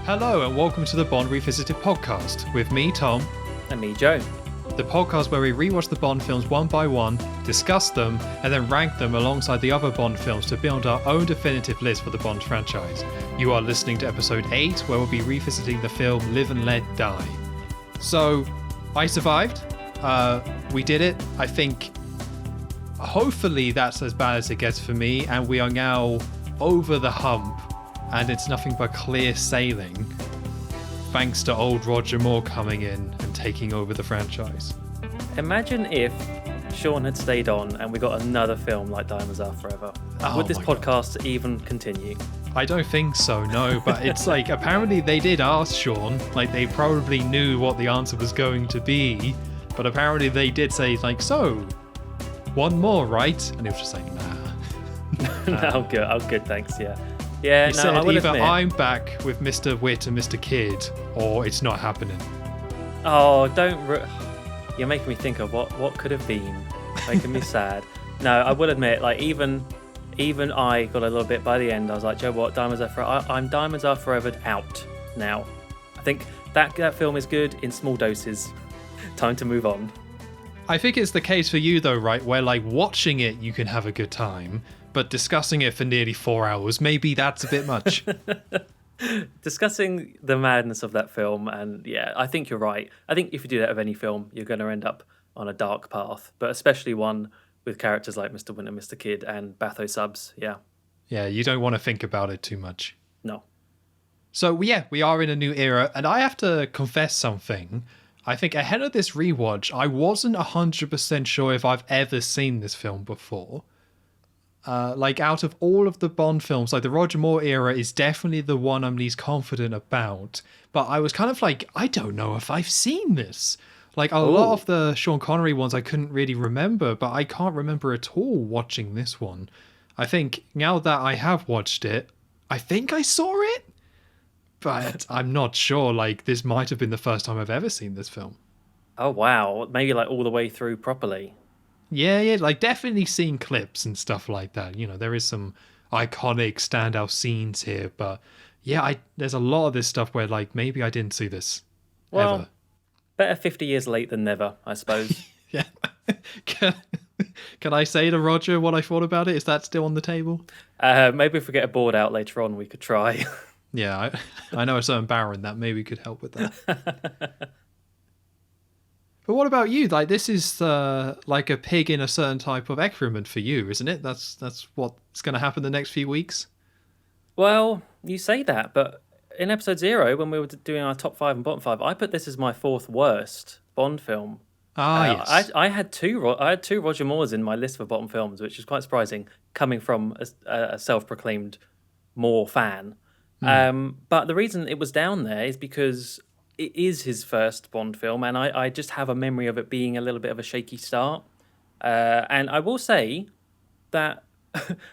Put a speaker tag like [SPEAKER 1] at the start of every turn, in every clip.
[SPEAKER 1] Hello and welcome to the Bond Revisited podcast with me, Tom.
[SPEAKER 2] And me, Joe.
[SPEAKER 1] The podcast where we rewatch the Bond films one by one, discuss them, and then rank them alongside the other Bond films to build our own definitive list for the Bond franchise. You are listening to episode 8, where we'll be revisiting the film Live and Let Die. So, I survived. We did it. I think, hopefully that's as bad as it gets for me, and we are now over the hump, and it's nothing but clear sailing, thanks to old Roger Moore coming in and taking over the franchise.
[SPEAKER 2] Imagine if Sean had stayed on and we got another film like Diamonds Are Forever. Would this podcast even continue?
[SPEAKER 1] I don't think so, no, but it's like, apparently they did ask Sean, like they probably knew what the answer was going to be, but apparently they did say, like, so, one more, right? And he was just like, nah.
[SPEAKER 2] Oh, good, thanks, yeah. Yeah,
[SPEAKER 1] he
[SPEAKER 2] no,
[SPEAKER 1] said
[SPEAKER 2] I will
[SPEAKER 1] either
[SPEAKER 2] admit.
[SPEAKER 1] I'm back with Mr. Witt and Mr. Kidd, or it's not happening.
[SPEAKER 2] Oh, you're making me think of what could have been, making me sad. No, I will admit, like even I got a little bit by the end. I was like, Joe, what? Diamonds Are Forever. I'm Diamonds Are Forever out now. I think that film is good in small doses. Time to move on.
[SPEAKER 1] I think it's the case for you though, right? Where like watching it, you can have a good time, but discussing it for nearly 4 hours, maybe that's a bit much.
[SPEAKER 2] Discussing the madness of that film, and yeah, I think you're right. I think if you do that with any film, you're going to end up on a dark path, but especially one with characters like Mr. Wint and Mr. Kidd and Batho subs, yeah.
[SPEAKER 1] Yeah, you don't want to think about it too much.
[SPEAKER 2] No.
[SPEAKER 1] So yeah, we are in a new era, and I have to confess something. I think ahead of this rewatch, I wasn't 100% sure if I've ever seen this film before. Like, out of all of the Bond films, like, the Roger Moore era is definitely the one I'm least confident about. But I was kind of like, I don't know if I've seen this. Like, a lot of the Sean Connery ones I couldn't really remember, but I can't remember at all watching this one. I think, now that I have watched it, I think I saw it? But I'm not sure. Like, this might have been the first time I've ever seen this film.
[SPEAKER 2] Oh, wow. Maybe, like, all the way through properly.
[SPEAKER 1] Yeah, like definitely seen clips and stuff like that. You know, there is some iconic standout scenes here, but yeah, there's a lot of this stuff where like maybe I didn't see this ever.
[SPEAKER 2] Better 50 years late than never, I suppose.
[SPEAKER 1] Yeah. Can I say to Roger what I thought about it? Is that still on the table?
[SPEAKER 2] Maybe if we get a board out later on, we could try.
[SPEAKER 1] Yeah, I know a certain Baron that maybe could help with that. But what about you? Like, this is like a pig in a certain type of excrement for you, isn't it? That's what's going to happen the next few weeks.
[SPEAKER 2] Well, you say that, but in episode 0, when we were doing our top 5 and bottom 5, I put this as my 4th worst Bond film.
[SPEAKER 1] Yes.
[SPEAKER 2] I had two Roger Moores in my list for bottom films, which is quite surprising, coming from a self-proclaimed Moore fan. But the reason it was down there is because it is his first Bond film, and I just have a memory of it being a little bit of a shaky start. And I will say that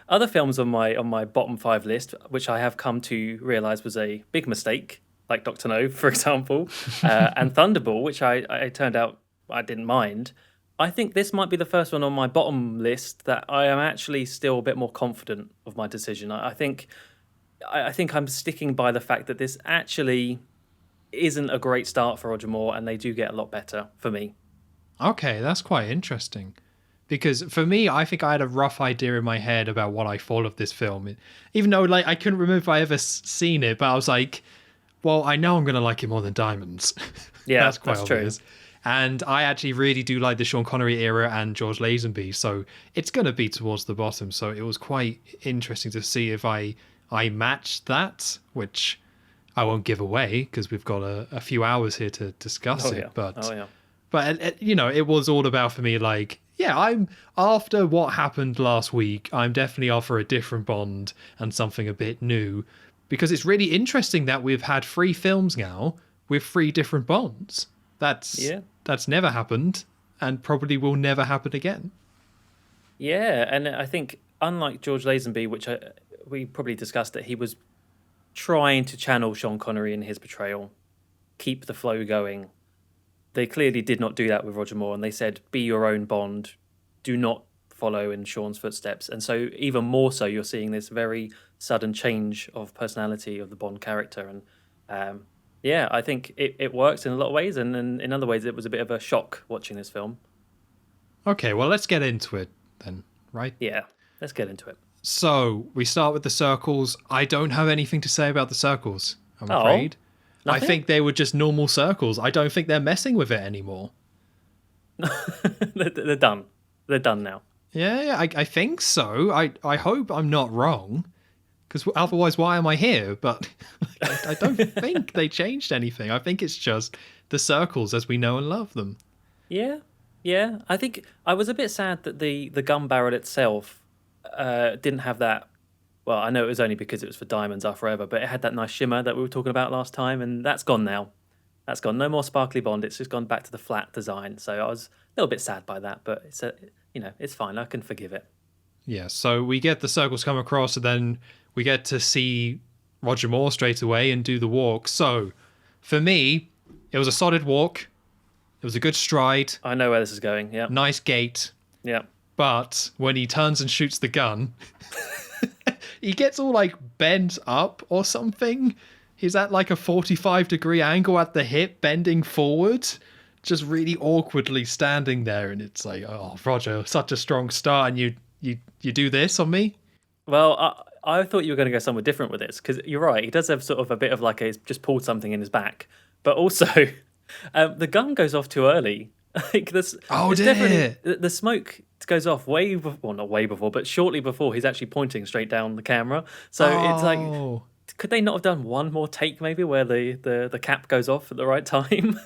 [SPEAKER 2] other films on my bottom 5 list, which I have come to realise was a big mistake, like Dr. No, for example, and Thunderball, which I turned out I didn't mind. I think this might be the first one on my bottom list that I am actually still a bit more confident of my decision. I think I'm sticking by the fact that this actually isn't a great start for Roger Moore, and they do get a lot better for me.
[SPEAKER 1] Okay, that's quite interesting. Because for me, I think I had a rough idea in my head about what I thought of this film. Even though like I couldn't remember if I ever seen it, but I was like, well, I know I'm going to like it more than Diamonds.
[SPEAKER 2] Yeah,
[SPEAKER 1] that's quite
[SPEAKER 2] that's
[SPEAKER 1] obvious.
[SPEAKER 2] true.
[SPEAKER 1] And I actually really do like the Sean Connery era and George Lazenby, so it's going to be towards the bottom. So it was quite interesting to see if I matched that, which I won't give away because we've got a few hours here to discuss it.
[SPEAKER 2] Yeah.
[SPEAKER 1] But you know, it was all about for me like, yeah, I'm after what happened last week, I'm definitely after a different Bond and something a bit new, because it's really interesting that we've had 3 films now with 3 different Bonds. That's never happened and probably will never happen again.
[SPEAKER 2] Yeah, and I think unlike George Lazenby, which we probably discussed, that he was trying to channel Sean Connery in his portrayal, keep the flow going. They clearly did not do that with Roger Moore, and they said, be your own Bond, do not follow in Sean's footsteps. And so even more so, you're seeing this very sudden change of personality of the Bond character. And Yeah, I think it works in a lot of ways, and in other ways, it was a bit of a shock watching this film.
[SPEAKER 1] Okay, well, let's get into it then, right?
[SPEAKER 2] Yeah, let's get into it.
[SPEAKER 1] So we start with the circles. I don't have anything to say about the circles, I'm
[SPEAKER 2] Oh,
[SPEAKER 1] afraid. I
[SPEAKER 2] nothing?
[SPEAKER 1] think they were just normal circles. I don't think they're messing with it anymore.
[SPEAKER 2] They're done. They're done now.
[SPEAKER 1] I think so. I hope I'm not wrong, because otherwise, why am I here? But I don't think they changed anything. I think it's just the circles as we know and love them.
[SPEAKER 2] Yeah, yeah. I think I was a bit sad that the gun barrel itself didn't have that. Well, I know it was only because it was for Diamonds Are Forever, but it had that nice shimmer that we were talking about last time, and that's gone now. That's gone. No more sparkly bond. It's just gone back to the flat design. So I was a little bit sad by that, but it's fine. I can forgive it.
[SPEAKER 1] Yeah, so we get the circles come across, and then we get to see Roger Moore straight away and do the walk. So for me, it was a solid walk. It was a good stride,
[SPEAKER 2] I know where this is going. Yeah,
[SPEAKER 1] nice gait.
[SPEAKER 2] yeah.
[SPEAKER 1] But when he turns and shoots the gun, he gets all like bent up or something. He's at like a 45-degree angle at the hip, bending forward, just really awkwardly standing there. And it's like, oh, Roger, such a strong start, and you do this on me?
[SPEAKER 2] Well, I thought you were going to go somewhere different with this because you're right. He does have sort of a bit of like he's just pulled something in his back, but also the gun goes off too early. Like this,
[SPEAKER 1] Oh,
[SPEAKER 2] it's
[SPEAKER 1] did
[SPEAKER 2] definitely
[SPEAKER 1] it?
[SPEAKER 2] the smoke goes off way before, well, not way before, but shortly before he's actually pointing straight down the camera. So it's like,
[SPEAKER 1] Oh.
[SPEAKER 2] could they not have done one more take maybe where the cap goes off at the right time?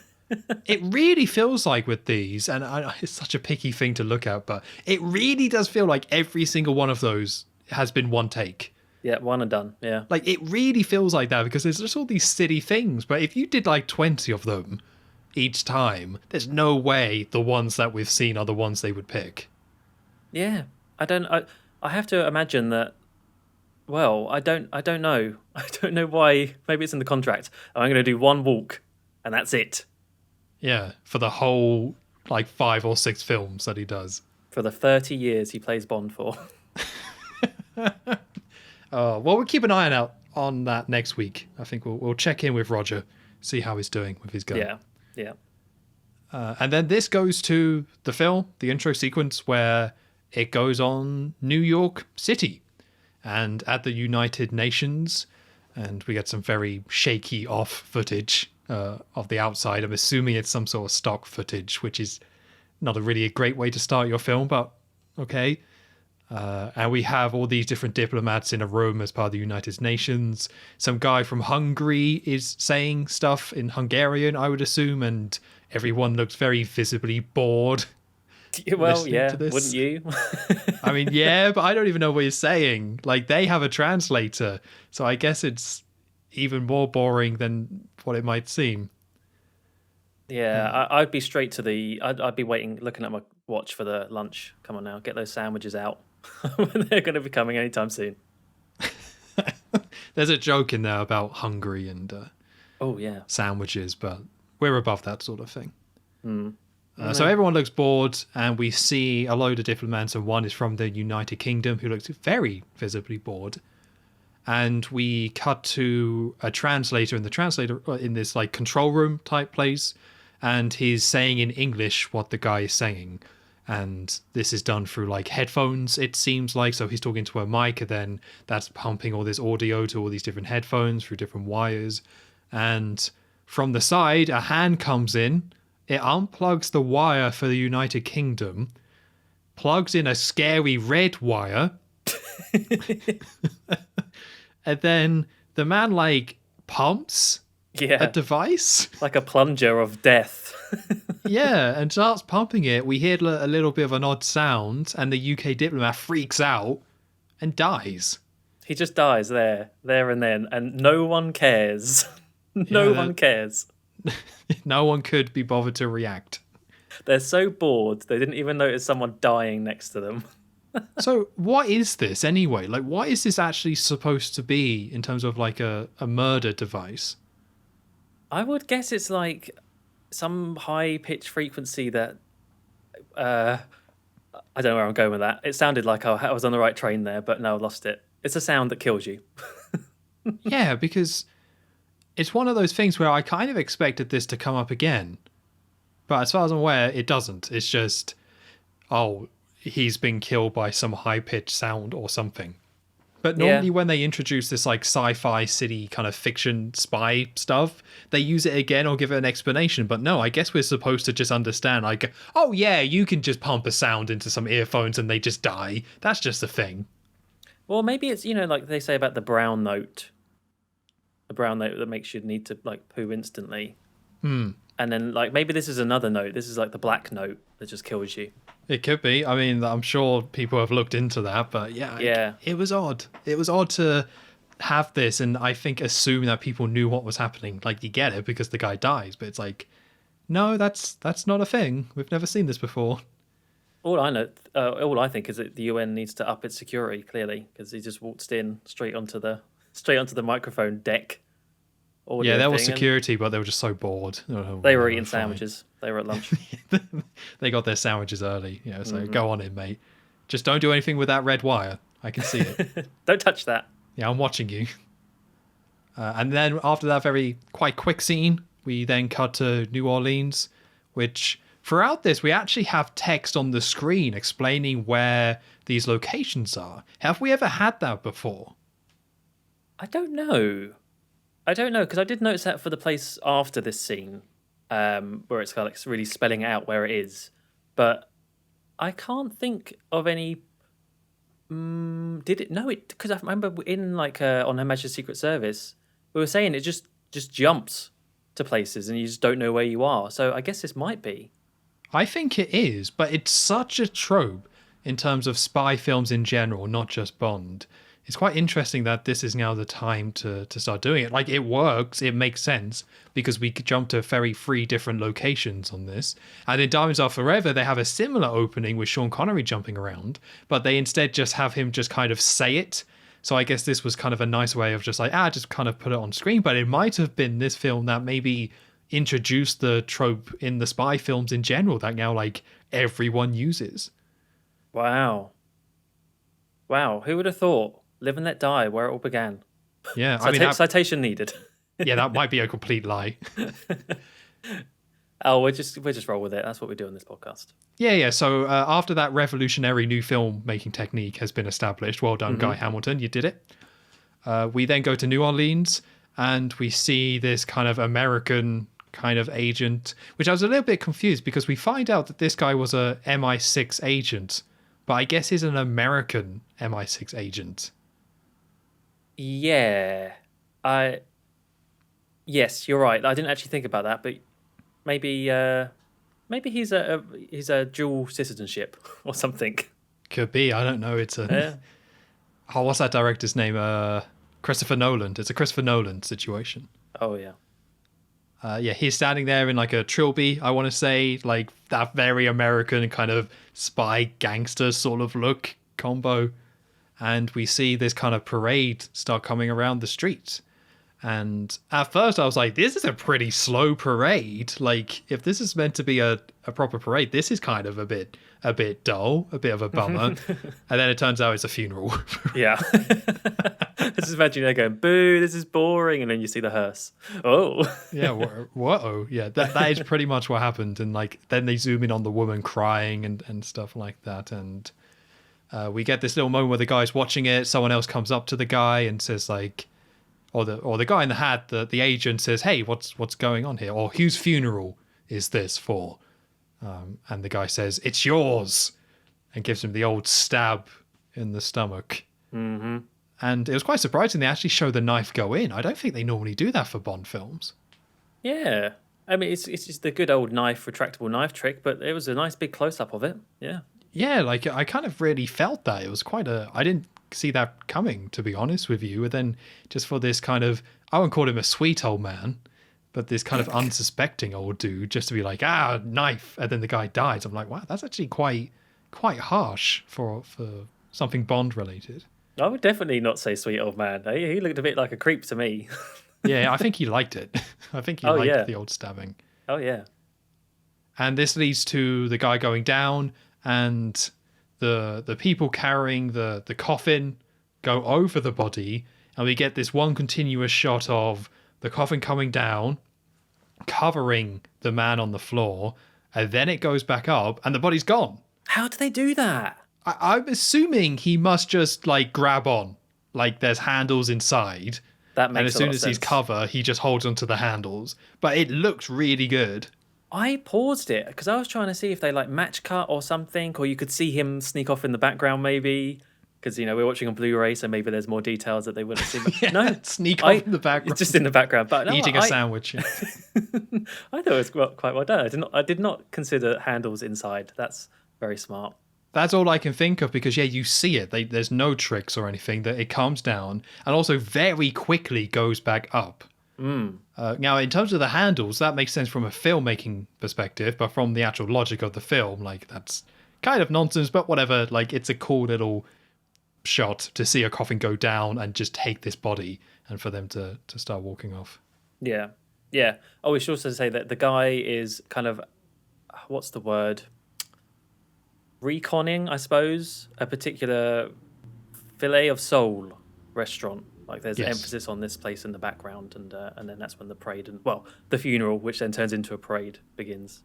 [SPEAKER 1] It really feels like with these, and it's such a picky thing to look at, but it really does feel like every single one of those has been one take.
[SPEAKER 2] Yeah, one and done. Yeah.
[SPEAKER 1] Like, it really feels like that because there's just all these silly things, but if you did like 20 of them each time, there's no way the ones that we've seen are the ones they would pick.
[SPEAKER 2] Yeah, I have to imagine that. Well, I don't know. I don't know why. Maybe it's in the contract. I'm going to do one walk, and that's it
[SPEAKER 1] Yeah, for the whole like 5 or 6 films that he does.
[SPEAKER 2] for the 30 years he plays Bond for.
[SPEAKER 1] Well, we'll keep an eye out on that next week. I think we'll check in with Roger, see how he's doing with his gun.
[SPEAKER 2] Yeah, yeah,
[SPEAKER 1] And then this goes to the film, the intro sequence, where it goes on New York City and at the United Nations. And we get some very shaky off footage of the outside. I'm assuming it's some sort of stock footage, which is not really a great way to start your film, but okay. And we have all these different diplomats in a room as part of the United Nations. Some guy from Hungary is saying stuff in Hungarian, I would assume, and everyone looks very visibly bored.
[SPEAKER 2] well,
[SPEAKER 1] listening
[SPEAKER 2] yeah.
[SPEAKER 1] to this.
[SPEAKER 2] Wouldn't you?
[SPEAKER 1] I mean, yeah, but I don't even know what he's saying. Like, they have a translator, so I guess it's even more boring than what it might seem.
[SPEAKER 2] Yeah, I'd be straight to the. I'd be waiting, looking at my watch for the lunch. Come on now, get those sandwiches out. They're going to be coming anytime soon.
[SPEAKER 1] There's a joke in there about Hungary and
[SPEAKER 2] Oh yeah.
[SPEAKER 1] sandwiches, but we're above that sort of thing.
[SPEAKER 2] Mm.
[SPEAKER 1] So everyone looks bored, and we see a load of diplomats, and one is from the United Kingdom who looks very visibly bored. And we cut to a translator, and the translator in this like control room type place, and he's saying in English what the guy is saying. And this is done through like headphones, it seems like. So he's talking to a mic, and then that's pumping all this audio to all these different headphones through different wires. And from the side, a hand comes in. It unplugs the wire for the United Kingdom, plugs in a scary red wire, and then the man like pumps a
[SPEAKER 2] Yeah,
[SPEAKER 1] device.
[SPEAKER 2] like a plunger of death.
[SPEAKER 1] Yeah, and starts pumping it. We hear a little bit of an odd sound, and the UK diplomat freaks out and dies.
[SPEAKER 2] He just dies there and then, and no one cares. No one cares.
[SPEAKER 1] No one could be bothered to react.
[SPEAKER 2] They're so bored they didn't even notice someone dying next to them.
[SPEAKER 1] So what is this anyway? Like, what is this actually supposed to be in terms of like a murder device?
[SPEAKER 2] I would guess it's like some high pitch frequency that I don't know where I'm going with that. It sounded like I was on the right train there, but no, I lost it. It's a sound that kills you.
[SPEAKER 1] Yeah, because it's one of those things where I kind of expected this to come up again. But as far as I'm aware, it doesn't. It's just, oh, he's been killed by some high-pitched sound or something. But normally when they introduce this like sci-fi city kind of fiction spy stuff, they use it again or give it an explanation. But no, I guess we're supposed to just understand, like, oh yeah, you can just pump a sound into some earphones and they just die. That's just a thing.
[SPEAKER 2] Well, maybe it's, like they say about the brown note. The brown note that makes you need to like poo instantly. And then like maybe this is another note. This is like the black note that just kills you.
[SPEAKER 1] It could be. I mean, I'm sure people have looked into that, but yeah. It was odd. It was odd to have this and I think assume that people knew what was happening. Like you get it because the guy dies, but it's like, no, that's not a thing. We've never seen this before.
[SPEAKER 2] All I think is that the UN needs to up its security clearly because he just waltzed in straight onto the microphone deck.
[SPEAKER 1] Yeah, there was security, but they were just so bored.
[SPEAKER 2] They were eating sandwiches. They were at lunch.
[SPEAKER 1] They got their sandwiches early. So go on in, mate. Just don't do anything with that red wire. I can see it.
[SPEAKER 2] Don't touch that.
[SPEAKER 1] Yeah, I'm watching you. And then after that very quite quick scene, we then cut to New Orleans, which throughout this, we actually have text on the screen explaining where these locations are. Have we ever had that before?
[SPEAKER 2] I don't know, because I did notice that for the place after this scene, where it's kind of like really spelling out where it is, but I can't think of any. Did it? No, it because I remember in like on Her Majesty's Secret Service, we were saying it just jumps to places and you just don't know where you are. So I guess this might be.
[SPEAKER 1] I think it is, but it's such a trope in terms of spy films in general, not just Bond. It's quite interesting that this is now the time to start doing it. Like, it works, it makes sense, because we could jump to very 3 different locations on this. And in Diamonds Are Forever, they have a similar opening with Sean Connery jumping around, but they instead just have him just kind of say it. So I guess this was kind of a nice way of just like, just kind of put it on screen. But it might have been this film that maybe introduced the trope in the spy films in general that now, like, everyone uses.
[SPEAKER 2] Wow, who would have thought? Live and Let Die, where it all began.
[SPEAKER 1] Yeah,
[SPEAKER 2] citation needed.
[SPEAKER 1] Yeah, that might be a complete lie.
[SPEAKER 2] Oh, we'll just roll with it. That's what we do on this podcast.
[SPEAKER 1] Yeah. So after that revolutionary new film-making technique has been established, well done, Guy Hamilton, you did it. We then go to New Orleans, and we see this kind of American kind of agent, which I was a little bit confused because we find out that this guy was a MI6 agent, but I guess he's an American MI6 agent.
[SPEAKER 2] Yeah, yes, you're right. I didn't actually think about that, but maybe he's a dual citizenship or something.
[SPEAKER 1] Could be. I don't know. It's a what's that director's name? Christopher Nolan. It's a Christopher Nolan situation.
[SPEAKER 2] Oh yeah.
[SPEAKER 1] He's standing there in like a trilby, I want to say, like that very American kind of spy gangster sort of look combo. And we see this kind of parade start coming around the streets. And at first I was like, this is a pretty slow parade. Like, if this is meant to be a proper parade, this is kind of a bit dull, a bit of a bummer. And then it turns out it's a funeral.
[SPEAKER 2] Yeah. Just imagine they're going, boo, this is boring. And then you see the hearse. Oh.
[SPEAKER 1] Yeah, whoa. Yeah, that is pretty much what happened. And like, then they zoom in on the woman crying and stuff like that. And we get this little moment where the guy's watching it. Someone else comes up to the guy and says like, or the guy in the hat, the agent says, hey, what's going on here? Or whose funeral is this for? And the guy says, it's yours, and gives him the old stab in the stomach. Mm-hmm. And it was quite surprising they actually show the knife go in. I don't think they normally do that for Bond films. Yeah.
[SPEAKER 2] I mean, it's just the good old retractable knife trick, but it was a nice big close-up of it. Yeah.
[SPEAKER 1] Yeah, like I kind of really felt that. It was I didn't see that coming, to be honest with you. And then just for this kind of, I wouldn't call him a sweet old man, but this kind of unsuspecting old dude, just to be like, knife, and then the guy dies. I'm like, wow, that's actually quite harsh for something Bond related.
[SPEAKER 2] I would definitely not say sweet old man. He looked a bit like a creep to me.
[SPEAKER 1] Yeah, I think he liked it. I think he liked the old stabbing.
[SPEAKER 2] Oh yeah.
[SPEAKER 1] And this leads to the guy going down, and the people carrying the coffin go over the body, and we get this one continuous shot of the coffin coming down, covering the man on the floor, and then it goes back up and the body's gone.
[SPEAKER 2] How do they do that?
[SPEAKER 1] I'm assuming he must just like grab on, like there's handles inside.
[SPEAKER 2] That makes
[SPEAKER 1] and as
[SPEAKER 2] a
[SPEAKER 1] soon
[SPEAKER 2] lot of
[SPEAKER 1] as he's
[SPEAKER 2] sense.
[SPEAKER 1] cover, he just holds onto the handles. But it looked really good.
[SPEAKER 2] I paused it because I was trying to see if they like match cut or something, or you could see him sneak off in the background maybe. Because, you know, we're watching on Blu-ray, so maybe there's more details that they wouldn't see. But
[SPEAKER 1] Yeah,
[SPEAKER 2] no,
[SPEAKER 1] sneak off in the background.
[SPEAKER 2] It's just in the background. But no,
[SPEAKER 1] Eating a sandwich.
[SPEAKER 2] I thought it was quite well done. I did not consider handles inside. That's very smart.
[SPEAKER 1] That's all I can think of because, yeah, you see it. There's no tricks or anything. That it comes down and also very quickly goes back up. Now, in terms of the handles, that makes sense from a filmmaking perspective, but from the actual logic of the film, like, that's kind of nonsense, but whatever. Like, it's a cool little shot to see a coffin go down and just take this body and for them to start walking off.
[SPEAKER 2] Yeah. Yeah. Oh, we should also say that the guy is kind of, what's the word? Reconning, I suppose, a particular filet of soul restaurant. Like there's emphasis on this place in the background, and then that's when the parade the funeral, which then turns into a parade, begins.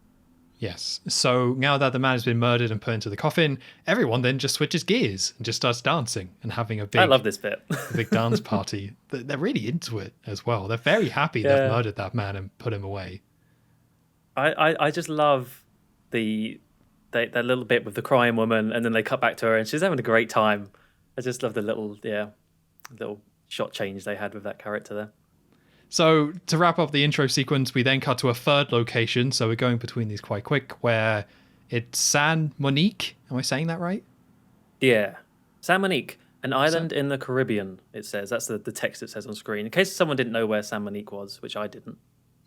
[SPEAKER 1] Yes. So now that the man has been murdered and put into the coffin, everyone then just switches gears and just starts dancing and having a big.
[SPEAKER 2] I love this bit.
[SPEAKER 1] A big dance party. They're really into it as well. They're very happy they've murdered that man and put him away.
[SPEAKER 2] I just love that little bit with the crying woman, and then they cut back to her and she's having a great time. I just love the little shot change they had with that character there.
[SPEAKER 1] So to wrap up the intro sequence, we then cut to a third location. So we're going between these quite quick, where it's San Monique. Am I saying that right?
[SPEAKER 2] Yeah. San Monique, an island in the Caribbean, it says. That's the text it says on screen. In case someone didn't know where San Monique was, which I didn't.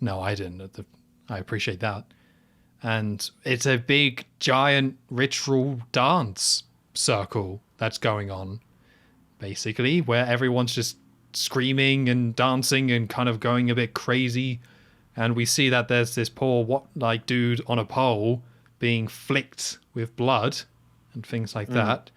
[SPEAKER 1] No, I didn't. I appreciate that. And it's a big, giant ritual dance circle that's going on, basically, where everyone's just screaming and dancing and kind of going a bit crazy. And we see that there's this poor dude on a pole being flicked with blood and things like that.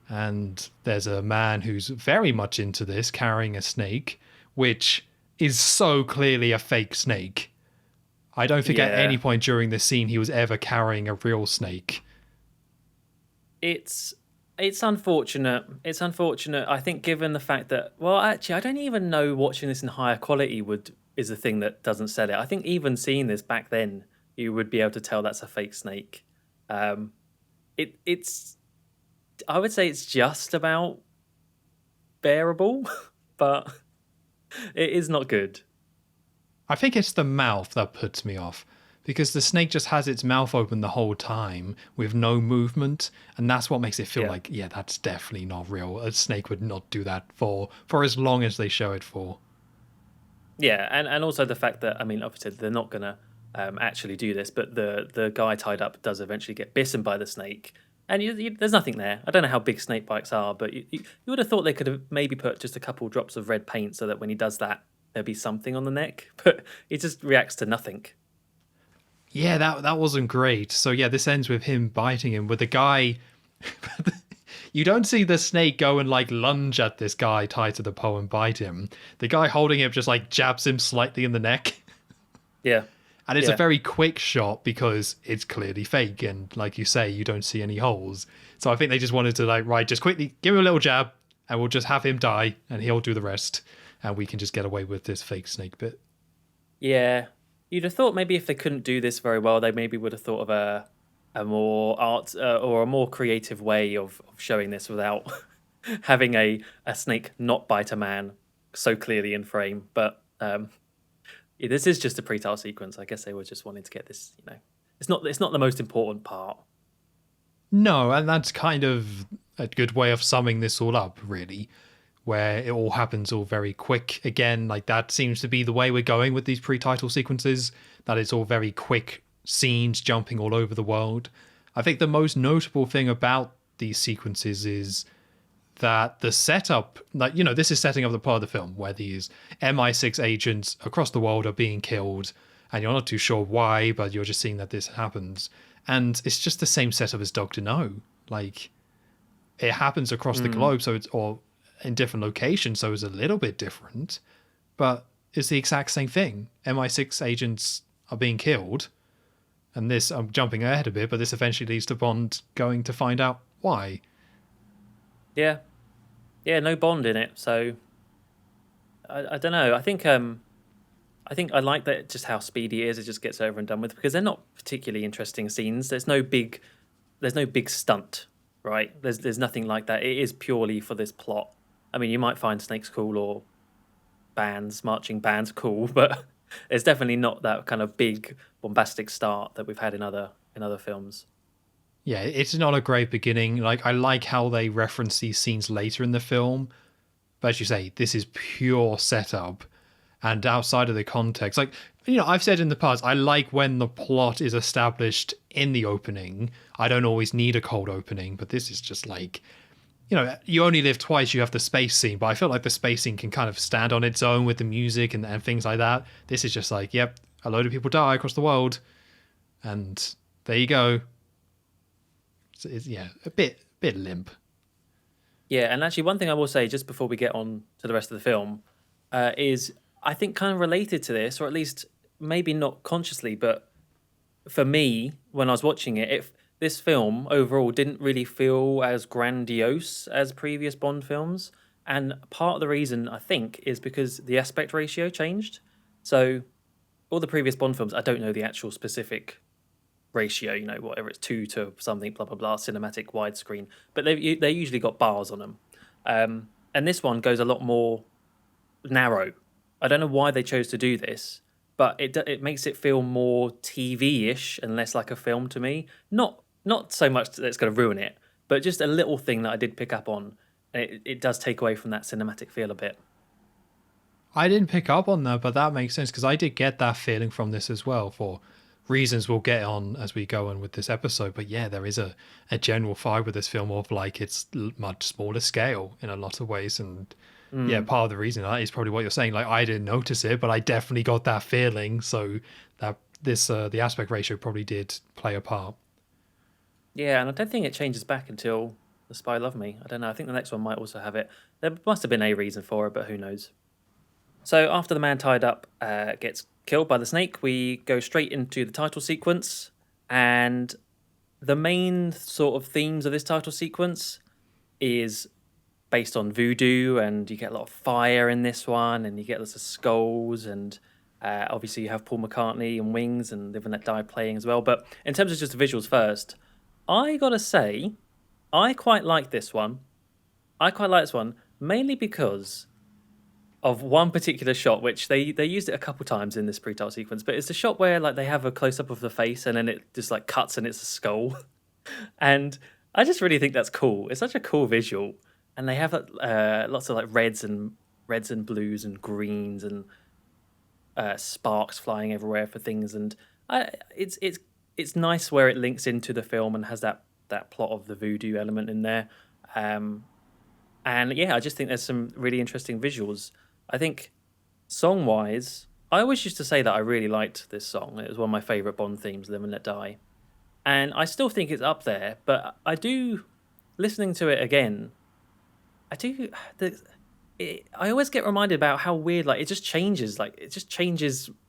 [SPEAKER 1] And there's a man who's very much into this, carrying a snake, which is so clearly a fake snake. I don't think at any point during this scene he was ever carrying a real snake.
[SPEAKER 2] It's unfortunate. It's unfortunate. I think given the fact that, well, actually, I don't even know watching this in higher quality is the thing that doesn't sell it. I think even seeing this back then, you would be able to tell that's a fake snake. It's I would say it's just about bearable, but it is not good.
[SPEAKER 1] I think it's the mouth that puts me off, because the snake just has its mouth open the whole time with no movement, and that's what makes it feel like, that's definitely not real. A snake would not do that for as long as they show it for.
[SPEAKER 2] Yeah, and also the fact that, I mean, obviously they're not going to actually do this, but the guy tied up does eventually get bitten by the snake, and there's nothing there. I don't know how big snake bites are, but you would have thought they could have maybe put just a couple drops of red paint so that when he does that, there'd be something on the neck, but he just reacts to nothing.
[SPEAKER 1] Yeah, that wasn't great. So yeah, this ends with him biting him, with the guy... You don't see the snake go and like lunge at this guy tied to the pole and bite him. The guy holding him just like jabs him slightly in the neck.
[SPEAKER 2] Yeah.
[SPEAKER 1] And it's a very quick shot because it's clearly fake, and like you say, you don't see any holes. So I think they just wanted to just quickly give him a little jab and we'll just have him die and he'll do the rest. And we can just get away with this fake snake bit.
[SPEAKER 2] Yeah. You'd have thought maybe if they couldn't do this very well, they maybe would have thought of a more art or a more creative way of showing this without having a snake not bite a man so clearly in frame. But this is just a pre-title sequence. I guess they were just wanting to get this, it's not the most important part.
[SPEAKER 1] No, and that's kind of a good way of summing this all up, really, where it all happens all very quick. Again, like that seems to be the way we're going with these pre-title sequences, that it's all very quick scenes jumping all over the world. I think the most notable thing about these sequences is that the setup, this is setting up the part of the film where these MI6 agents across the world are being killed, and you're not too sure why, but you're just seeing that this happens. And it's just the same setup as Dr. No. Like, it happens across the globe, so it's, or in different locations, so it's a little bit different, but is the exact same thing. MI6 agents are being killed. And this, I'm jumping ahead a bit, but this eventually leads to Bond going to find out why.
[SPEAKER 2] Yeah. Yeah, no Bond in it. So I don't know. I think I like that just how speedy it is. It just gets over and done with because they're not particularly interesting scenes. There's no big stunt, right? There's nothing like that. It is purely for this plot. I mean, you might find Snakes cool or marching bands cool, but it's definitely not that kind of big bombastic start that we've had in other films.
[SPEAKER 1] Yeah, it's not a great beginning. Like, I like how they reference these scenes later in the film, but as you say, this is pure setup. And outside of the context, like, you know, I've said in the past, I like when the plot is established in the opening. I don't always need a cold opening, but this is just like, you know, you only live twice, you have the space scene, but I feel like the space scene can kind of stand on its own with the music and things like that. This is just like, yep, a load of people die across the world, and there you go. It's yeah, a bit limp.
[SPEAKER 2] Yeah, and actually, one thing I will say just before we get on to the rest of the film is I think kind of related to this, or at least maybe not consciously, but for me, when I was watching it, this film overall didn't really feel as grandiose as previous Bond films. And part of the reason, I think, is because the aspect ratio changed. So all the previous Bond films, I don't know the actual specific ratio, you know, whatever it's 2 to something, blah, blah, blah, cinematic, widescreen. But they usually got bars on them. And this one goes a lot more narrow. I don't know why they chose to do this, but it makes it feel more TV-ish and less like a film to me. Not so much that it's going to ruin it, but just a little thing that I did pick up on. And it does take away from that cinematic feel a bit.
[SPEAKER 1] I didn't pick up on that, but that makes sense because I did get that feeling from this as well for reasons we'll get on as we go on with this episode. But yeah, there is a general vibe with this film of like it's much smaller scale in a lot of ways. And yeah, part of the reason that is probably what you're saying. Like, I didn't notice it, but I definitely got that feeling. So that this the aspect ratio probably did play a part.
[SPEAKER 2] Yeah, and I don't think it changes back until The Spy Loved Me. I don't know. I think the next one might also have it. There must have been a reason for it, but who knows. So after the man tied up gets killed by the snake, we go straight into the title sequence. And the main sort of themes of this title sequence is based on voodoo, and you get a lot of fire in this one, and you get lots of skulls, and obviously you have Paul McCartney and Wings and Live and Let Die playing as well. But in terms of just the visuals first, I gotta say, I quite like this one. Mainly because of one particular shot, which they used it a couple times in this pre-title sequence, but it's the shot where like they have a close-up of the face and then it just like cuts and it's a skull. And I just really think that's cool. It's such a cool visual. And they have lots of like reds and blues and greens and sparks flying everywhere for things. And it's nice where it links into the film and has that plot of the voodoo element in there. And yeah, I just think there's some really interesting visuals. I think song-wise, I always used to say that I really liked this song. It was one of my favourite Bond themes, Live and Let Die. And I still think it's up there, but I do, listening to it again, I always get reminded about how weird, like, it just changes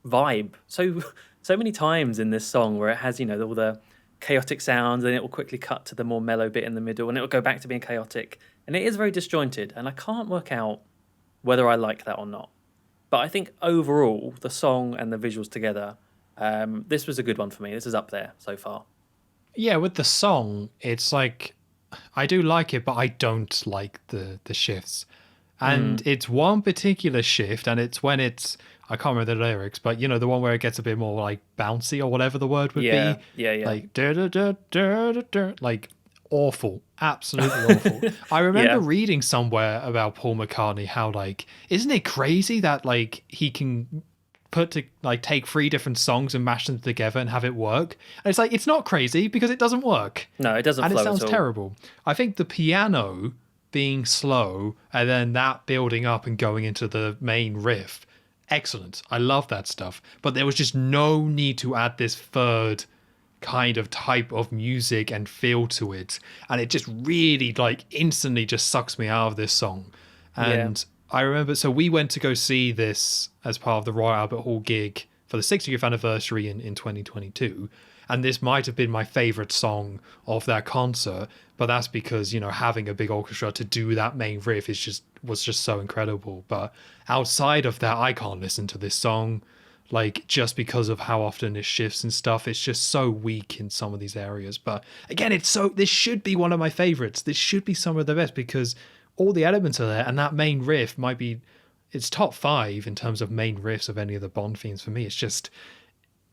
[SPEAKER 2] vibe so many times in this song, where it has, you know, all the chaotic sounds, and it will quickly cut to the more mellow bit in the middle, and it will go back to being chaotic, and it is very disjointed, and I can't work out whether I like that or not. But I think overall, the song and the visuals together, this was a good one for me. This is up there so far.
[SPEAKER 1] Yeah, with the song, it's like I do like it, but I don't like the shifts. And it's one particular shift, and it's when it's, I can't remember the lyrics, but you know, the one where it gets a bit more like bouncy or whatever the word would be.
[SPEAKER 2] Yeah.
[SPEAKER 1] Like da da da da da da, like awful, absolutely awful. I remember reading somewhere about Paul McCartney how like, isn't it crazy that like he can take 3 different songs and mash them together and have it work? And it's like, it's not crazy because it doesn't work.
[SPEAKER 2] No, it doesn't.
[SPEAKER 1] And
[SPEAKER 2] flow
[SPEAKER 1] it sounds
[SPEAKER 2] at all.
[SPEAKER 1] terrible. I think the piano being slow and then that building up and going into the main riff, excellent. I love that stuff. But there was just no need to add this third kind of type of music and feel to it, and it just really like instantly just sucks me out of this song. And I remember, so we went to go see this as part of the Royal Albert Hall gig for the 60th anniversary in 2022. And this might have been my favorite song of that concert, but that's because, having a big orchestra to do that main riff was just so incredible. But outside of that, I can't listen to this song, like, just because of how often it shifts and stuff. It's just so weak in some of these areas. But again, this should be one of my favorites. This should be some of the best because all the elements are there, and that main riff might be, it's top 5 in terms of main riffs of any of the Bond themes for me. It's just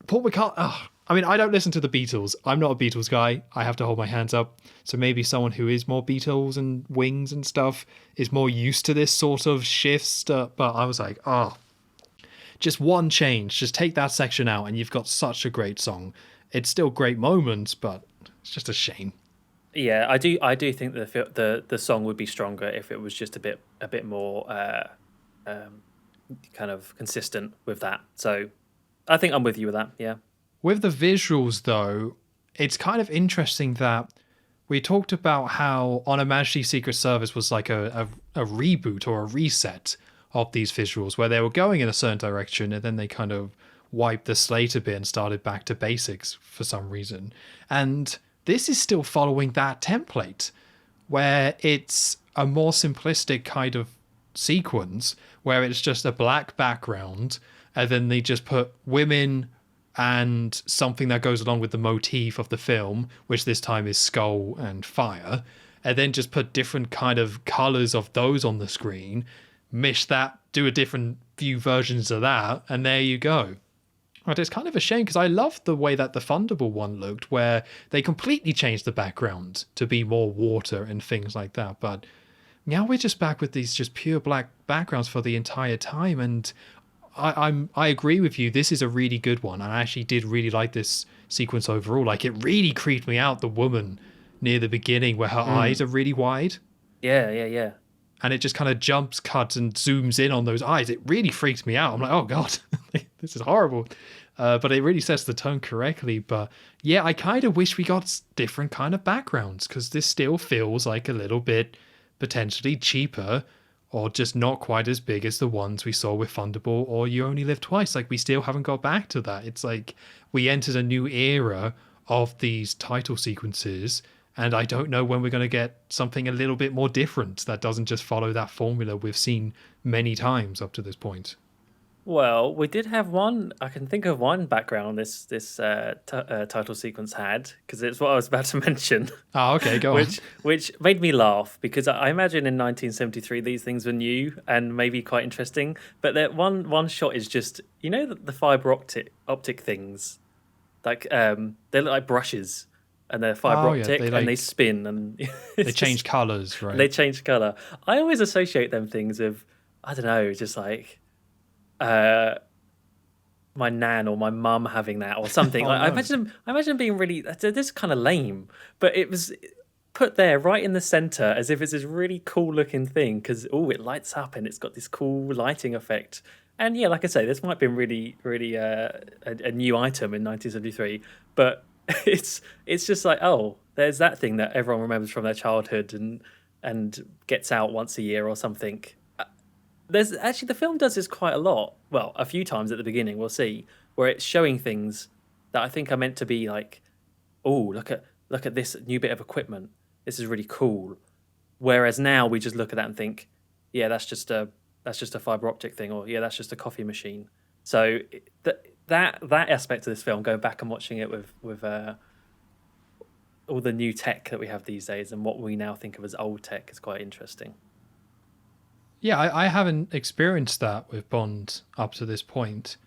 [SPEAKER 1] Paul McCartney. Oh, I mean, I don't listen to the Beatles. I'm not a Beatles guy. I have to hold my hands up. So maybe someone who is more Beatles and Wings and stuff is more used to this sort of shifts. But I was like, just one change. Just take that section out and you've got such a great song. It's still great moments, but it's just a shame.
[SPEAKER 2] Yeah, I do think the song would be stronger if it was just a bit more kind of consistent with that. So I think I'm with you with that. Yeah.
[SPEAKER 1] With the visuals, though, it's kind of interesting that we talked about how On Her Majesty's Secret Service was like a reboot or a reset of these visuals, where they were going in a certain direction and then they kind of wiped the slate a bit and started back to basics for some reason. And this is still following that template, where it's a more simplistic kind of sequence, where it's just a black background and then they just put women and something that goes along with the motif of the film, which this time is skull and fire, and then just put different kind of colors of those on the screen, mish that, do a different few versions of that, and there you go. But it's kind of a shame because I loved the way that the Thunderball one looked, where they completely changed the background to be more water and things like that. But now we're just back with these just pure black backgrounds for the entire time, and I agree with you. This is a really good one. I actually did really like this sequence overall. Like, it really creeped me out, the woman near the beginning where her eyes are really wide.
[SPEAKER 2] Yeah.
[SPEAKER 1] And it just kind of jumps, cuts, and zooms in on those eyes. It really freaks me out. I'm like, oh God, this is horrible. But it really sets the tone correctly. But yeah, I kind of wish we got different kind of backgrounds, because this still feels like a little bit potentially cheaper, or just not quite as big as the ones we saw with Thunderball or You Only Live Twice. Like, we still haven't got back to that. It's like we entered a new era of these title sequences, and I don't know when we're going to get something a little bit more different that doesn't just follow that formula we've seen many times up to this point.
[SPEAKER 2] Well, we did have one. I can think of one background this title sequence had, because it's what I was about to mention.
[SPEAKER 1] Oh, okay, go on.
[SPEAKER 2] Which made me laugh, because I imagine in 1973 these things were new and maybe quite interesting. But that one shot is just, the fiber optic things, like they look like brushes, and they're fiber optic, and they spin, and
[SPEAKER 1] they change colors, right?
[SPEAKER 2] They change color. I always associate them things with, I don't know, just like my nan or my mum having that or something. I imagine being really, this is kind of lame, but it was put there right in the center as if it's this really cool looking thing, because it lights up and it's got this cool lighting effect. And yeah, like I say, this might be really a new item in 1973, but it's just like, oh, there's that thing that everyone remembers from their childhood and gets out once a year or something. There's actually, the film does this quite a lot. Well, a few times at the beginning, we'll see, where it's showing things that I think are meant to be like, oh, look at this new bit of equipment. This is really cool. Whereas now we just look at that and think, yeah, that's just a fiber optic thing, or yeah, that's just a coffee machine. So that aspect of this film, going back and watching it with all the new tech that we have these days and what we now think of as old tech, is quite interesting.
[SPEAKER 1] Yeah, I haven't experienced that with Bond up to this point,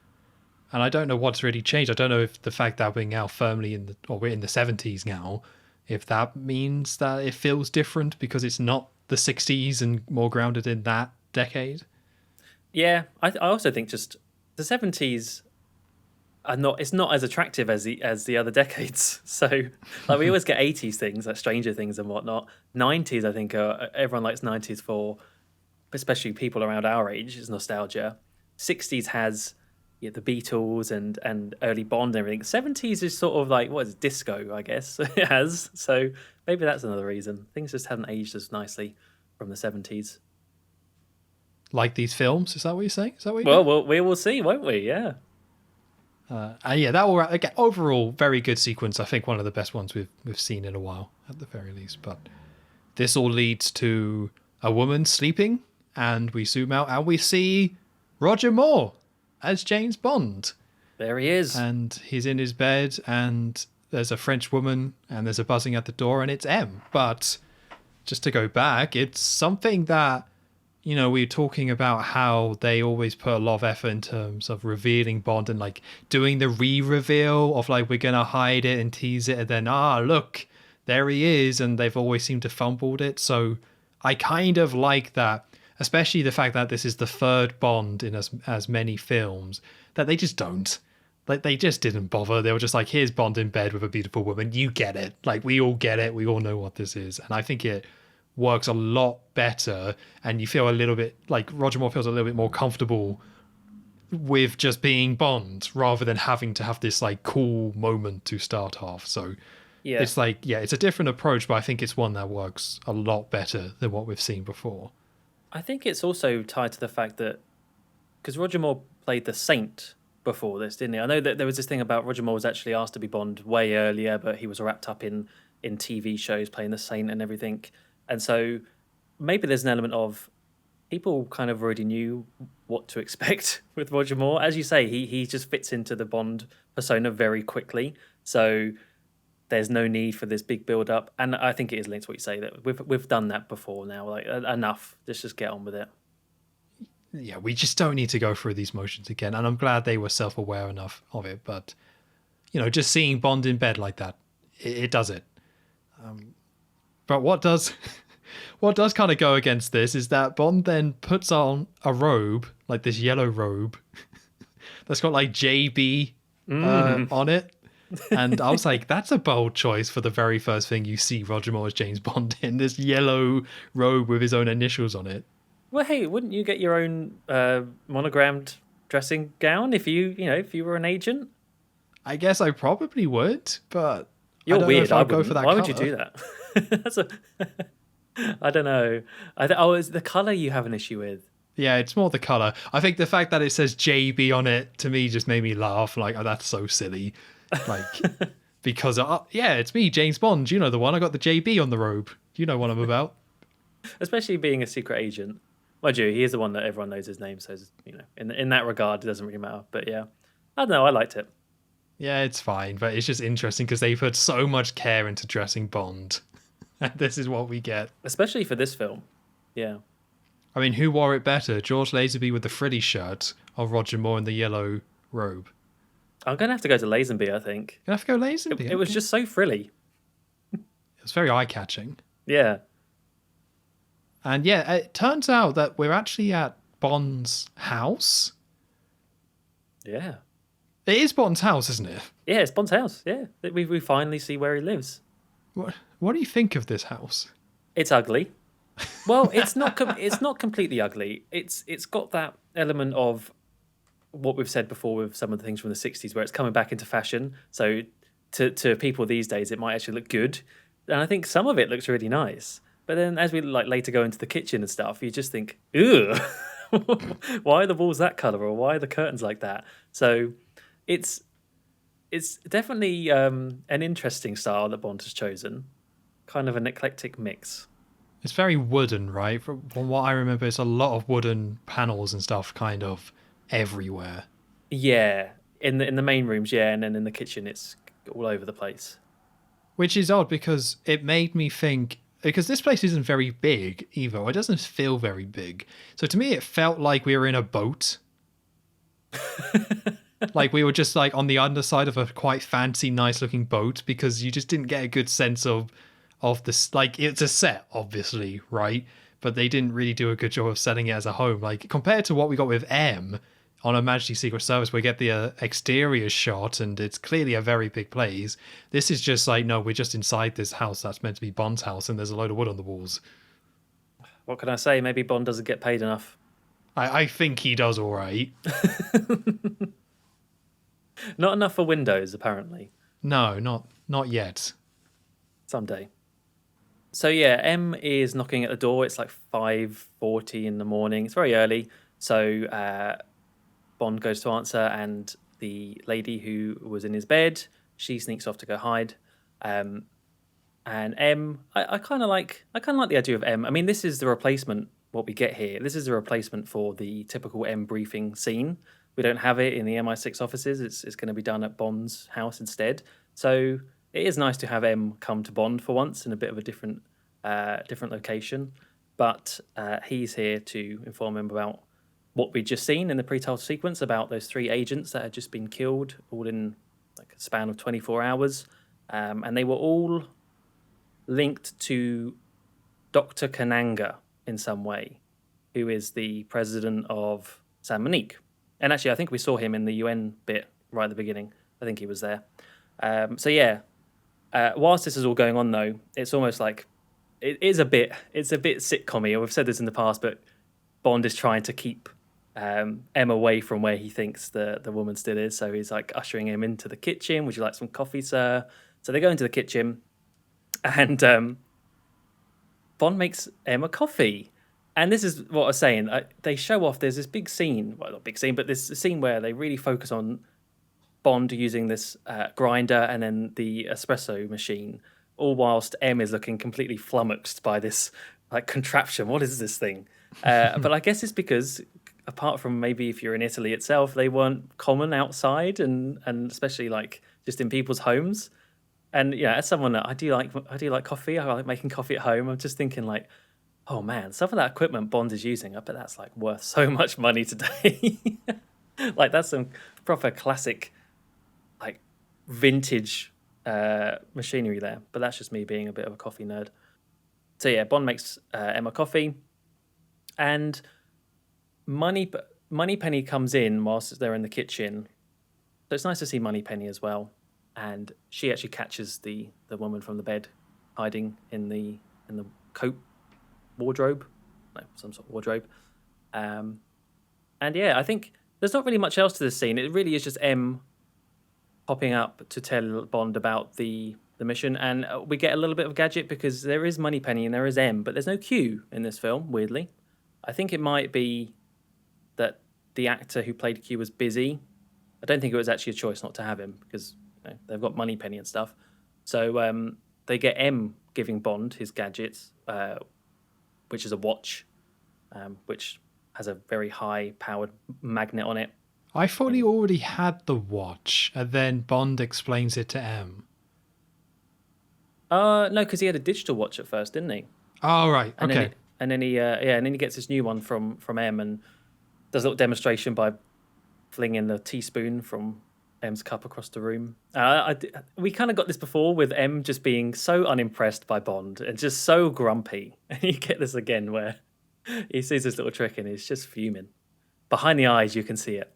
[SPEAKER 1] and I don't know what's really changed. I don't know if the fact that we're now firmly we're in the 70s now, if that means that it feels different because it's not the 60s and more grounded in that decade.
[SPEAKER 2] Yeah, I also think just the 70s are not. It's not as attractive as the other decades. So, like, we always get 80s things like Stranger Things and whatnot. 90s, I think, everyone likes 90s for, especially people around our age, is nostalgia. 60s has the Beatles and early Bond and everything. 70s is sort of like, what is it, disco, I guess. It has. So maybe that's another reason. Things just hadn't aged as nicely from the 70s.
[SPEAKER 1] like these films. Is that what you're saying? Is that what you're
[SPEAKER 2] Well, we will see, won't we? Yeah.
[SPEAKER 1] yeah, that will again overall very good sequence. I think one of the best ones we've seen in a while, at the very least. But this all leads to a woman sleeping, and we zoom out and we see Roger Moore as James Bond.
[SPEAKER 2] There he is.
[SPEAKER 1] And he's in his bed, and there's a French woman, and there's a buzzing at the door, and it's M. But just to go back, it's something that, we were talking about how they always put a lot of effort in terms of revealing Bond and like doing the re-reveal of like, we're going to hide it and tease it, and then, look, there he is. And they've always seemed to fumbled it. So I kind of like that, especially the fact that this is the third Bond in as many films, that they just don't. Like, they just didn't bother. They were just like, here's Bond in bed with a beautiful woman. You get it. Like, we all get it. We all know what this is. And I think it works a lot better. And you feel a little bit, like, Roger Moore feels a little bit more comfortable with just being Bond rather than having to have this, like, cool moment to start off. So
[SPEAKER 2] Yeah.
[SPEAKER 1] it's like, yeah, it's a different approach, but I think it's one that works a lot better than what we've seen before.
[SPEAKER 2] I think it's also tied to the fact that, because Roger Moore played the Saint before this, didn't he? I know that there was this thing about Roger Moore was actually asked to be Bond way earlier, but he was wrapped up in TV shows playing the Saint and everything. And so maybe there's an element of people kind of already knew what to expect with Roger Moore. As you say, he just fits into the Bond persona very quickly. So there's no need for this big build up. And I think it is linked to what you say, that we've done that before now. Like, enough. Let's just get on with it.
[SPEAKER 1] Yeah, we just don't need to go through these motions again. And I'm glad they were self-aware enough of it. But, just seeing Bond in bed like that, it does it. But what does kind of go against this is that Bond then puts on a robe, like this yellow robe, that's got like JB on it. And I was like, that's a bold choice for the very first thing you see Roger Moore as James Bond in, this yellow robe with his own initials on it.
[SPEAKER 2] Well, hey, wouldn't you get your own monogrammed dressing gown if you were an agent?
[SPEAKER 1] I guess I probably would, but
[SPEAKER 2] You're
[SPEAKER 1] I don't
[SPEAKER 2] weird.
[SPEAKER 1] know if I'd go for that.
[SPEAKER 2] Why
[SPEAKER 1] colour.
[SPEAKER 2] would you do that? I don't know. It's the color you have an issue with.
[SPEAKER 1] Yeah, it's more the color. I think the fact that it says JB on it to me just made me laugh. Like, oh, that's so silly. Like, because it's me, James Bond. You know the one. I got the JB on the robe. You know what I'm about.
[SPEAKER 2] Especially being a secret agent. Mind you, he is the one that everyone knows his name, so in that regard, it doesn't really matter. But yeah, I don't know. I liked it.
[SPEAKER 1] Yeah, it's fine, but it's just interesting because they put so much care into dressing Bond, and this is what we get.
[SPEAKER 2] Especially for this film. Yeah.
[SPEAKER 1] I mean, who wore it better, George Lazenby with the frilly shirt or Roger Moore in the yellow robe?
[SPEAKER 2] I'm gonna have to go to Lazenby. I think.
[SPEAKER 1] You have to go Lazenby.
[SPEAKER 2] It was just so frilly.
[SPEAKER 1] It was very eye-catching.
[SPEAKER 2] Yeah.
[SPEAKER 1] And yeah, it turns out that we're actually at Bond's house.
[SPEAKER 2] Yeah.
[SPEAKER 1] It is Bond's house, isn't it?
[SPEAKER 2] Yeah, it's Bond's house. Yeah, we finally see where he lives.
[SPEAKER 1] What do you think of this house?
[SPEAKER 2] It's ugly. Well, it's not completely ugly. It's got that element of what we've said before with some of the things from the 60s, where it's coming back into fashion. So to people these days, it might actually look good, and I think some of it looks really nice. But then as we later go into the kitchen and stuff, you just think, ugh, why are the walls that colour, or why are the curtains like that? So it's definitely an interesting style that Bond has chosen, kind of an eclectic mix.
[SPEAKER 1] It's very wooden, right? From what I remember, it's a lot of wooden panels and stuff kind of everywhere.
[SPEAKER 2] Yeah, in the main rooms, yeah, and then in the kitchen, it's all over the place.
[SPEAKER 1] Which is odd because it made me think, because this place isn't very big either. It doesn't feel very big. So to me, it felt like we were in a boat. Like we were just like on the underside of a quite fancy, nice looking boat, because you just didn't get a good sense of this. Like, it's a set, obviously, right? But they didn't really do a good job of setting it as a home. Like, compared to what we got with M on a Majesty Secret Service, we get the exterior shot and it's clearly a very big place. This is just like, no, we're just inside this house that's meant to be Bond's house and there's a load of wood on the walls.
[SPEAKER 2] What can I say? Maybe Bond doesn't get paid enough.
[SPEAKER 1] I think he does all right.
[SPEAKER 2] Not enough for Windows, apparently.
[SPEAKER 1] No, not yet.
[SPEAKER 2] Someday. So yeah, M is knocking at the door. It's like 5:40 in the morning. It's very early. So Bond goes to answer, and the lady who was in his bed, she sneaks off to go hide. Um, and M, I kind of like, the idea of M. I mean, this is the replacement. What we get here, this is the replacement for the typical M briefing scene. We don't have it in the MI6 offices. It's going to be done at Bond's house instead. So it is nice to have M come to Bond for once in a bit of a different location. But he's here to inform him about what we'd just seen in the pre-title sequence about those 3 agents that had just been killed, all in like a span of 24 hours, and they were all linked to Dr. Kananga in some way, who is the president of San Monique. And actually, I think we saw him in the UN bit right at the beginning. I think he was there. So yeah, whilst this is all going on, though, it's almost like it's a bit sitcom-y. We've said this in the past, but Bond is trying to keep M away from where he thinks the woman still is. So he's like ushering him into the kitchen. Would you like some coffee, sir? So they go into the kitchen, and Bond makes M a coffee. And this is what I was saying. They show off. There's this big scene. Well, not big scene, but this scene where they really focus on Bond using this grinder and then the espresso machine, all whilst M is looking completely flummoxed by this like contraption. What is this thing? But I guess it's because, apart from maybe if you're in Italy itself, they weren't common outside, and especially like just in people's homes. And yeah, as someone that I do like coffee. I like making coffee at home. I'm just thinking like, oh man, some of that equipment Bond is using, I bet that's like worth so much money today. Like that's some proper classic, like vintage machinery there. But that's just me being a bit of a coffee nerd. So yeah, Bond makes Emma coffee, and Moneypenny comes in whilst they're in the kitchen. So it's nice to see Moneypenny as well, and she actually catches the woman from the bed hiding in the coat wardrobe, no, some sort of wardrobe. And yeah, I think there's not really much else to this scene. It really is just M popping up to tell Bond about the mission, and we get a little bit of gadget because there is Moneypenny and there is M, but there's no Q in this film, weirdly. I think it might be that the actor who played Q was busy. I don't think it was actually a choice not to have him because they've got Moneypenny and stuff. So they get M giving Bond his gadgets, which is a watch, which has a very high-powered magnet on it.
[SPEAKER 1] I thought he already had the watch, and then Bond explains it to M.
[SPEAKER 2] No, because he had a digital watch at first, didn't he?
[SPEAKER 1] Oh, right, okay.
[SPEAKER 2] And then he gets this new one from M and does a little demonstration by flinging the teaspoon from M's cup across the room. We kind of got this before with M just being so unimpressed by Bond and just so grumpy. And you get this again where he sees this little trick and he's just fuming. Behind the eyes, you can see it.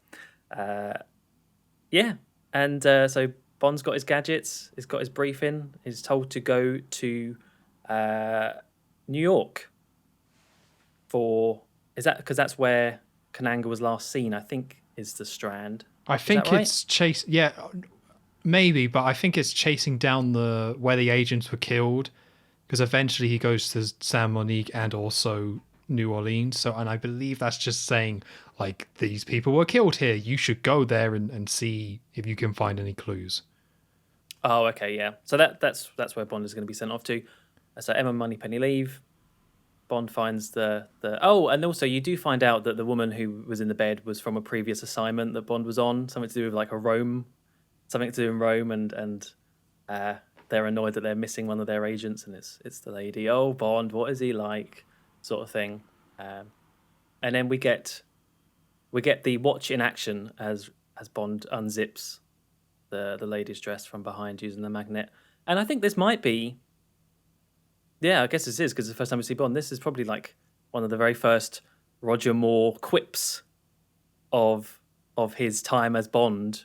[SPEAKER 2] Yeah. And so Bond's got his gadgets. He's got his briefing. He's told to go to New York because that's where Kananga was last seen, I think, is the Strand.
[SPEAKER 1] I think it's yeah, maybe, but I think it's chasing down where the agents were killed, because eventually he goes to San Monique and also New Orleans. So, and I believe that's just saying like these people were killed here. You should go there and see if you can find any clues.
[SPEAKER 2] Oh, okay, yeah. So that's where Bond is going to be sent off to. So Emma and Moneypenny leave. Bond finds oh, and also you do find out that the woman who was in the bed was from a previous assignment that Bond was on, something to do with like something to do in Rome, and they're annoyed that they're missing one of their agents, and it's the lady. Oh, Bond, what is he like? Sort of thing. And then we get the watch in action as Bond unzips the lady's dress from behind using the magnet, and I think this might be. Yeah, I guess this is because it's the first time we see Bond. This is probably like one of the very first Roger Moore quips of his time as Bond,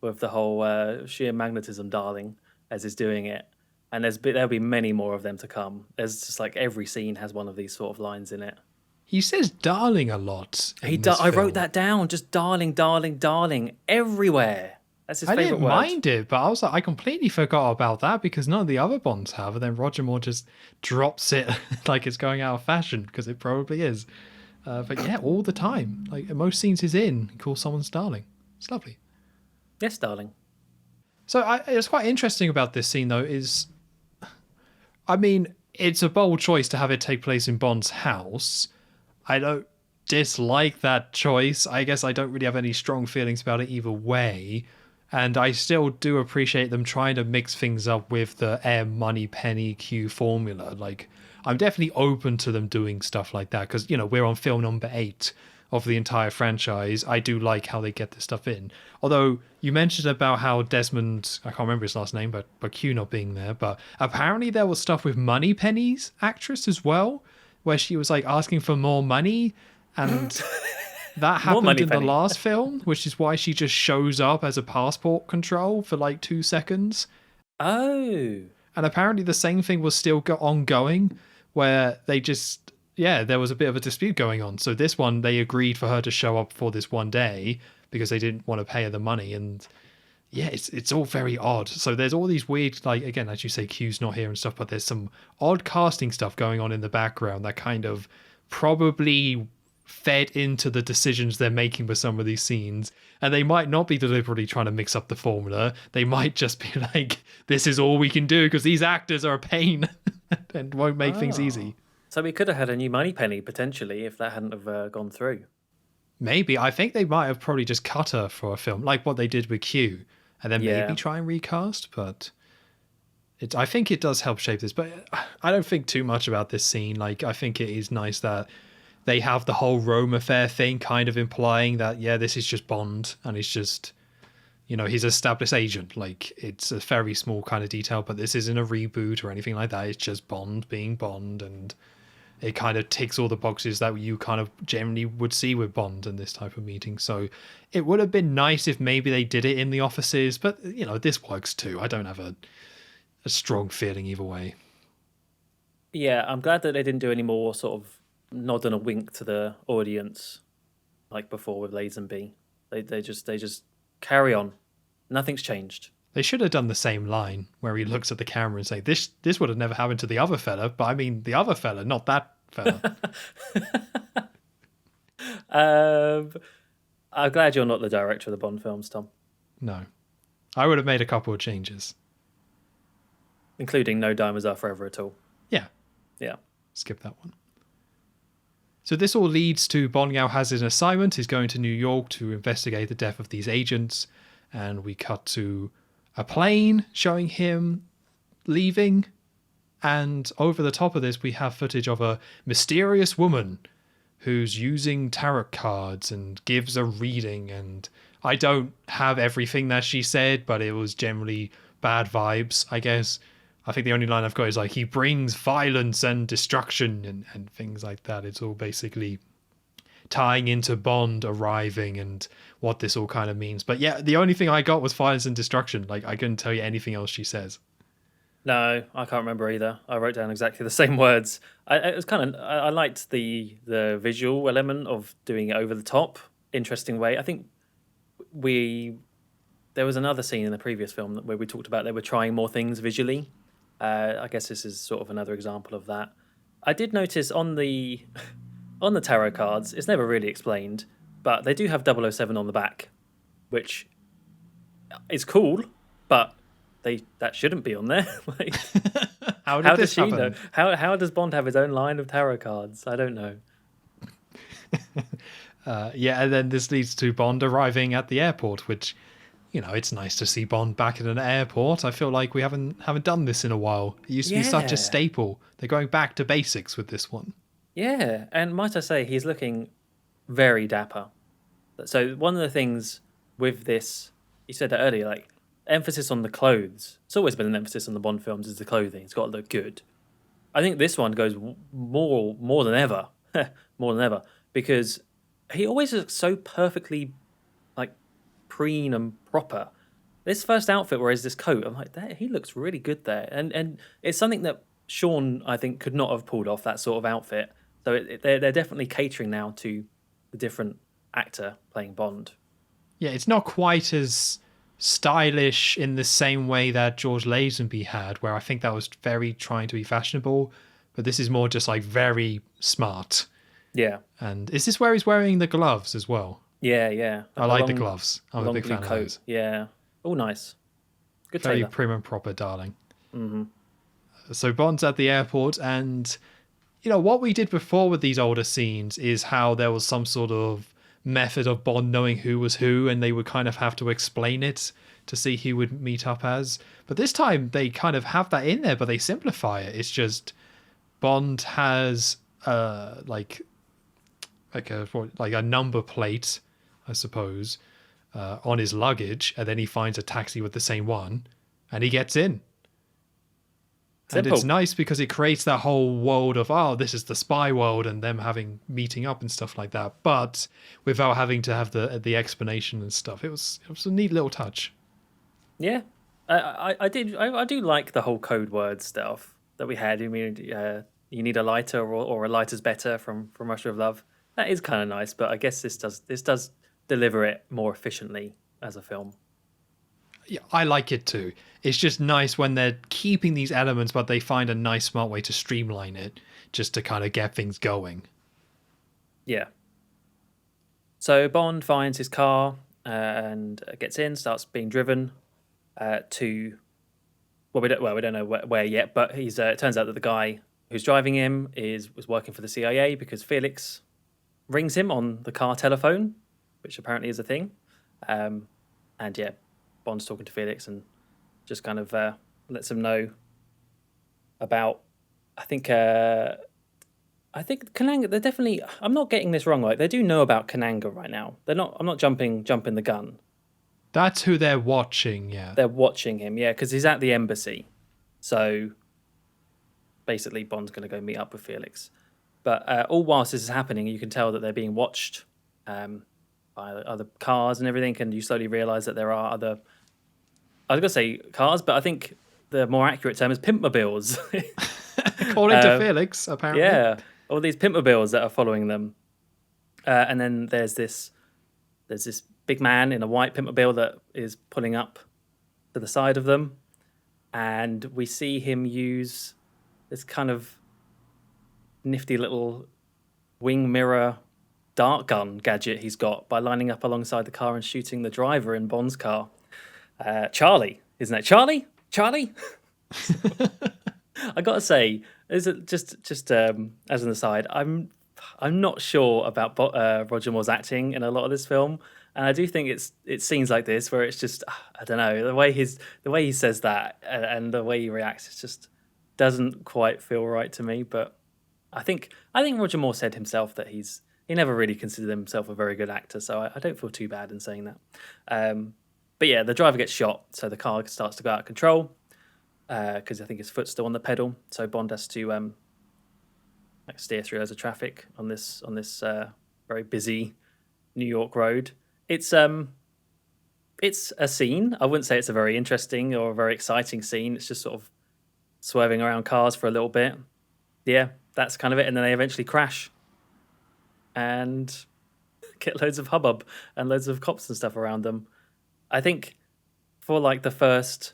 [SPEAKER 2] with the whole sheer magnetism, darling, as he's doing it. And there'll be many more of them to come. There's just like every scene has one of these sort of lines in it.
[SPEAKER 1] He says darling a lot.
[SPEAKER 2] I wrote that down. Just darling, darling, darling everywhere. That's his
[SPEAKER 1] I
[SPEAKER 2] favorite
[SPEAKER 1] didn't
[SPEAKER 2] word.
[SPEAKER 1] mind it, but I was like, I completely forgot about that because none of the other Bonds have. And then Roger Moore just drops it like it's going out of fashion because it probably is. But yeah, all the time. Like most scenes he's in, he calls someone darling. It's lovely.
[SPEAKER 2] Yes, darling.
[SPEAKER 1] So it's quite interesting about this scene though is, I mean, it's a bold choice to have it take place in Bond's house. I don't dislike that choice. I guess I don't really have any strong feelings about it either way. And I still do appreciate them trying to mix things up with the M, Money, Penny, Q formula. Like, I'm definitely open to them doing stuff like that because, we're on film number 8 of the entire franchise. I do like how they get this stuff in. Although you mentioned about how Desmond, I can't remember his last name, but Q not being there. But apparently there was stuff with Money Penny's actress as well, where she was like asking for more money. And that happened in the last film, which is why she just shows up as a passport control for like 2 seconds.
[SPEAKER 2] Oh.
[SPEAKER 1] And apparently the same thing was still ongoing, where they just, there was a bit of a dispute going on. So this one, they agreed for her to show up for this one day because they didn't want to pay her the money. And it's all very odd. So there's all these weird, like, again, as you say, Q's not here and stuff, but there's some odd casting stuff going on in the background that kind of probably fed into the decisions they're making with some of these scenes. And they might not be deliberately trying to mix up the formula. They might just be like, this is all we can do because these actors are a pain and won't make things easy.
[SPEAKER 2] So we could have had a new Moneypenny potentially if that hadn't have gone through.
[SPEAKER 1] Maybe. I think they might have probably just cut her for a film, like what they did with Q, and then maybe try and recast. But I think it does help shape this. But I don't think too much about this scene. Like, I think it is nice that they have the whole Rome affair thing kind of implying that, this is just Bond and it's just, he's an established agent. Like, it's a very small kind of detail, but this isn't a reboot or anything like that. It's just Bond being Bond, and it kind of ticks all the boxes that you kind of generally would see with Bond in this type of meeting. So it would have been nice if maybe they did it in the offices, but, this works too. I don't have a strong feeling either way.
[SPEAKER 2] Yeah, I'm glad that they didn't do any more sort of nod and a wink to the audience like before with Lazenby. They just carry on. Nothing's changed.
[SPEAKER 1] They should have done the same line where he looks at the camera and say, this would have never happened to the other fella, but I mean the other fella, not that fella.
[SPEAKER 2] I'm glad you're not the director of the Bond films, Tom.
[SPEAKER 1] No. I would have made a couple of changes.
[SPEAKER 2] Including No Diamonds Are Forever at all.
[SPEAKER 1] Yeah.
[SPEAKER 2] Yeah.
[SPEAKER 1] Skip that one. So this all leads to Bond now has an assignment. He's going to New York to investigate the death of these agents. And we cut to a plane showing him leaving. And over the top of this, we have footage of a mysterious woman who's using tarot cards and gives a reading. And I don't have everything that she said, but it was generally bad vibes, I guess. I think the only line I've got is like, he brings violence and destruction and things like that. It's all basically tying into Bond arriving and what this all kind of means. But yeah, the only thing I got was violence and destruction. Like, I couldn't tell you anything else she says.
[SPEAKER 2] No, I can't remember either. I wrote down exactly the same words. I liked the visual element of doing it over the top. Interesting way. I think there was another scene in the previous film where we talked about they were trying more things visually. I guess this is sort of another example of that. I did notice on the tarot cards, it's never really explained, but they do have 007 on the back, which is cool, but that shouldn't be on there. Like,
[SPEAKER 1] how does she
[SPEAKER 2] know? How does Bond have his own line of tarot cards? I don't know.
[SPEAKER 1] And then this leads to Bond arriving at the airport, which, it's nice to see Bond back at an airport. I feel like we haven't done this in a while. It used to be such a staple. They're going back to basics with this one.
[SPEAKER 2] Yeah, and might I say, he's looking very dapper. So one of the things with this, you said that earlier, like, emphasis on the clothes. It's always been an emphasis on the Bond films is the clothing. It's got to look good. I think this one goes more than ever. More than ever. Because he always looks so perfectly, like, preen and proper. This first outfit where he's this coat, I'm like, he looks really good there. And it's something that Sean, I think, could not have pulled off that sort of outfit. So they're definitely catering now to the different actor playing Bond.
[SPEAKER 1] Yeah, it's not quite as stylish in the same way that George Lazenby had, where I think that was very trying to be fashionable, but this is more just like very smart.
[SPEAKER 2] Yeah.
[SPEAKER 1] And is this where he's wearing the gloves as well?
[SPEAKER 2] Yeah.
[SPEAKER 1] I like the gloves. I'm a big fan of those.
[SPEAKER 2] Yeah. All nice. Good
[SPEAKER 1] Very
[SPEAKER 2] tailor.
[SPEAKER 1] prim and proper, darling. Mm-hmm. So Bond's at the airport, and what we did before with these older scenes is how there was some sort of method of Bond knowing who was who, and they would kind of have to explain it to see who would meet up as. But this time they kind of have that in there, but they simplify it. It's just Bond has like a number plate, I suppose, on his luggage, and then he finds a taxi with the same one, and he gets in. Simple. And it's nice because it creates that whole world of, this is the spy world, and them meeting up and stuff like that, but without having to have the explanation and stuff. It was a neat little touch.
[SPEAKER 2] Yeah, I do like the whole code word stuff that we had. You need a lighter, or a lighter's better from Russia of Love. That is kind of nice, but I guess this does deliver it more efficiently as a film.
[SPEAKER 1] Yeah, I like it too. It's just nice when they're keeping these elements, but they find a nice, smart way to streamline it, just to kind of get things going.
[SPEAKER 2] Yeah. So Bond finds his car and gets in, starts being driven to. We don't know where yet, but it turns out that the guy who's driving him was working for the CIA because Felix rings him on the car telephone, which apparently is a thing. And yeah, Bond's talking to Felix and just kind of lets him know about. I think Kananga. They're definitely. I'm not getting this wrong. Like, they do know about Kananga right now. They're not. I'm not jumping the gun.
[SPEAKER 1] That's who they're watching. Yeah,
[SPEAKER 2] they're watching him. Yeah, because he's at the embassy. So basically, Bond's going to go meet up with Felix. But all whilst this is happening, you can tell that they're being watched by other cars and everything, and you slowly realise that there are other. I was going to say cars, but I think the more accurate term is pimpmobiles.
[SPEAKER 1] According to Felix, apparently.
[SPEAKER 2] Yeah, all these pimpmobiles that are following them. And then there's this big man in a white pimpmobile that is pulling up to the side of them. And we see him use this kind of nifty little wing mirror dart gun gadget he's got by lining up alongside the car and shooting the driver in Bond's car. Charlie, isn't it? Charlie? I gotta say, is it just as an aside, I'm not sure about Roger Moore's acting in a lot of this film, and I do think it's scenes like this where it's just, I don't know, the way he says that and the way he reacts, it just doesn't quite feel right to me. But I think Roger Moore said himself that he never really considered himself a very good actor, so I don't feel too bad in saying that. But yeah, the driver gets shot, so the car starts to go out of control because I think his foot's still on the pedal. So Bond has to steer through loads of traffic on this very busy New York road. It's a scene. I wouldn't say it's a very interesting or a very exciting scene. It's just sort of swerving around cars for a little bit. Yeah, that's kind of it. And then they eventually crash and get loads of hubbub and loads of cops and stuff around them. I think for like the first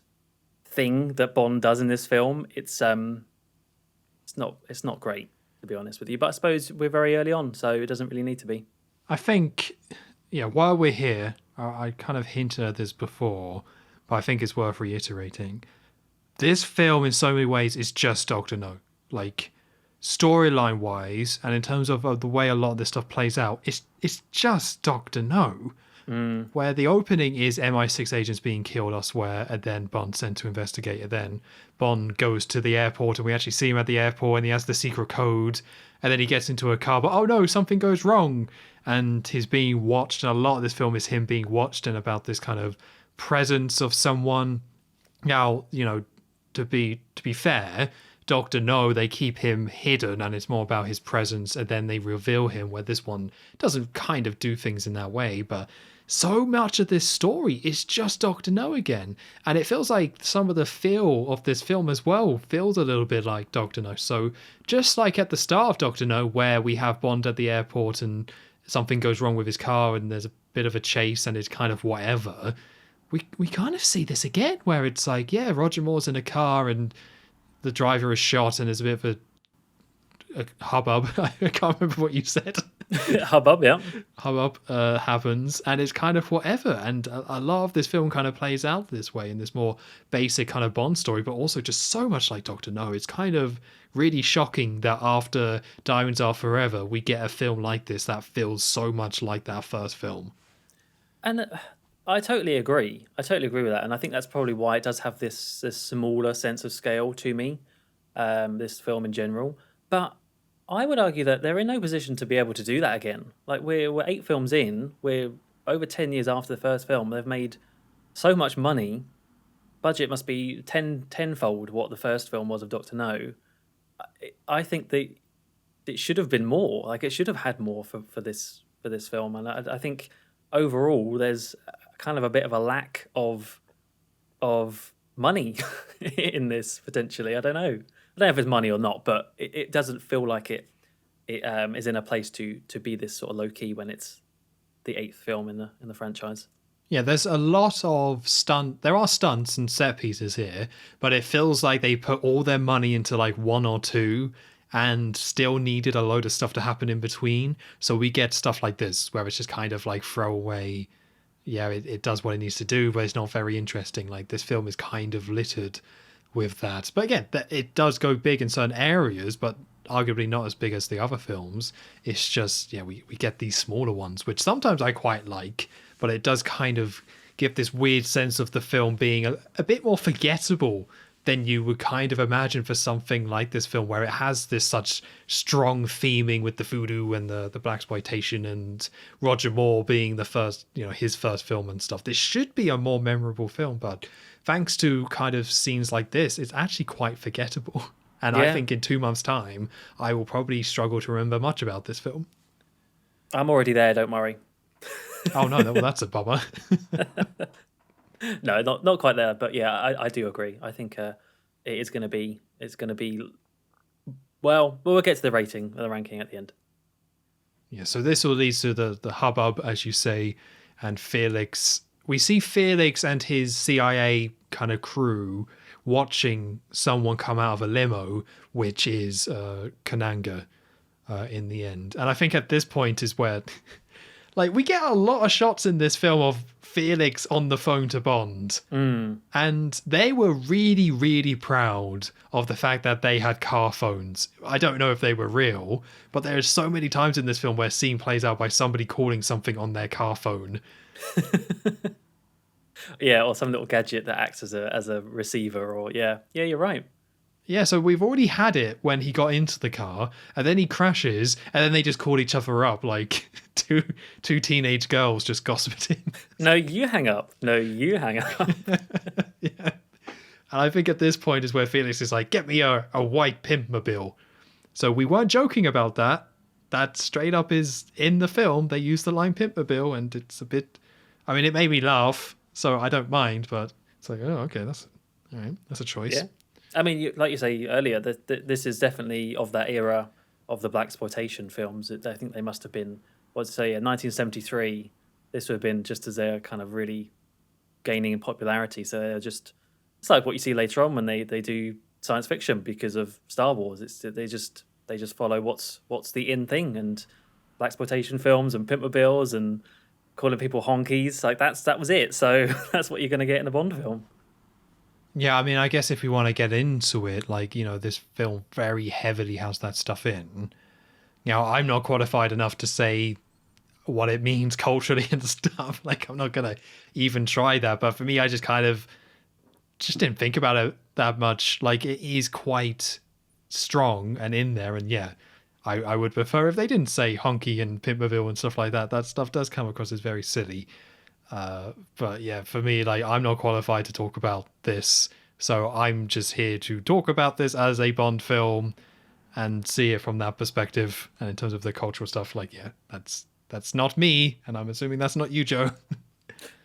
[SPEAKER 2] thing that Bond does in this film, it's not great, to be honest with you. But I suppose we're very early on, so it doesn't really need to be.
[SPEAKER 1] I think, while we're here, I kind of hinted at this before, but I think it's worth reiterating. This film, in so many ways, is just Dr. No. Like, storyline-wise, and in terms of the way a lot of this stuff plays out, it's just Dr. No. Where the opening is MI6 agents being killed elsewhere, and then Bond sent to investigate it. Then Bond goes to the airport, and we actually see him at the airport, and he has the secret code, and then he gets into a car, but oh no, something goes wrong, and he's being watched, and a lot of this film is him being watched, and about this kind of presence of someone. Now, to be fair, Dr. No, they keep him hidden, and it's more about his presence, and then they reveal him, where this one doesn't kind of do things in that way, but so much of this story is just Dr. No again. And it feels like some of the feel of this film as well feels a little bit like Dr. No. So just like at the start of Dr. No, where we have Bond at the airport and something goes wrong with his car and there's a bit of a chase and it's kind of whatever, we kind of see this again, where it's like, yeah, Roger Moore's in a car and the driver is shot, and there's a bit of a hubbub. I can't remember what you said.
[SPEAKER 2] Hubbub, yeah.
[SPEAKER 1] Hubbub happens, and it's kind of whatever. And a lot of this film kind of plays out this way in this more basic kind of Bond story, but also just so much like Doctor No. It's kind of really shocking that after Diamonds Are Forever, we get a film like this that feels so much like that first film.
[SPEAKER 2] And I totally agree. I totally agree with that. And I think that's probably why it does have this smaller sense of scale to me, this film in general. But I would argue that they're in no position to be able to do that again. Like, we're 8 films in, we're over 10 years after the first film, they've made so much money. Budget must be tenfold what the first film was of Doctor No. I think that it should have been more. Like, it should have had more for this film. And I think overall there's kind of a bit of a lack of money in this, potentially. I don't know if it's money or not, but it doesn't feel like it is in a place to be this sort of low key when it's the 8th film in the franchise.
[SPEAKER 1] Yeah, there's a lot of there are stunts and set pieces here, but it feels like they put all their money into like 1 or 2 and still needed a load of stuff to happen in between. So we get stuff like this where it's just kind of like throwaway. Yeah, it does what it needs to do, but it's not very interesting. Like, this film is kind of littered with that. But again, it does go big in certain areas, but arguably not as big as the other films. It's just, yeah, we get these smaller ones, which sometimes I quite like, but it does kind of give this weird sense of the film being a bit more forgettable than you would kind of imagine for something like this film, where it has this such strong theming with the voodoo and the blaxploitation, and Roger Moore being the first, his first film and stuff. This should be a more memorable film, but thanks to kind of scenes like this, it's actually quite forgettable. And yeah. I think in 2 months' time, I will probably struggle to remember much about this film.
[SPEAKER 2] I'm already there, don't worry.
[SPEAKER 1] Oh no, well, that's a bummer.
[SPEAKER 2] No, not quite there, but yeah, I do agree. I think it is going to be. Well, we'll get to the ranking at the end.
[SPEAKER 1] Yeah, so this all leads to the hubbub, as you say, and Felix. We see Felix and his CIA kind of crew watching someone come out of a limo, which is Kananga in the end. And I think at this point is where, like, we get a lot of shots in this film of Felix on the phone to Bond. And they were really, really proud of the fact that they had car phones. I don't know if they were real, but there's so many times in this film where a scene plays out by somebody calling something on their car phone.
[SPEAKER 2] Yeah, or some little gadget that acts as a receiver, or yeah, you're right.
[SPEAKER 1] Yeah, so we've already had it when he got into the car, and then he crashes, and then they just call each other up like two teenage girls just gossiping.
[SPEAKER 2] No, you hang up.
[SPEAKER 1] Yeah. And I think at this point is where Felix is like, get me a white pimpmobile. So we weren't joking about that. That straight up is in the film. They use the line pimpmobile, and it's a bit... I mean, it made me laugh, so I don't mind, but it's like, oh, okay, that's all right. That's a choice. Yeah.
[SPEAKER 2] I mean, like you say earlier, this is definitely of that era of the blaxploitation films. I think they must have been, 1973. This would have been just as they're kind of really gaining in popularity. So they're just, it's like what you see later on when they do science fiction because of Star Wars. They just follow what's the in thing, and blaxploitation films and pimpmobiles and calling people honkies, like that was it. So that's what you're going to get in a Bond film.
[SPEAKER 1] Yeah, I mean, I guess if we want to get into it, like, this film very heavily has that stuff in. I'm not qualified enough to say what it means culturally and stuff. Like, I'm not going to even try that. But for me, I just kind of just didn't think about it that much. Like, it is quite strong and in there. And yeah, I would prefer if they didn't say honky and pimpmobile and stuff like that. That stuff does come across as very silly. But yeah, for me, like, I'm not qualified to talk about this, so I'm just here to talk about this as a Bond film and see it from that perspective. And in terms of the cultural stuff, like, yeah, that's not me, and I'm assuming that's not you, Joe.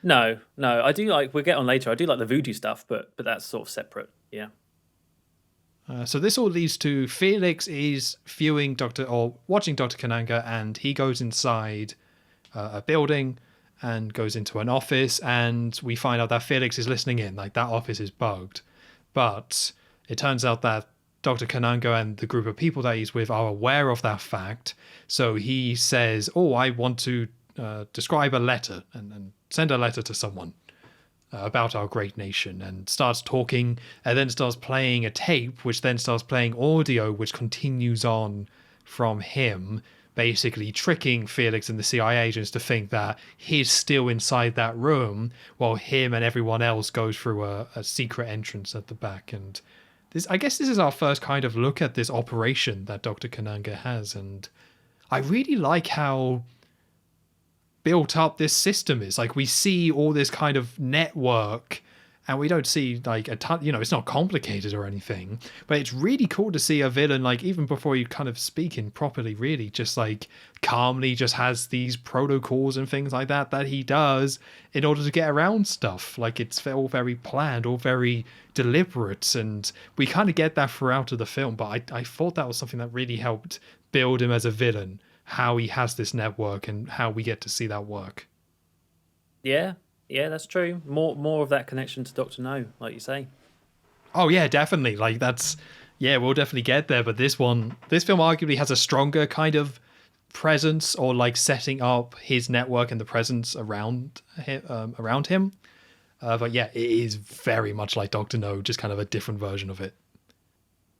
[SPEAKER 2] No, I do like, we'll get on later, I do like the voodoo stuff, but that's sort of separate. Yeah.
[SPEAKER 1] So this all leads to Felix is watching Dr. Kananga, and he goes inside a building. and goes into an office, and we find out that Felix is listening in. Like, that office is bugged. But it turns out that Dr. Kananga and the group of people that he's with are aware of that fact. So he says, oh, I want to describe a letter and send a letter to someone about our great nation, and starts talking, and then starts playing a tape, which then starts playing audio, which continues on from him, basically tricking Felix and the CIA agents to think that he's still inside that room while him and everyone else goes through a secret entrance at the back. And this, I guess this is our first kind of look at this operation that Dr. Kananga has. And I really like how built up this system is. Like, we see all this kind of network, and we don't see like a ton, you know, it's not complicated or anything, but it's really cool to see a villain, like, even before you kind of speaking properly, really just like calmly just has these protocols and things like that he does in order to get around stuff. Like, it's all very planned, all very deliberate, and we kind of get that throughout of the film. But I thought that was something that really helped build him as a villain, how he has this network and how we get to see that work.
[SPEAKER 2] Yeah, that's true. More of that connection to Doctor No, like you say.
[SPEAKER 1] Oh yeah, definitely. Like, that's, yeah, we'll definitely get there. But this film arguably has a stronger kind of presence, or like setting up his network and the presence around him. But yeah, it is very much like Doctor No, just kind of a different version of it.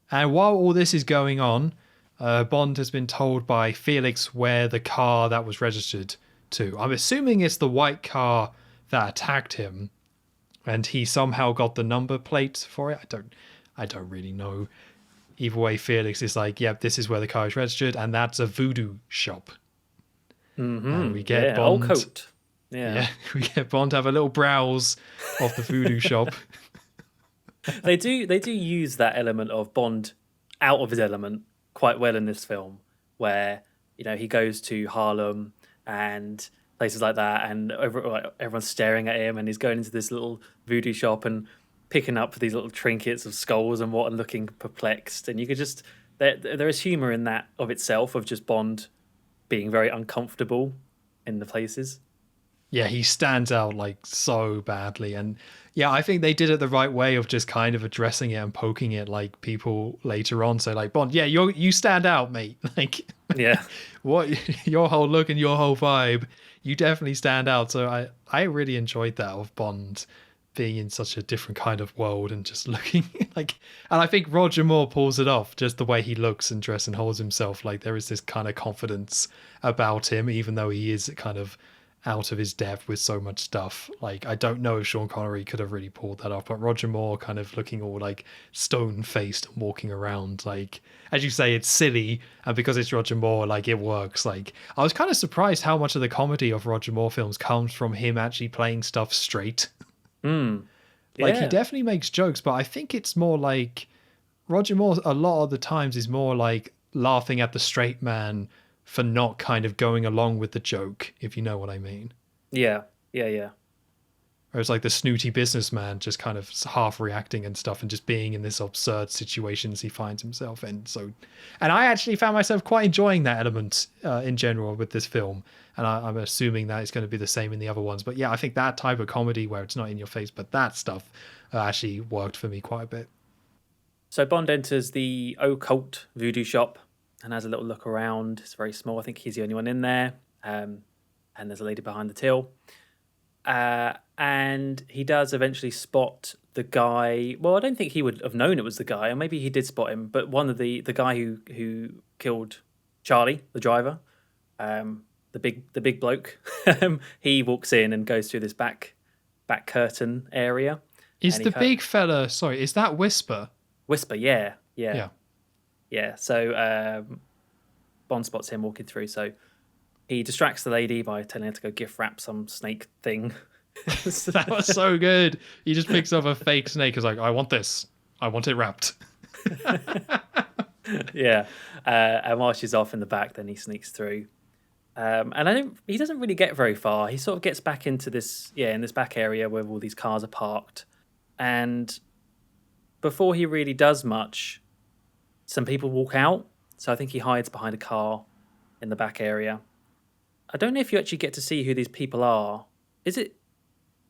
[SPEAKER 1] And while all this is going on, Bond has been told by Felix where the car that was registered to. I'm assuming it's the white car that attacked him, and he somehow got the number plate for it. I don't really know. Either way, Felix is like, yep, this is where the car is registered, and that's a voodoo shop. And we get Bond.
[SPEAKER 2] Occult. Yeah,
[SPEAKER 1] we get Bond to have a little browse of the voodoo shop.
[SPEAKER 2] They do use that element of Bond out of his element quite well in this film, where, you know, he goes to Harlem and places like that, and everyone's staring at him, and he's going into this little voodoo shop and picking up these little trinkets of skulls and what, and looking perplexed. And you could just, there is humor in that of itself, of just Bond being very uncomfortable in the places.
[SPEAKER 1] Yeah, he stands out like so badly. And yeah, I think they did it the right way of just kind of addressing it and poking it like people later on. So like, Bond, yeah, you stand out, mate. Like,
[SPEAKER 2] yeah,
[SPEAKER 1] what, your whole look and your whole vibe, you definitely stand out. So I really enjoyed that, of Bond being in such a different kind of world and just looking like, and I think Roger Moore pulls it off, just the way he looks and dresses and holds himself. Like, there is this kind of confidence about him, even though he is kind of out of his depth with so much stuff. Like, I don't know if Sean Connery could have really pulled that off, but Roger Moore kind of looking all like stone-faced and walking around, like, as you say, it's silly, and because it's Roger Moore, like, it works. Like, I was kind of surprised how much of the comedy of Roger Moore films comes from him actually playing stuff straight. Like, he definitely makes jokes, but I think it's more like Roger Moore a lot of the times is more like laughing at the straight man for not kind of going along with the joke, if you know what I mean.
[SPEAKER 2] Yeah.
[SPEAKER 1] Or it's like the snooty businessman just kind of half reacting and stuff, and just being in this absurd situations he finds himself in. So, and I actually found myself quite enjoying that element in general with this film. And I'm assuming that it's going to be the same in the other ones. But yeah, I think that type of comedy where it's not in your face, but that stuff actually worked for me quite a bit.
[SPEAKER 2] So Bond enters the occult voodoo shop and has a little look around. It's very small. I think he's the only one in there. And there's a lady behind the till. And he does eventually spot the guy. Well, I don't think he would have known it was the guy, or maybe he did spot him. But one of the guy who killed Charlie, the driver, the big bloke, he walks in and goes through this back curtain area.
[SPEAKER 1] Is the big fella? Sorry, is that Whisper?
[SPEAKER 2] Whisper, yeah. So Bond spots him walking through. So he distracts the lady by telling her to go gift wrap some snake thing.
[SPEAKER 1] That was so good. He just picks up a fake snake. He's like, I want this. I want it wrapped.
[SPEAKER 2] Yeah. And while she's off in the back, then he sneaks through. And he doesn't really get very far. He sort of gets back into this, in this back area where all these cars are parked. And before he really does much, some people walk out. So I think he hides behind a car in the back area. I don't know if you actually get to see who these people are Is it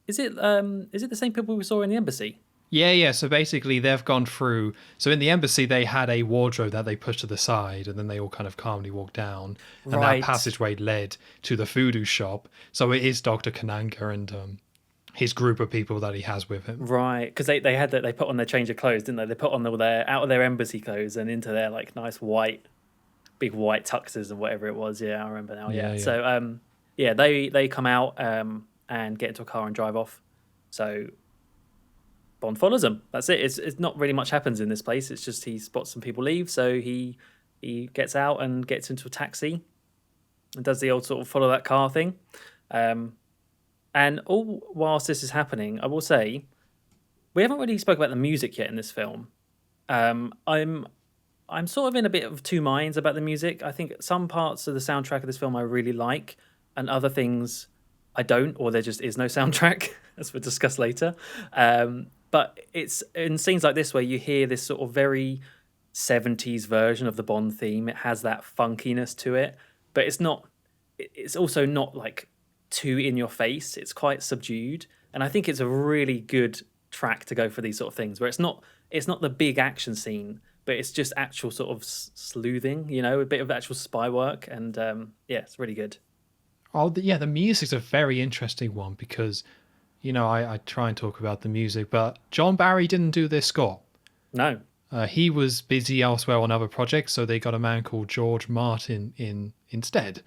[SPEAKER 2] is it the same people we saw in the embassy?
[SPEAKER 1] Yeah. So basically, they've gone through. So in the embassy, they had a wardrobe that they pushed to the side, and then they all kind of calmly walked down, and that
[SPEAKER 2] Right.
[SPEAKER 1] passageway led to the voodoo shop. So it is Dr. Kananga and his group of people that he has with him.
[SPEAKER 2] Right, because they had that they put on their change of clothes, didn't they? They put on all their out of their embassy clothes and into their like nice white, big white tuxes and whatever it was. Yeah, I remember now. Yeah.
[SPEAKER 1] Yeah.
[SPEAKER 2] So yeah, they come out and get into a car and drive off. So Bond follows them. That's it. It's not really much happens in this place. It's just he spots some people leave, so he gets out and gets into a taxi and does the old sort of follow that car thing. Um, and all whilst this is happening, I will say we haven't really spoke about the music yet in this film. I'm sort of in a bit of two minds about the music. I think some parts of the soundtrack of this film I really like, and other things I don't, or there just is no soundtrack, as we'll discuss later. But it's in scenes like this where you hear this sort of very 70s version of the Bond theme. It has that funkiness to it, but it's not. It's also not like too in your face. It's quite subdued, and I think it's a really good track to go for these sort of things where it's not the big action scene, but it's just actual sort of sleuthing, a bit of actual spy work, and yeah, it's really good.
[SPEAKER 1] The music's a very interesting one because, I try and talk about the music, but John Barry didn't do this score.
[SPEAKER 2] No.
[SPEAKER 1] He was busy elsewhere on other projects, so they got a man called George Martin in instead,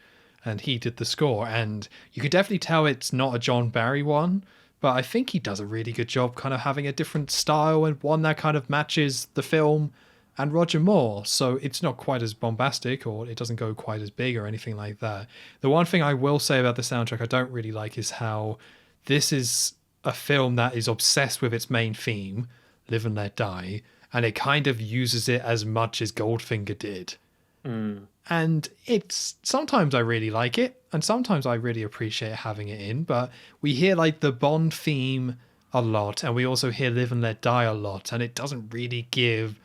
[SPEAKER 1] and he did the score. And you could definitely tell it's not a John Barry one, but I think he does a really good job kind of having a different style and one that kind of matches the film and Roger Moore. So it's not quite as bombastic or it doesn't go quite as big or anything like that. The one thing I will say about the soundtrack I don't really like is how this is a film that is obsessed with its main theme, Live and Let Die, and it kind of uses it as much as Goldfinger did. And it's sometimes I really like it, and sometimes I really appreciate having it in, but we hear like the Bond theme a lot, and we also hear Live and Let Die a lot, and it doesn't really give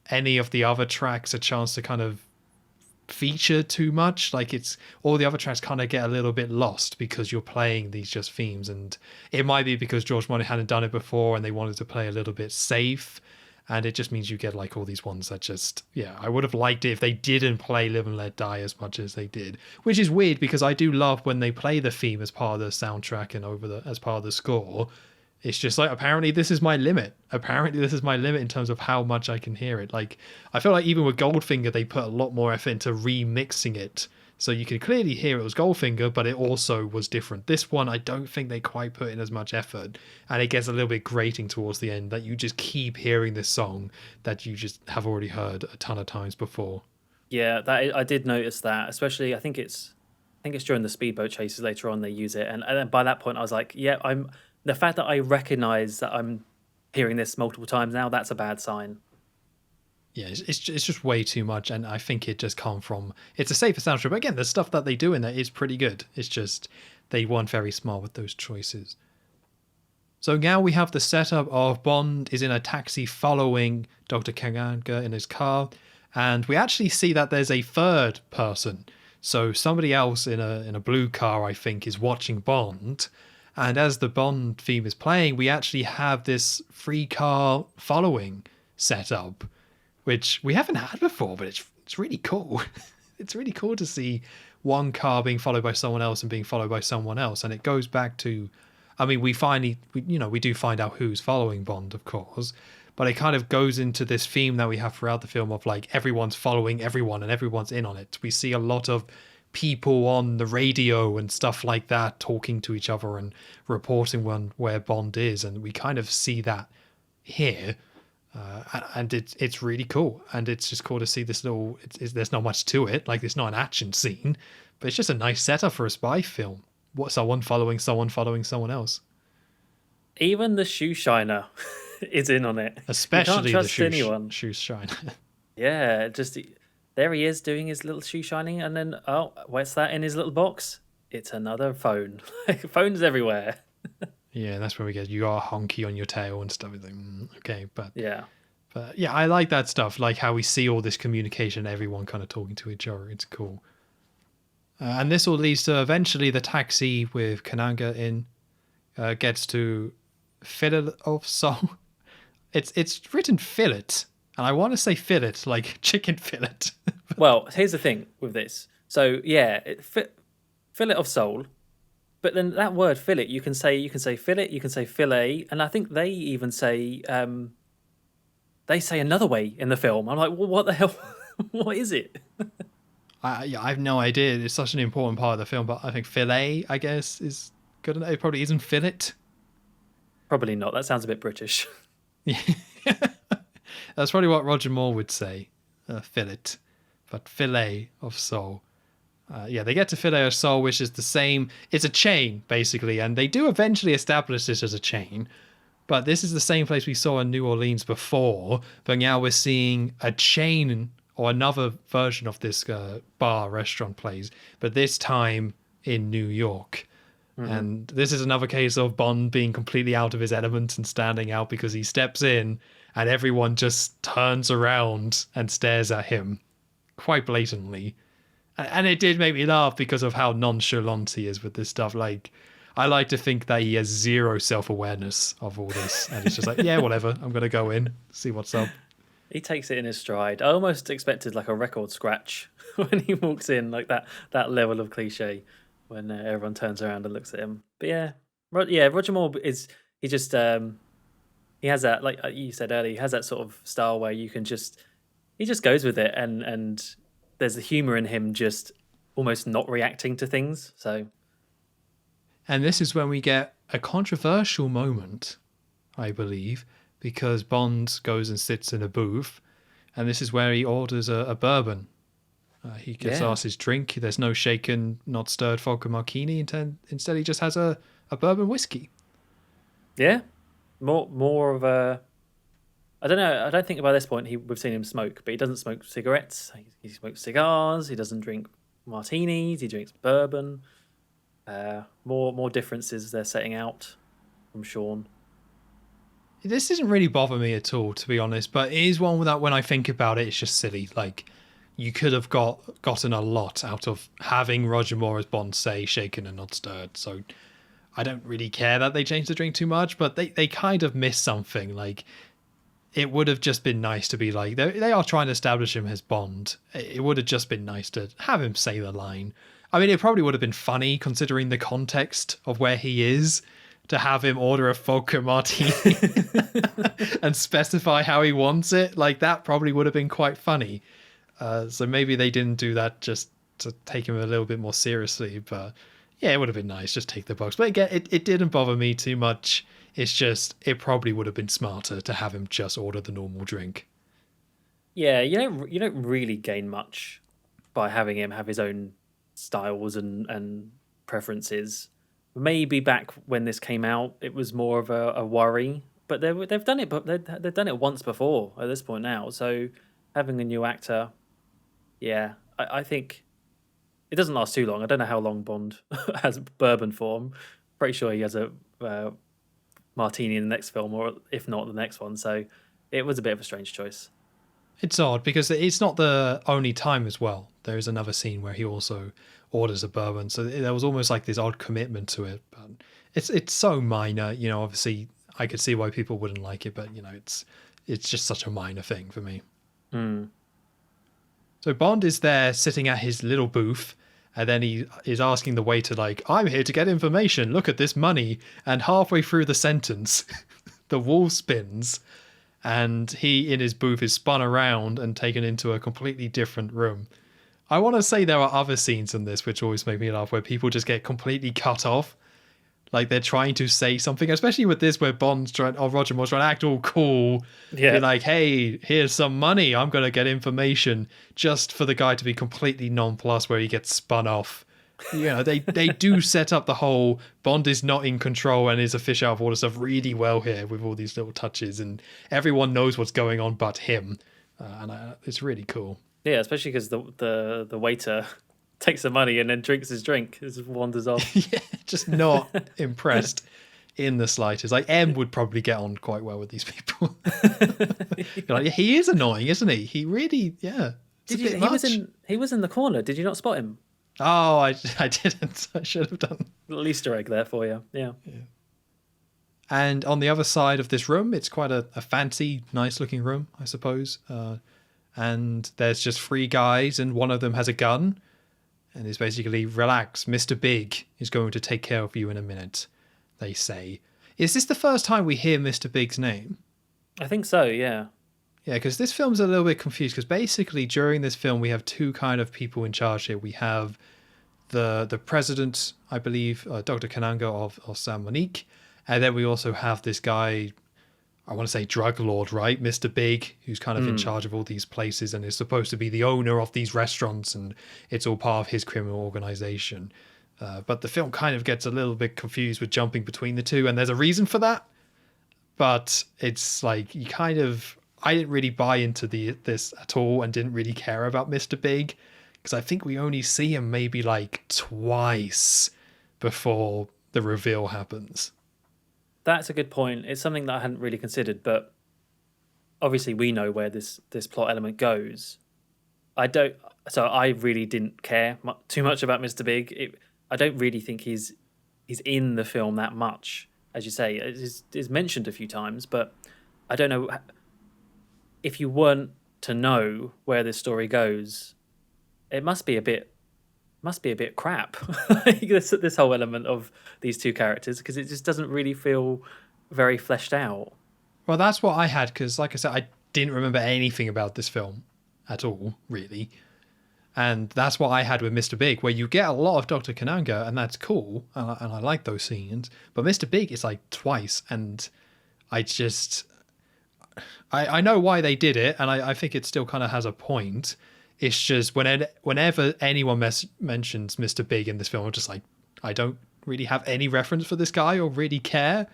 [SPEAKER 1] any of the other tracks a chance to kind of feature too much. Like it's all the other tracks kind of get a little bit lost because you're playing these just themes, and it might be because George Martin hadn't done it before and they wanted to play a little bit safe, and it just means you get like all these ones that just, yeah, I would have liked it if they didn't play Live and Let Die as much as they did, which is weird because I do love when they play the theme as part of the soundtrack and as part of the score. It's just like, apparently this is my limit. Apparently this is my limit in terms of how much I can hear it. Like, I feel like even with Goldfinger, they put a lot more effort into remixing it. So you could clearly hear it was Goldfinger, but it also was different. This one, I don't think they quite put in as much effort. And it gets a little bit grating towards the end that you just keep hearing this song that you just have already heard a ton of times before.
[SPEAKER 2] Yeah, that I did notice that, especially I think it's during the speedboat chases later on they use it, and then by that point I was like, yeah, the fact that I recognize that I'm hearing this multiple times now, that's a bad sign.
[SPEAKER 1] Yeah, it's just way too much, and I think it just come from, it's a safer soundtrack, but again, the stuff that they do in there is pretty good. It's just they weren't very smart with those choices. So now we have the setup of Bond is in a taxi following Dr. Kananga in his car, and we actually see that there's a third person. So somebody else in a blue car, I think, is watching Bond. And as the Bond theme is playing, we actually have this 3-car following setup, which we haven't had before, but it's really cool. It's really cool to see one car being followed by someone else and being followed by someone else. And it goes back to, I mean, we do find out who's following Bond, of course, but it kind of goes into this theme that we have throughout the film of like everyone's following everyone and everyone's in on it. We see a lot of people on the radio and stuff like that talking to each other and reporting where Bond is, and we kind of see that here. And it's really cool, and it's just cool to see this little. There's not much to it, like it's not an action scene, but it's just a nice setup for a spy film. What, someone following someone else.
[SPEAKER 2] Even the shoe shiner is in on it.
[SPEAKER 1] Especially
[SPEAKER 2] you can't
[SPEAKER 1] the
[SPEAKER 2] trust anyone.
[SPEAKER 1] shoe shine.
[SPEAKER 2] Yeah, just there he is doing his little shoe shining, and then oh, what's that in his little box? It's another phone. Phones everywhere.
[SPEAKER 1] Yeah, that's where we get you are honky on your tail and stuff. It's like, okay, but
[SPEAKER 2] yeah,
[SPEAKER 1] I like that stuff. Like how we see all this communication, everyone kind of talking to each other. It's cool. And this all leads to eventually the taxi with Kananga in. gets to fillet of soul. It's written fillet, and I want to say fillet like chicken fillet.
[SPEAKER 2] Well, here's the thing with this. So yeah, fillet of soul, but then that word fillet, you can say fillet, you can say fillet, and I think they even say another way in the film. I'm like, well, what the hell? What is it?
[SPEAKER 1] I have no idea. It's such an important part of the film, but I think fillet, I guess, is good enough. It probably isn't fillet.
[SPEAKER 2] Probably not. That sounds a bit British.
[SPEAKER 1] Yeah. That's probably what Roger Moore would say, fillet, but fillet of soul. Yeah, they get to fillet of soul, which is the same. It's a chain, basically, and they do eventually establish this as a chain. But this is the same place we saw in New Orleans before, but now we're seeing a chain or another version of this bar restaurant place, but this time in New York. Mm-hmm. And this is another case of Bond being completely out of his element and standing out because he steps in and everyone just turns around and stares at him quite blatantly. And it did make me laugh because of how nonchalant he is with this stuff. Like, I like to think that he has zero self-awareness of all this. And he's just like, yeah, whatever. I'm going to go in, see what's up.
[SPEAKER 2] He takes it in his stride. I almost expected like a record scratch when he walks in, like that level of cliche when everyone turns around and looks at him. But yeah, Roger Moore he has that, like you said earlier, he has that sort of style where he just goes with it, and there's the humor in him just almost not reacting to things. So,
[SPEAKER 1] and this is when we get a controversial moment, I believe, because Bond goes and sits in a booth, and this is where he orders a bourbon. He gets asked his drink. There's no shaken, not stirred vodka martini. Instead, he just has a bourbon whiskey.
[SPEAKER 2] Yeah, more of a. I don't know. I don't think by this point we've seen him smoke, but he doesn't smoke cigarettes. He smokes cigars. He doesn't drink martinis. He drinks bourbon. More differences they're setting out from Sean.
[SPEAKER 1] This doesn't really bother me at all, to be honest, but it is one that when I think about it, it's just silly. Like, you could have gotten a lot out of having Roger Moore as Bond say shaken and not stirred. So I don't really care that they changed the drink too much, but they kind of missed something. Like, it would have just been nice to be like, they are trying to establish him as Bond. It would have just been nice to have him say the line. I mean, it probably would have been funny considering the context of where he is, to have him order a vodka martini and specify how he wants it. Like, that probably would have been quite funny. So maybe they didn't do that just to take him a little bit more seriously. But yeah, it would have been nice. Just take the box. But again, it didn't bother me too much. It's just, it probably would have been smarter to have him just order the normal drink.
[SPEAKER 2] Yeah, you don't really gain much by having him have his own styles and preferences. Maybe back when this came out, it was more of a worry, but they've done it. But they've done it once before at this point now. So having a new actor, yeah, I think it doesn't last too long. I don't know how long Bond has bourbon for. I'm pretty sure he has a martini in the next film, or if not the next one. So it was a bit of a strange choice.
[SPEAKER 1] It's odd because it's not the only time as well. There is another scene where he also orders a bourbon, so there was almost like this odd commitment to it. But it's so minor, you know. Obviously, I could see why people wouldn't like it, but you know, it's just such a minor thing for me.
[SPEAKER 2] Mm.
[SPEAKER 1] So Bond is there sitting at his little booth, and then he is asking the waiter, like, "I'm here to get information. Look at this money." And halfway through the sentence, the wall spins, and he in his booth is spun around and taken into a completely different room. I want to say there are other scenes in this which always make me laugh, where people just get completely cut off. Like, they're trying to say something, especially with this, where Roger Moore's trying to act all cool. Yeah. Be like, hey, here's some money. I'm going to get information, just for the guy to be completely nonplussed, where he gets spun off. You know, they do set up the whole Bond is not in control and is a fish out of water stuff really well here, with all these little touches, and everyone knows what's going on but him. It's really cool.
[SPEAKER 2] Yeah, especially because the waiter takes the money and then drinks his drink. It just wanders off.
[SPEAKER 1] Yeah, just not impressed in the slightest. Like, M would probably get on quite well with these people. Like, he is annoying, isn't he? He really, yeah.
[SPEAKER 2] He was in the corner. Did you not spot him?
[SPEAKER 1] Oh, I didn't. I should have done.
[SPEAKER 2] A little Easter egg there for you. Yeah.
[SPEAKER 1] And on the other side of this room, it's quite a fancy, nice looking room, I suppose. And there's just three guys, and one of them has a gun. And it's basically, relax, Mr. Big is going to take care of you in a minute, they say. Is this the first time we hear Mr. Big's name?
[SPEAKER 2] I think so, yeah.
[SPEAKER 1] Yeah, because this film's a little bit confused, because basically during this film we have two kind of people in charge here. We have the president, I believe, Dr. Kananga of San Monique, and then we also have this guy, I want to say drug lord, right? Mr. Big, who's kind of in charge of all these places and is supposed to be the owner of these restaurants, and it's all part of his criminal organization. But the film kind of gets a little bit confused with jumping between the two, and there's a reason for that. But it's like, I didn't really buy into this at all and didn't really care about Mr. Big, because I think we only see him maybe like twice before the reveal happens.
[SPEAKER 2] That's a good point. It's something that I hadn't really considered, but obviously we know where this plot element goes. So I really didn't care too much about Mr. Big. I don't really think he's in the film that much, as you say. It's mentioned a few times, but I don't know if you weren't to know where this story goes. It must be a bit crap. this whole element of these two characters, because it just doesn't really feel very fleshed out.
[SPEAKER 1] Well, that's what I had, because like I said, I didn't remember anything about this film at all, really. And that's what I had with Mr. Big, where you get a lot of Dr. Kananga, and that's cool, and I like those scenes. But Mr. Big is like twice, and I know why they did it, and I think it still kind of has a point. It's just whenever anyone mentions Mr. Big in this film, I'm just like, I don't really have any reference for this guy or really care.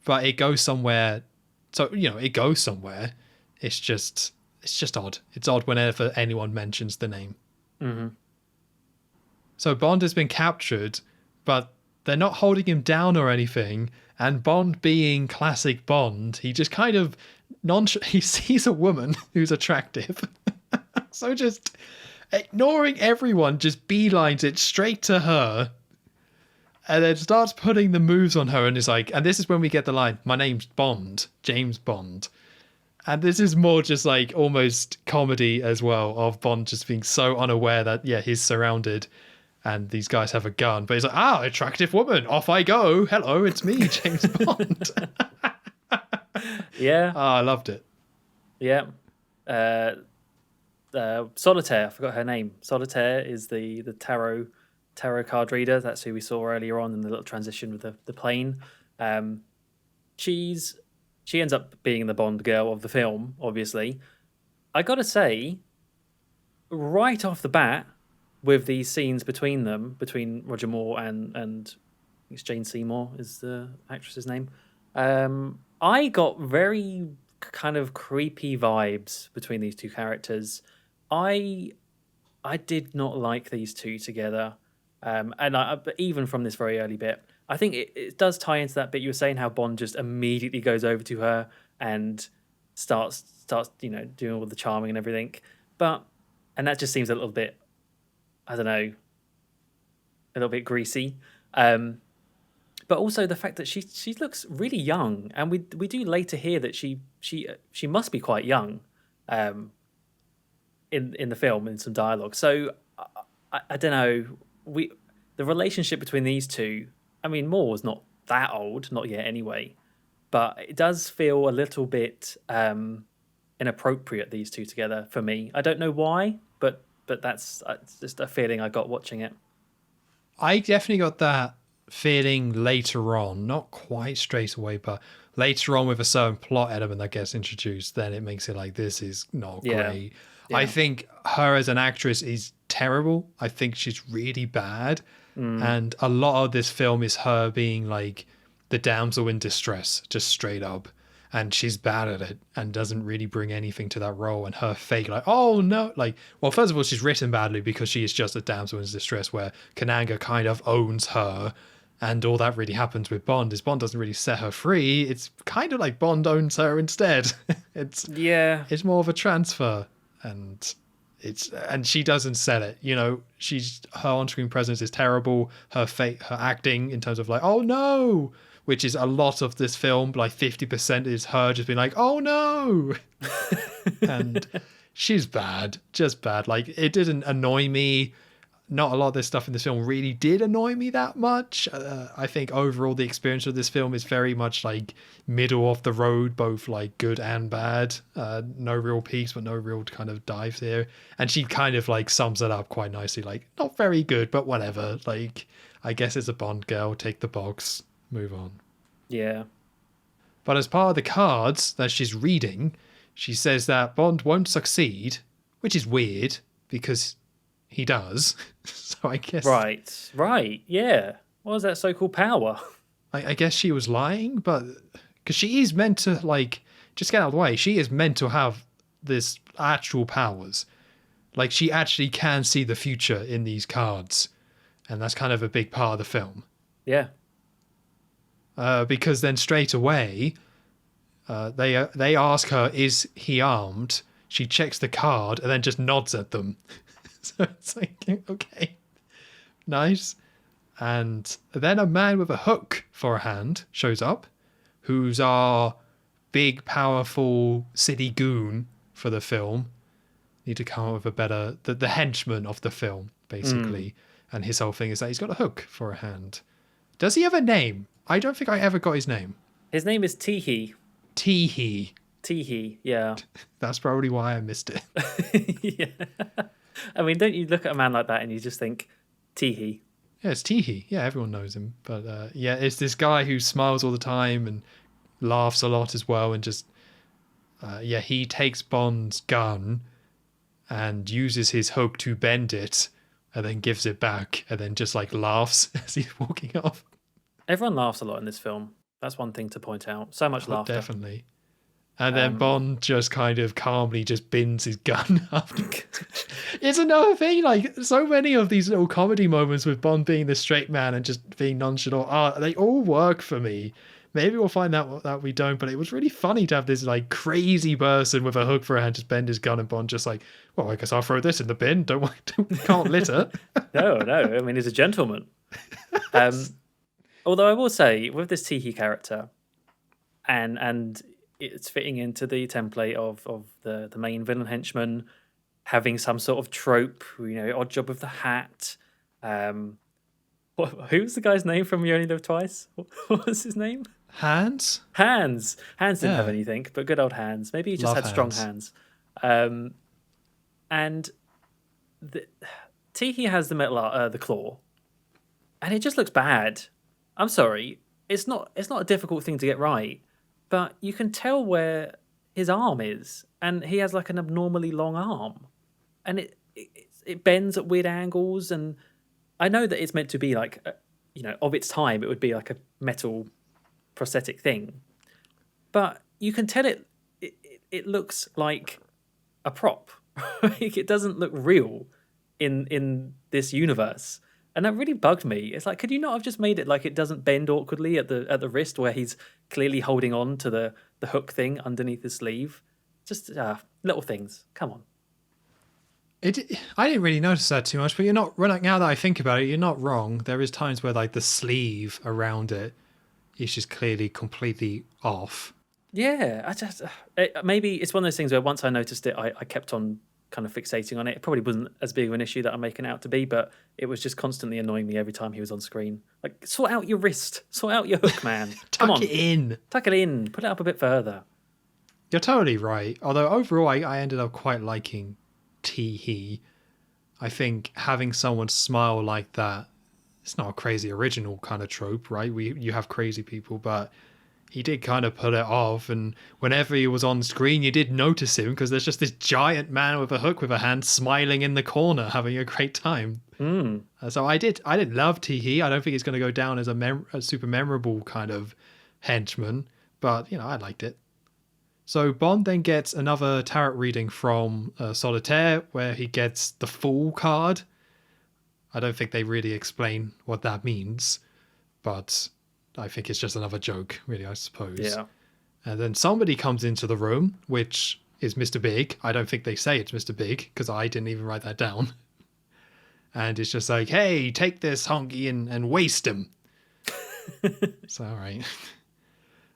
[SPEAKER 1] But it goes somewhere. So, it goes somewhere. It's just odd. It's odd whenever anyone mentions the name.
[SPEAKER 2] Mm-hmm.
[SPEAKER 1] So Bond has been captured, but they're not holding him down or anything. And Bond, being classic Bond, he just kind of he sees a woman who's attractive. So just ignoring everyone, just beelines it straight to her, and then starts putting the moves on her, and is like, and this is when we get the line, "My name's Bond, James Bond." And this is more just like almost comedy as well, of Bond just being so unaware that, yeah, he's surrounded and these guys have a gun, but he's like, attractive woman, off I go. Hello, it's me, James Bond.
[SPEAKER 2] Yeah.
[SPEAKER 1] I loved it.
[SPEAKER 2] Yeah. Solitaire, I forgot her name. Solitaire is the tarot card reader. That's who we saw earlier on in the little transition with the plane. She ends up being the Bond girl of the film, obviously. I gotta say, right off the bat, with these scenes between Roger Moore and I think it's Jane Seymour is the actress's name. I got very kind of creepy vibes between these two characters. I did not like these two together, and but even from this very early bit, I think it does tie into that bit you were saying, how Bond just immediately goes over to her and starts doing all the charming and everything, and that just seems a little bit, I don't know, a little bit greasy. But also the fact that she looks really young, and we do later hear that she must be quite young, in the film, in some dialogue. So I don't know, the relationship between these two. I mean, Moore's not that old, not yet anyway, but it does feel a little bit inappropriate, these two together, for me. I don't know why, but that's just a feeling I got watching it.
[SPEAKER 1] I definitely got that feeling later on, not quite straight away, but later on with a certain plot element that gets introduced, then it makes it like, this is not great. Yeah. I think her as an actress is terrible. I think she's really bad. And a lot of this film is her being like the damsel in distress, just straight up. And she's bad at it and doesn't really bring anything to that role. And her fake, like, oh no, like, well, first of all, she's written badly because she is just a damsel in distress, where Kananga kind of owns her. And all that really happens with Bond is Bond doesn't really set her free. It's kind of like Bond owns her instead. It's more of a transfer, and she doesn't sell it. Her on-screen presence is terrible. Her acting in terms of like, oh no, which is a lot of this film. Like 50% is her just being like, oh no. And she's bad, just bad. Like, it didn't annoy me. Not a lot of this stuff in this film really did annoy me that much. I think overall the experience of this film is very much like middle of the road, both like good and bad. No real peaks, but no real kind of dives here. And she kind of like sums it up quite nicely. Like, not very good, but whatever. Like, I guess it's a Bond girl. Take the box, move on.
[SPEAKER 2] Yeah.
[SPEAKER 1] But as part of the cards that she's reading, she says that Bond won't succeed, which is weird because he does. So I guess...
[SPEAKER 2] Right, yeah. What is that so-called power?
[SPEAKER 1] I guess she was lying, but... Because she is meant to, like... Just get out of the way. She is meant to have this actual powers. Like, she actually can see the future in these cards. And that's kind of a big part of the film.
[SPEAKER 2] Yeah.
[SPEAKER 1] Because then straight away, they ask her, is he armed? She checks the card and then just nods at them. So it's like, okay, nice. And then a man with a hook for a hand shows up, who's our big, powerful city goon for the film. Need to come up with a better... The henchman of the film, basically. And his whole thing is that he's got a hook for a hand. Does he have a name? I don't think I ever got his name.
[SPEAKER 2] His name is Teehee.
[SPEAKER 1] Teehee.
[SPEAKER 2] Teehee, yeah.
[SPEAKER 1] That's probably why I missed it.
[SPEAKER 2] Yeah. I mean, don't you look at a man like that and you just think, Teehee?
[SPEAKER 1] Yeah, it's Teehee. Yeah, everyone knows him. But yeah, it's this guy who smiles all the time and laughs a lot as well. And just, yeah, he takes Bond's gun and uses his hook to bend it and then gives it back and then just like laughs as he's walking off.
[SPEAKER 2] Everyone laughs a lot in this film. That's one thing to point out. So much laughter.
[SPEAKER 1] Definitely. And then Bond just kind of calmly just bins his gun after. It's another thing, like, so many of these little comedy moments with Bond being the straight man and just being nonchalant, they all work for me. Maybe we'll find out that we don't, but it was really funny to have this, like, crazy person with a hook for a hand just bend his gun and Bond just like, well, I guess I'll throw this in the bin. Can't litter.
[SPEAKER 2] No. I mean, he's a gentleman. Although I will say, with this Teehee character, and it's fitting into the template of the main villain henchman having some sort of trope, odd job with the hat. Who's the guy's name from You Only Live Twice? What was his name?
[SPEAKER 1] Hans?
[SPEAKER 2] Hans didn't have anything, but good old Hans. Maybe he just had strong hands. And Teehee has the metal, the claw, and it just looks bad. I'm sorry, it's not a difficult thing to get right. But you can tell where his arm is, and he has like an abnormally long arm, and it bends at weird angles. And I know that it's meant to be like, of its time, it would be like a metal prosthetic thing, but you can tell it looks like a prop. Like, it doesn't look real in this universe. And that really bugged me. It's like, could you not have just made it like it doesn't bend awkwardly at the wrist where he's clearly holding on to the hook thing underneath his sleeve? Just little things. Come on.
[SPEAKER 1] I didn't really notice that too much, but you're not, now that I think about it, you're not wrong. There is times where like the sleeve around it is just clearly completely off.
[SPEAKER 2] Yeah, maybe it's one of those things where once I noticed it, I kept on kind of fixating on it. It probably wasn't as big of an issue that I'm making it out to be, but it was just constantly annoying me every time he was on screen. Like, sort out your wrist, sort out your hook, man. Come on,
[SPEAKER 1] tuck it in,
[SPEAKER 2] put it up a bit further.
[SPEAKER 1] You're totally right. Although overall, I ended up quite liking Teehee. I think having someone smile like that, it's not a crazy original kind of trope, right? You have crazy people, but he did kind of pull it off, and whenever he was on screen, you did notice him because there's just this giant man with a hook with a hand smiling in the corner, having a great time. So I did love Teehee. I don't think he's going to go down as a super memorable kind of henchman, but I liked it. So Bond then gets another tarot reading from Solitaire, where he gets the Fool card. I don't think they really explain what that means, but I think it's just another joke, really, I suppose.
[SPEAKER 2] Yeah.
[SPEAKER 1] And then somebody comes into the room, which is Mr. Big. I don't think they say it's Mr. Big, because I didn't even write that down. And it's just like, hey, take this honky and waste him. So, all right.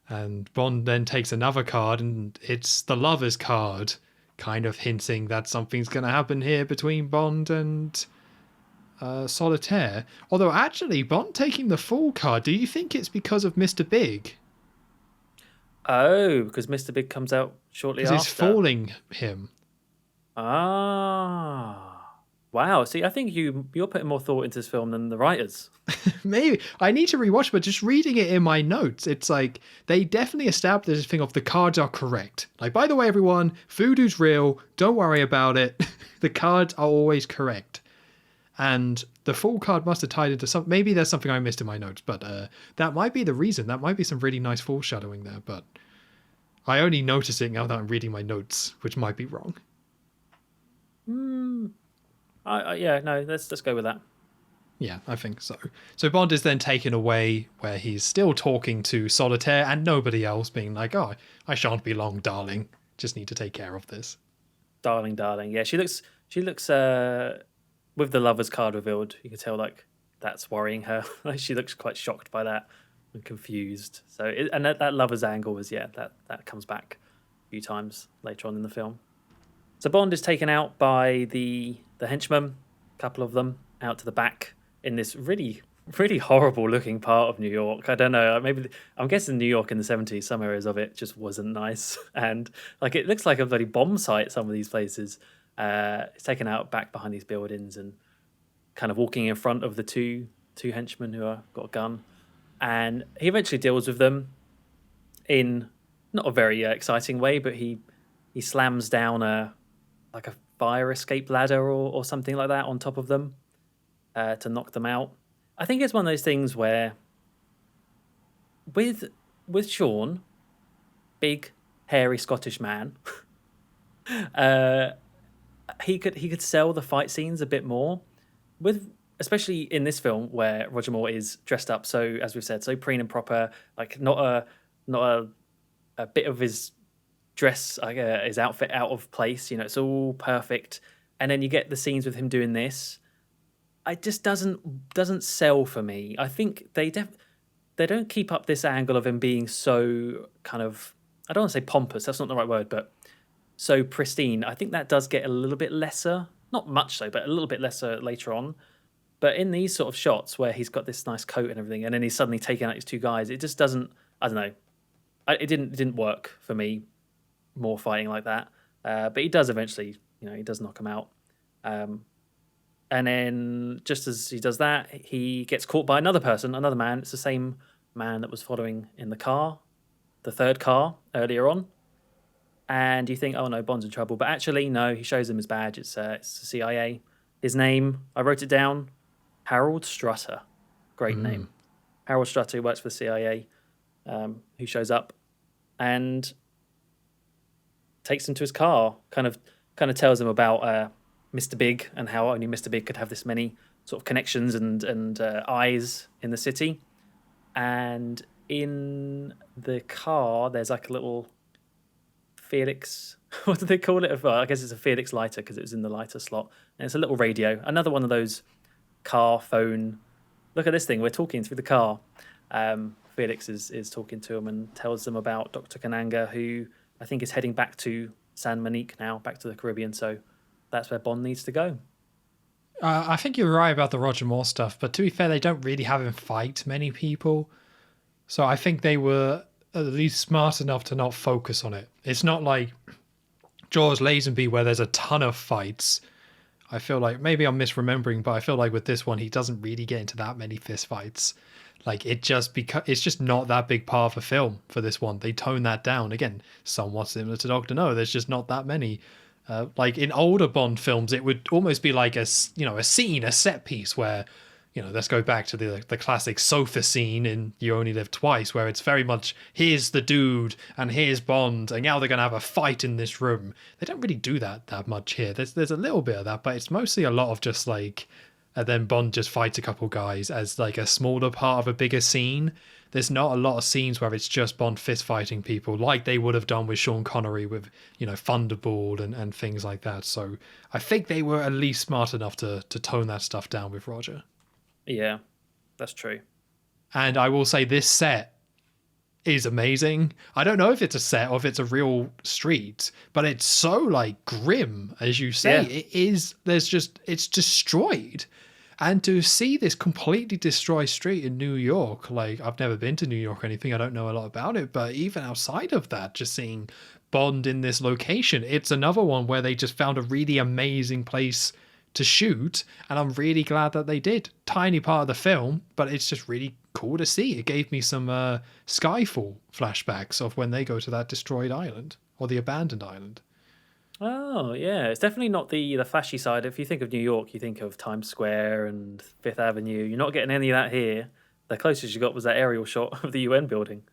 [SPEAKER 1] And Bond then takes another card, and it's the lover's card, kind of hinting that something's going to happen here between Bond and Solitaire. Although, actually, Bond taking the Fool card, do you think it's because of Mr. Big?
[SPEAKER 2] Oh, because Mr. Big comes out shortly after.
[SPEAKER 1] Because he's fooling him.
[SPEAKER 2] Ah. Wow. See, I think you're putting more thought into this film than the writers.
[SPEAKER 1] Maybe. I need to rewatch, but just reading it in my notes, it's like they definitely established this thing of the cards are correct. Like, by the way, everyone, voodoo's real. Don't worry about it. The cards are always correct. And the Fool card must have tied into something. Maybe there's something I missed in my notes, but that might be the reason. That might be some really nice foreshadowing there, but I only notice it now that I'm reading my notes, which might be wrong.
[SPEAKER 2] Yeah, no, let's go with that.
[SPEAKER 1] Yeah, I think so. So Bond is then taken away where he's still talking to Solitaire and nobody else, being like, oh, I shan't be long, darling. Just need to take care of this.
[SPEAKER 2] Darling. Yeah, she looks with the lover's card revealed, you can tell like that's worrying her. Like she looks quite shocked by that and confused. So and that lover's angle was that comes back a few times later on in the film. So Bond is taken out by the henchmen, a couple of them, out to the back in this really, really horrible looking part of New York. I don't know, maybe I'm guessing New York in the 70s, some areas of it just wasn't nice. And like it looks like a bloody bomb site, some of these places. It's taken out back behind these buildings and kind of walking in front of the two henchmen who are got a gun. And he eventually deals with them in not a very exciting way, but he slams down a fire escape ladder or something like that on top of them to knock them out. I think it's one of those things where with Sean, big hairy Scottish man, he could sell the fight scenes a bit more, especially in this film where Roger Moore is dressed up so, as we've said, so preen and proper, like not a bit of his dress, his outfit out of place. You know, it's all perfect, and then you get the scenes with him doing this. It just doesn't sell for me. I think they don't keep up this angle of him being so kind of, I don't want to say pompous. That's not the right word, but so pristine. I think that does get a little bit lesser, not much so, but a little bit lesser later on. But in these sort of shots where he's got this nice coat and everything, and then he's suddenly taking out his two guys, it just doesn't. I don't know. It didn't work for me. More fighting like that, but he does eventually. You know, he does knock him out. And then just as he does that, he gets caught by another man. It's the same man that was following in the car, the third car earlier on. And you think, oh no, Bond's in trouble. But actually, no, he shows him his badge. It's the CIA. His name, I wrote it down, Harold Strutter. Great name. Harold Strutter, who works for the CIA, who shows up and takes him to his car, kind of tells him about Mr. Big and how only Mr. Big could have this many sort of connections and eyes in the city. And in the car, there's like a little Felix, what do they call it? Well, I guess it's a Felix lighter because it was in the lighter slot. And it's a little radio, another one of those car phone. Look at this thing, we're talking through the car. Felix is talking to him and tells them about Dr. Kananga, who I think is heading back to San Monique now, back to the Caribbean. So that's where Bond needs to go.
[SPEAKER 1] I think you're right about the Roger Moore stuff, but to be fair, they don't really have him fight many people. So I think they were at least smart enough to not focus on it. It's not like Jaws Lazenby where there's a ton of fights. I feel like, maybe I'm misremembering, but I feel like with this one, he doesn't really get into that many fist fights. Like it's just not that big part of a film for this one. They tone that down. Again, somewhat similar to Doctor No. There's just not that many. Like in older Bond films, it would almost be like a scene, a set piece where, let's go back to the classic sofa scene in You Only Live Twice, where it's very much, here's the dude and here's Bond, and now they're going to have a fight in this room. They don't really do that much here. There's a little bit of that, but it's mostly a lot of just like, and then Bond just fights a couple guys as like a smaller part of a bigger scene. There's not a lot of scenes where it's just Bond fist fighting people like they would have done with Sean Connery with, Thunderball and things like that. So I think they were at least smart enough to tone that stuff down with Roger.
[SPEAKER 2] Yeah, that's true.
[SPEAKER 1] And I will say this set is amazing. I don't know if it's a set or if it's a real street, but it's so like grim, as you say.
[SPEAKER 2] Yeah.
[SPEAKER 1] It is. It's destroyed. And to see this completely destroyed street in New York, like I've never been to New York or anything, I don't know a lot about it, but even outside of that, just seeing Bond in this location, it's another one where they just found a really amazing place to shoot, and I'm really glad that they did. Tiny part of the film, but it's just really cool to see. It gave me some Skyfall flashbacks of when they go to that destroyed island or the abandoned island.
[SPEAKER 2] Oh, yeah. It's definitely not the flashy side. If you think of New York, you think of Times Square and Fifth Avenue. You're not getting any of that here. The closest you got was that aerial shot of the UN building.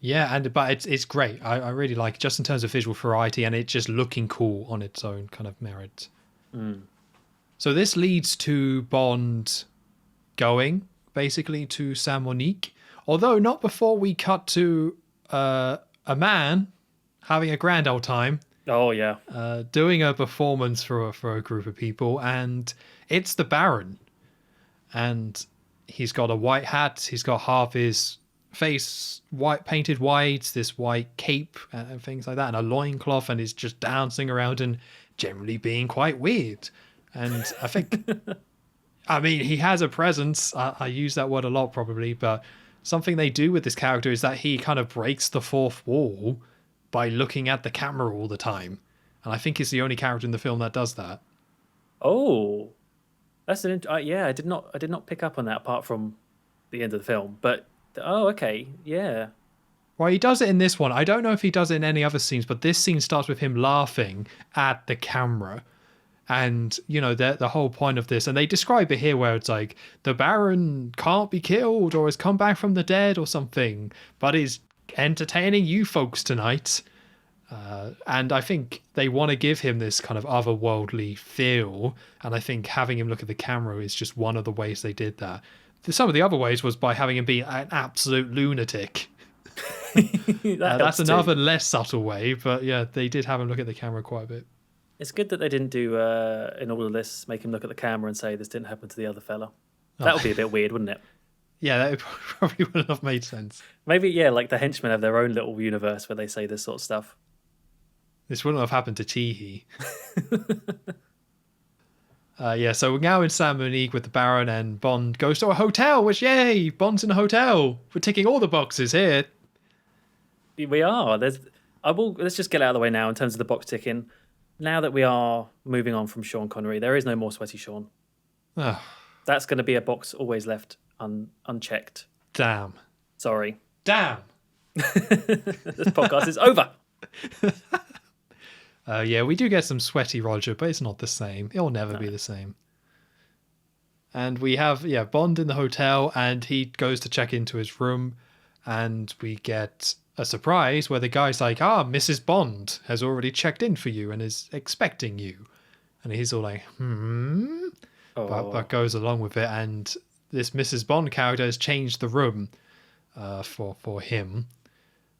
[SPEAKER 1] Yeah, but it's great. I really like it just in terms of visual variety and it just looking cool on its own kind of merit. So this leads to Bond going basically to San Monique, although not before we cut to a man having a grand old time.
[SPEAKER 2] Oh yeah,
[SPEAKER 1] doing a performance for a group of people, and it's the Baron, and he's got a white hat. He's got half his face painted white, this white cape and things like that, and a loincloth, and he's just dancing around and generally being quite weird. And I think, I mean, he has a presence. I use that word a lot probably, but something they do with this character is that he kind of breaks the fourth wall by looking at the camera all the time. And I think he's the only character in the film that does that.
[SPEAKER 2] Oh, that's yeah. I did not pick up on that apart from the end of the film. But oh, okay, yeah.
[SPEAKER 1] Well, he does it in this one. I don't know if he does it in any other scenes, but this scene starts with him laughing at the camera. And, you know, the whole point of this, and they describe it here where it's like, the Baron can't be killed or has come back from the dead or something, but is entertaining you folks tonight. And I think they want to give him this kind of otherworldly feel. And I think having him look at the camera is just one of the ways they did that. Some of the other ways was by having him be an absolute lunatic. That's another less subtle way, but yeah, they did have him look at the camera quite a bit.
[SPEAKER 2] It's good that they didn't do in all of this make him look at the camera and say this didn't happen to the other fella. That would be a bit weird, wouldn't it?
[SPEAKER 1] Yeah, that probably wouldn't have made sense.
[SPEAKER 2] Maybe, yeah, like the henchmen have their own little universe where they say this sort of stuff.
[SPEAKER 1] This wouldn't have happened to Teehee. Yeah, so we're now in San Monique with the Baron, and Bond goes to a hotel, which, yay, Bond's in a hotel. We're ticking all the boxes here.
[SPEAKER 2] We are. Let's just get out of the way now in terms of the box ticking. Now that we are moving on from Sean Connery, there is no more Sweaty Sean.
[SPEAKER 1] Oh.
[SPEAKER 2] That's going to be a box always left unchecked.
[SPEAKER 1] Damn.
[SPEAKER 2] Sorry.
[SPEAKER 1] Damn.
[SPEAKER 2] This podcast is over.
[SPEAKER 1] Yeah, we do get some Sweaty Roger, but it's not the same. It'll never be the same. And we have, Bond in the hotel, and he goes to check into his room, and we get a surprise where the guy's like, Mrs. Bond has already checked in for you and is expecting you. And he's all like, but goes along with it. And this Mrs. Bond character has changed the room for him.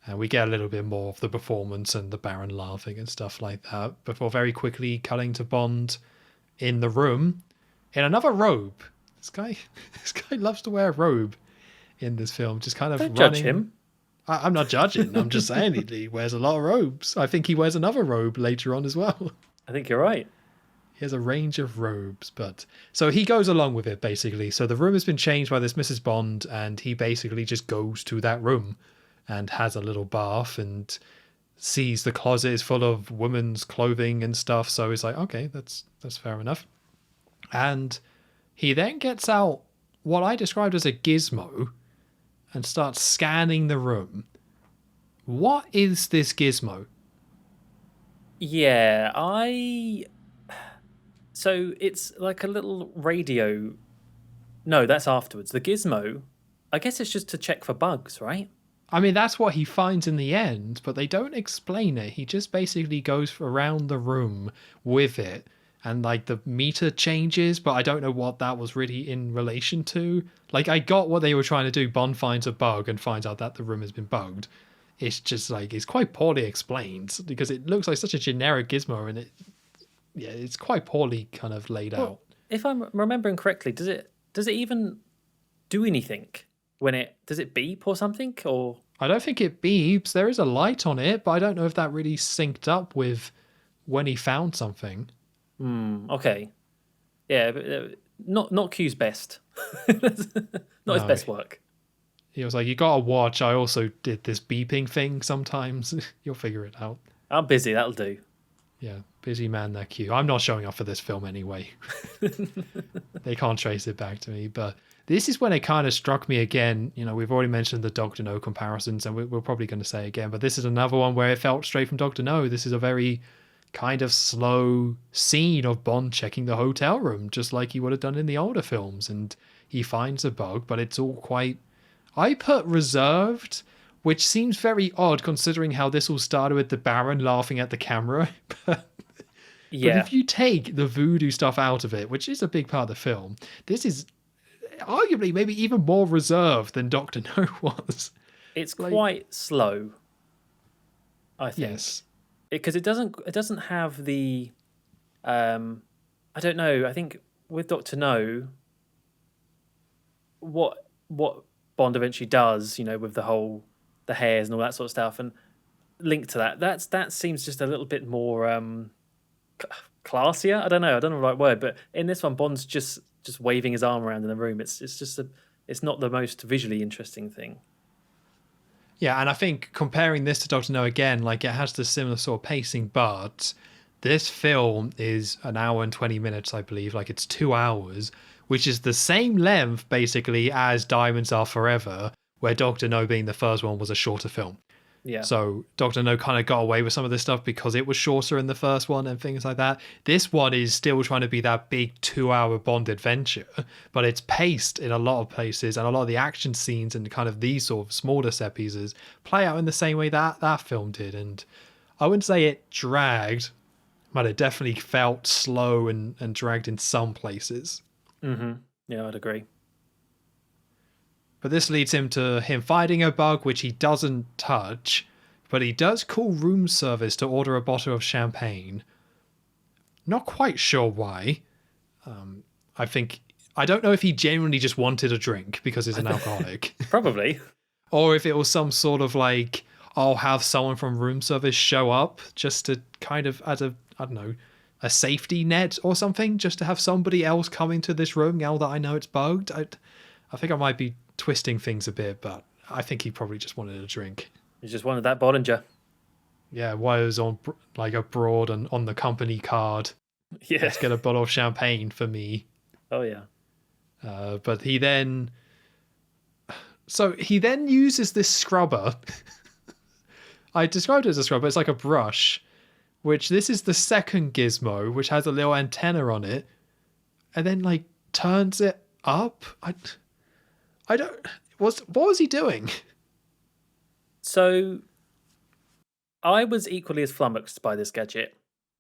[SPEAKER 1] And we get a little bit more of the performance and the Baron laughing and stuff like that before very quickly cutting to Bond in the room in another robe. This guy loves to wear a robe in this film. Just kind of
[SPEAKER 2] Don't
[SPEAKER 1] running.
[SPEAKER 2] judge him.
[SPEAKER 1] I'm not judging. I'm just saying he wears a lot of robes. I think he wears another robe later on as well.
[SPEAKER 2] I think you're right.
[SPEAKER 1] He has a range of robes, but so he goes along with it basically. So the room has been changed by this Mrs. Bond, and he basically just goes to that room and has a little bath and sees the closet is full of women's clothing and stuff. So he's like, okay, that's fair enough. And he then gets out what I described as a gizmo and starts scanning the room. What is this gizmo?
[SPEAKER 2] Yeah, So it's like a little radio. No, that's afterwards. The gizmo, I guess it's just to check for bugs, right?
[SPEAKER 1] I mean, that's what he finds in the end, but they don't explain it. He just basically goes around the room with it, and like the meter changes, but I don't know what that was really in relation to. Like, I got what they were trying to do. Bond finds a bug and finds out that the room has been bugged. It's just like, it's quite poorly explained because it looks like such a generic gizmo, and it's quite poorly kind of laid out.
[SPEAKER 2] If I'm remembering correctly, does it even do anything when does it beep or something? Or
[SPEAKER 1] I don't think it beeps. There is a light on it, but I don't know if that really synced up with when he found something.
[SPEAKER 2] okay, yeah, but, not Q's best, not his best work.
[SPEAKER 1] He was like, "You gotta watch. I also did this beeping thing sometimes. You'll figure it out."
[SPEAKER 2] I'm busy. That'll do.
[SPEAKER 1] Yeah, busy man, that Q. I'm not showing up for this film anyway. They can't trace it back to me, but this is when it kind of struck me again. You know, we've already mentioned the Doctor No comparisons, and we're probably going to say again, but this is another one where it felt straight from Doctor No. This is a very kind of slow scene of Bond checking the hotel room, just like he would have done in the older films, and he finds a bug, but it's all quite... I put reserved, which seems very odd considering how this all started with the Baron laughing at the camera. But if you take the voodoo stuff out of it, which is a big part of the film, this is arguably maybe even more reserved than Doctor No was.
[SPEAKER 2] It's quite slow, I think.
[SPEAKER 1] Yes.
[SPEAKER 2] Because it doesn't have the... I don't know. I think with Doctor No, what Bond eventually does, you know, with the hairs and all that sort of stuff, and linked to that seems just a little bit more classier. I don't know the right word, but in this one, Bond's just waving his arm around in the room. It's not the most visually interesting thing.
[SPEAKER 1] Yeah, and I think comparing this to Doctor No again, like it has the similar sort of pacing, but this film is an hour and 20 minutes, I believe. Like it's 2 hours, which is the same length basically as Diamonds Are Forever, where Doctor No being the first one was a shorter film.
[SPEAKER 2] Yeah.
[SPEAKER 1] So Doctor No kind of got away with some of this stuff because it was shorter in the first one and things like that. This one is still trying to be that big 2-hour Bond adventure, but it's paced in a lot of places, and a lot of the action scenes and kind of these sort of smaller set pieces play out in the same way that film did. And I wouldn't say it dragged, but it definitely felt slow and dragged in some places.
[SPEAKER 2] Mm-hmm. Yeah, I'd agree.
[SPEAKER 1] But this leads him to him finding a bug, which he doesn't touch, but he does call room service to order a bottle of champagne. Not quite sure why. I don't know if he genuinely just wanted a drink because he's an alcoholic.
[SPEAKER 2] Probably.
[SPEAKER 1] Or if it was some sort of like, I'll have someone from room service show up just to kind of, as a, I don't know, a safety net or something, just to have somebody else come into this room now that I know it's bugged. I think I might be twisting things a bit, but I think he probably just wanted a drink.
[SPEAKER 2] He just wanted that Bollinger.
[SPEAKER 1] Yeah, wires on like abroad and on the company card.
[SPEAKER 2] Yeah.
[SPEAKER 1] Let's get a bottle of champagne for me.
[SPEAKER 2] Oh yeah.
[SPEAKER 1] But he then uses this scrubber. I described it as a scrubber. It's like a brush, which this is the second gizmo, which has a little antenna on it, and then like turns it up. What was he doing?
[SPEAKER 2] So I was equally as flummoxed by this gadget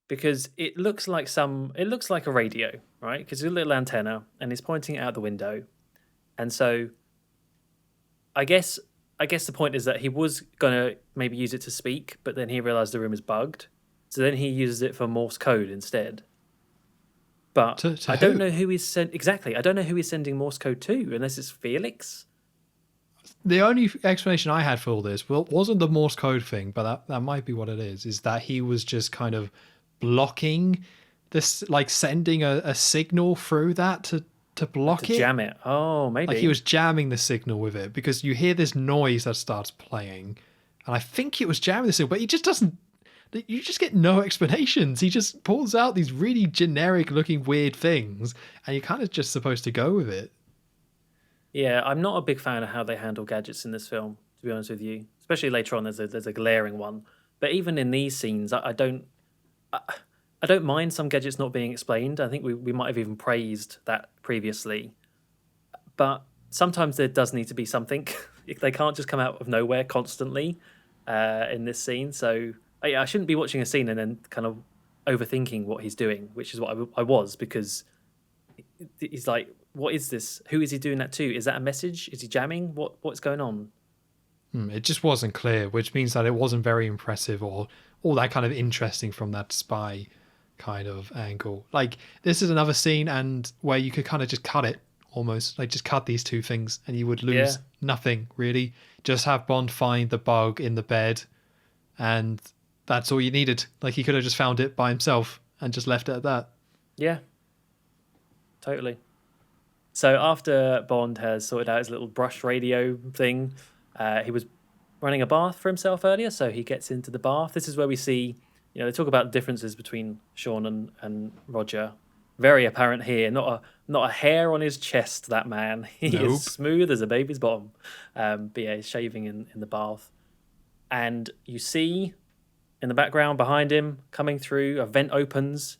[SPEAKER 2] because it looks like a radio, right? Because it's a little antenna and he's pointing it out the window. And so I guess the point is that he was going to maybe use it to speak, but then he realized the room is bugged. So then he uses it for Morse code instead. But I don't know who he's exactly. I don't know who he's sending Morse code to, unless it's Felix.
[SPEAKER 1] The only explanation I had for all this wasn't the Morse code thing, but that might be what it is. Is that he was just kind of blocking this, like sending a signal through that to block it,
[SPEAKER 2] jam it. Oh, maybe
[SPEAKER 1] like he was jamming the signal with it, because you hear this noise that starts playing, and I think it was jamming the signal, but he just doesn't. You just get no explanations. He just pulls out these really generic looking weird things, and you're kind of just supposed to go with it.
[SPEAKER 2] Yeah, I'm not a big fan of how they handle gadgets in this film, to be honest with you. Especially later on, there's a glaring one. But even in these scenes, I don't mind some gadgets not being explained. I think we might have even praised that previously. But sometimes there does need to be something. They can't just come out of nowhere constantly in this scene. So I shouldn't be watching a scene and then kind of overthinking what he's doing, which is what I was, because he's like, what is this? Who is he doing that to? Is that a message? Is he jamming? What's going on?
[SPEAKER 1] It just wasn't clear, which means that it wasn't very impressive or all that kind of interesting from that spy kind of angle. Like, this is another scene and where you could kind of just cut it almost. Like, just cut these two things and you would lose nothing, really. Just have Bond find the bug in the bed, and that's all you needed. Like, he could have just found it by himself and just left it at that.
[SPEAKER 2] Yeah, totally. So after Bond has sorted out his little brush radio thing, he was running a bath for himself earlier, so he gets into the bath. This is where we see, they talk about differences between Sean and Roger. Very apparent here. Not a hair on his chest, that man. He is smooth as a baby's bottom. But yeah, he's shaving in the bath. And you see in the background behind him, coming through, a vent opens,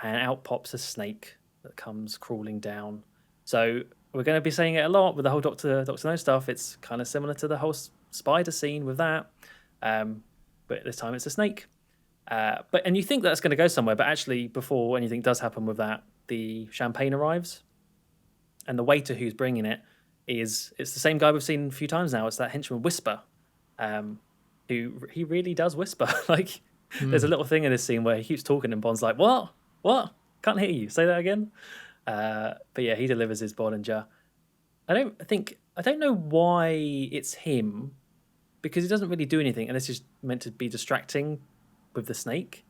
[SPEAKER 2] and out pops a snake that comes crawling down. So we're going to be saying it a lot with the whole Dr. No stuff. It's kind of similar to the whole spider scene with that. But this time it's a snake. And you think that's going to go somewhere, but actually before anything does happen with that, the champagne arrives. And the waiter who's bringing it's the same guy we've seen a few times now. It's that henchman Whisper, who he really does whisper. Like, there's a little thing in this scene where he keeps talking and Bond's like, what? Can't hear you. Say that again. But yeah, he delivers his Bollinger. I don't know why it's him, because he doesn't really do anything, and it's just meant to be distracting with the snake.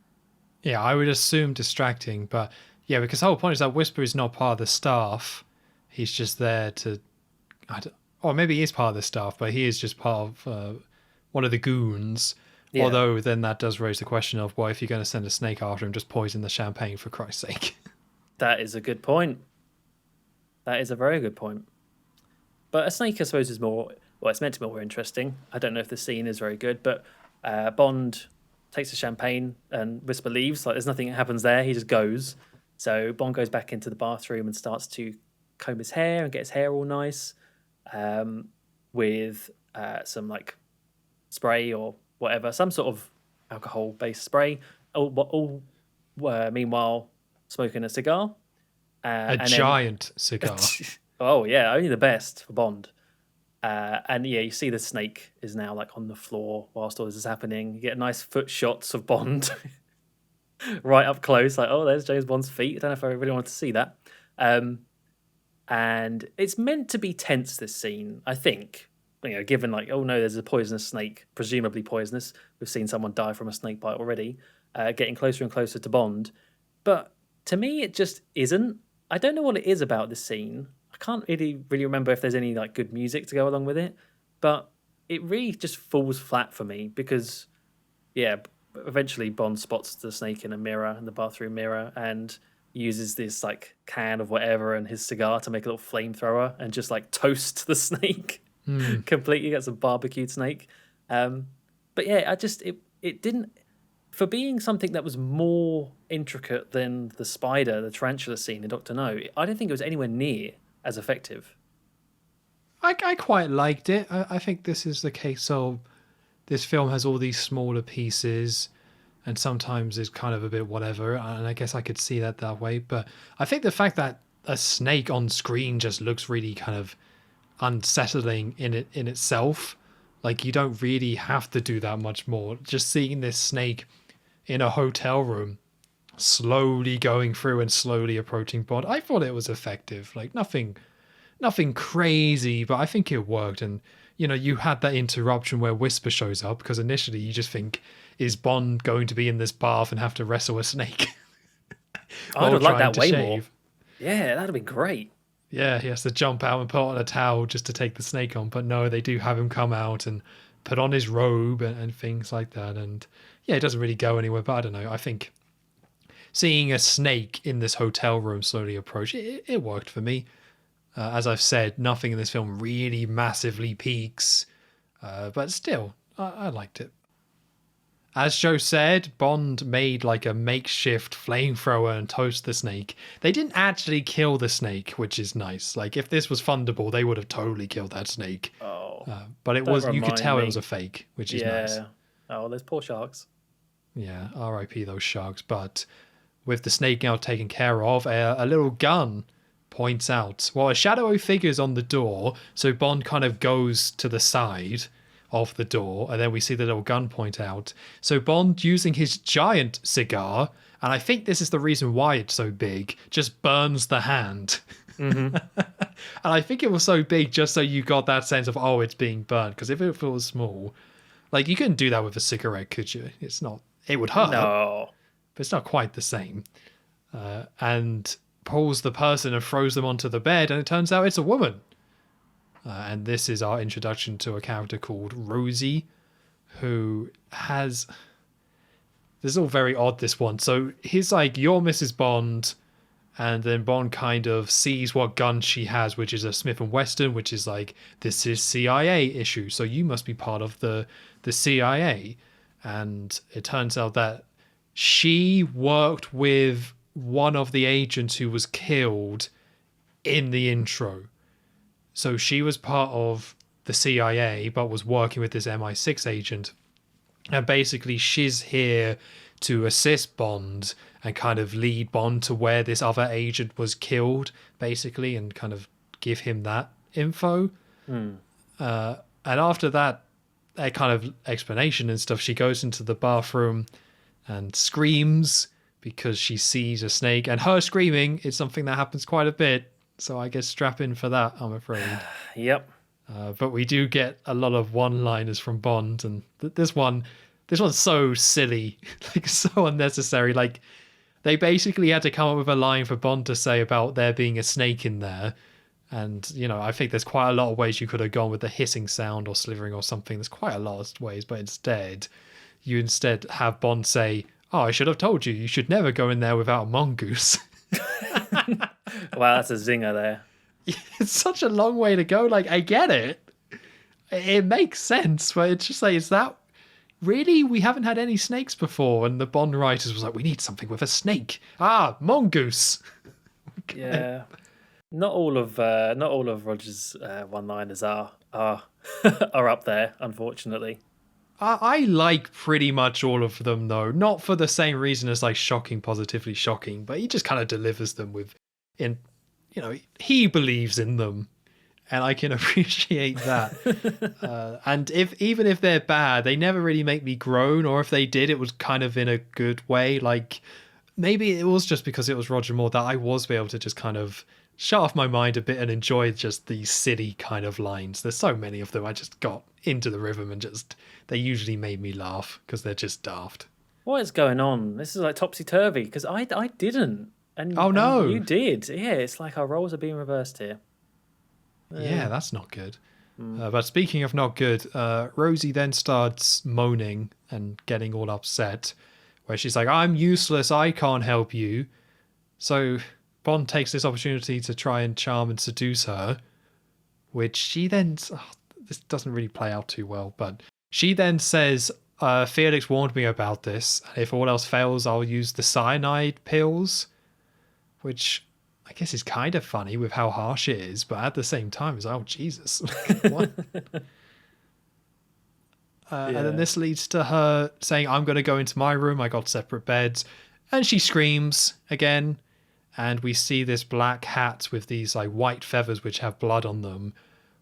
[SPEAKER 1] Yeah, I would assume distracting, but yeah, because the whole point is that Whisper is not part of the staff. He's just there to, or maybe he is part of the staff, but he is just part of one of the goons. Yeah. Although then that does raise the question of, well, if you're going to send a snake after him, just poison the champagne for Christ's sake.
[SPEAKER 2] That is a good point. That is a very good point. But a snake, I suppose, is more, well, it's meant to be more interesting. I don't know if the scene is very good, but Bond takes the champagne and Whisper leaves. Like, there's nothing that happens there. He just goes. So Bond goes back into the bathroom and starts to comb his hair and get his hair all nice with some like spray or whatever, some sort of alcohol-based spray. Meanwhile, smoking a cigar.
[SPEAKER 1] A giant cigar.
[SPEAKER 2] Oh, yeah, only the best for Bond. And yeah, you see the snake is now like on the floor whilst all this is happening. You get nice foot shots of Bond right up close. Like, oh, there's James Bond's feet. I don't know if I really wanted to see that. And it's meant to be tense, this scene, I think. Given like, oh no, there's a poisonous snake, presumably poisonous. We've seen someone die from a snake bite already. Getting closer and closer to Bond. But to me, it just isn't. I don't know what it is about this scene. I can't really remember if there's any like good music to go along with it, but it really just falls flat for me because, yeah, eventually Bond spots the snake in the bathroom mirror, and uses this like can of whatever and his cigar to make a little flamethrower and just like toast the snake completely. Gets a barbecued snake. But yeah, it didn't. For being something that was more intricate than the spider, the tarantula scene in Dr. No, I don't think it was anywhere near as effective.
[SPEAKER 1] I quite liked it. I think this is the case of this film has all these smaller pieces and sometimes it's kind of a bit whatever, and I guess I could see that way. But I think the fact that a snake on screen just looks really kind of unsettling in itself. Like, you don't really have to do that much more. Just seeing this snake in a hotel room slowly going through and slowly approaching Bond, I thought it was effective. Like, nothing crazy, but I think it worked. And you had that interruption where Whisper shows up, because initially you just think, is Bond going to be in this bath and have to wrestle a snake?
[SPEAKER 2] I would like that way more. Yeah, that'd have been great.
[SPEAKER 1] Yeah, he has to jump out and put on a towel just to take the snake on. But no, they do have him come out and put on his robe and things like that. And yeah, it doesn't really go anywhere. But I don't know. I think seeing a snake in this hotel room slowly approach, it worked for me. As I've said, nothing in this film really massively peaks. But still, I liked it. As Joe said, Bond made like a makeshift flamethrower and toast the snake. They didn't actually kill the snake, which is nice. Like, if this was Thunderball, they would have totally killed that snake.
[SPEAKER 2] Oh,
[SPEAKER 1] but it was, you could tell it was a fake, which is nice.
[SPEAKER 2] Oh, those poor sharks.
[SPEAKER 1] Yeah, R.I.P. those sharks. But with the snake now taken care of, a little gun points out. Well, a shadowy figure's on the door, so Bond kind of goes to the side of the door, and then we see the little gun point out. So Bond, using his giant cigar, and I think this is the reason why it's so big, just burns the hand. Mm-hmm. And I think it was so big just so you got that sense of, oh, it's being burnt. Because if it was small, like, you couldn't do that with a cigarette, could you? It's not, it would hurt,
[SPEAKER 2] No.
[SPEAKER 1] but it's not quite the same. And pulls the person and throws them onto the bed, and it turns out it's a woman. And this is our introduction to a character called Rosie, who has... This is all very odd, this one. So he's like, you're Mrs. Bond, and then Bond kind of sees what gun she has, which is a Smith & Wesson, which is like, this is CIA issue, so you must be part of the CIA. And it turns out that she worked with one of the agents who was killed in the intro. So she was part of the CIA, but was working with this MI6 agent. And basically, she's here to assist Bond and kind of lead Bond to where this other agent was killed, basically, and kind of give him that info. And after that kind of explanation and stuff, she goes into the bathroom and screams because she sees a snake. And her screaming is something that happens quite a bit. So I guess strap in for that, I'm afraid.
[SPEAKER 2] Yep.
[SPEAKER 1] But we do get a lot of one-liners from Bond, and this one's so silly, like so unnecessary. Like, they basically had to come up with a line for Bond to say about there being a snake in there, and I think there's quite a lot of ways you could have gone with the hissing sound or slithering or something. There's quite a lot of ways, but instead have Bond say, "Oh, I should have told you. You should never go in there without a mongoose."
[SPEAKER 2] Wow, that's a zinger there.
[SPEAKER 1] It's such a long way to go. Like, I get it. It makes sense, but it's just like, is that really? We haven't had any snakes before. And the Bond writers was like, we need something with a snake. Ah, mongoose. Okay.
[SPEAKER 2] Yeah. Not all of Roger's one-liners are up there, unfortunately.
[SPEAKER 1] I like pretty much all of them, though. Not for the same reason as like Shocking, Positively Shocking, but he just kind of delivers them he believes in them, and I can appreciate that. And even if they're bad, they never really make me groan, or if they did, it was kind of in a good way. Like, maybe it was just because it was Roger Moore that I was able to just kind of shut off my mind a bit and enjoy just these silly kind of lines. There's so many of them. I just got into the rhythm and they usually made me laugh because they're just daft.
[SPEAKER 2] What is going on? This is like topsy-turvy, because I didn't. And,
[SPEAKER 1] oh no,
[SPEAKER 2] and you did. Yeah, it's like our roles are being reversed here.
[SPEAKER 1] Yeah, that's not good. But speaking of not good, Rosie then starts moaning and getting all upset, where she's like, I'm useless, I can't help you. So Bond takes this opportunity to try and charm and seduce her, which she then... this doesn't really play out too well, but she then says, Felix warned me about this, and if all else fails, I'll use the cyanide pills, which I guess is kind of funny with how harsh it is, but at the same time, it's oh, Jesus. What? And then this leads to her saying, I'm going to go into my room, I got separate beds, and she screams again, and we see this black hat with these like white feathers which have blood on them,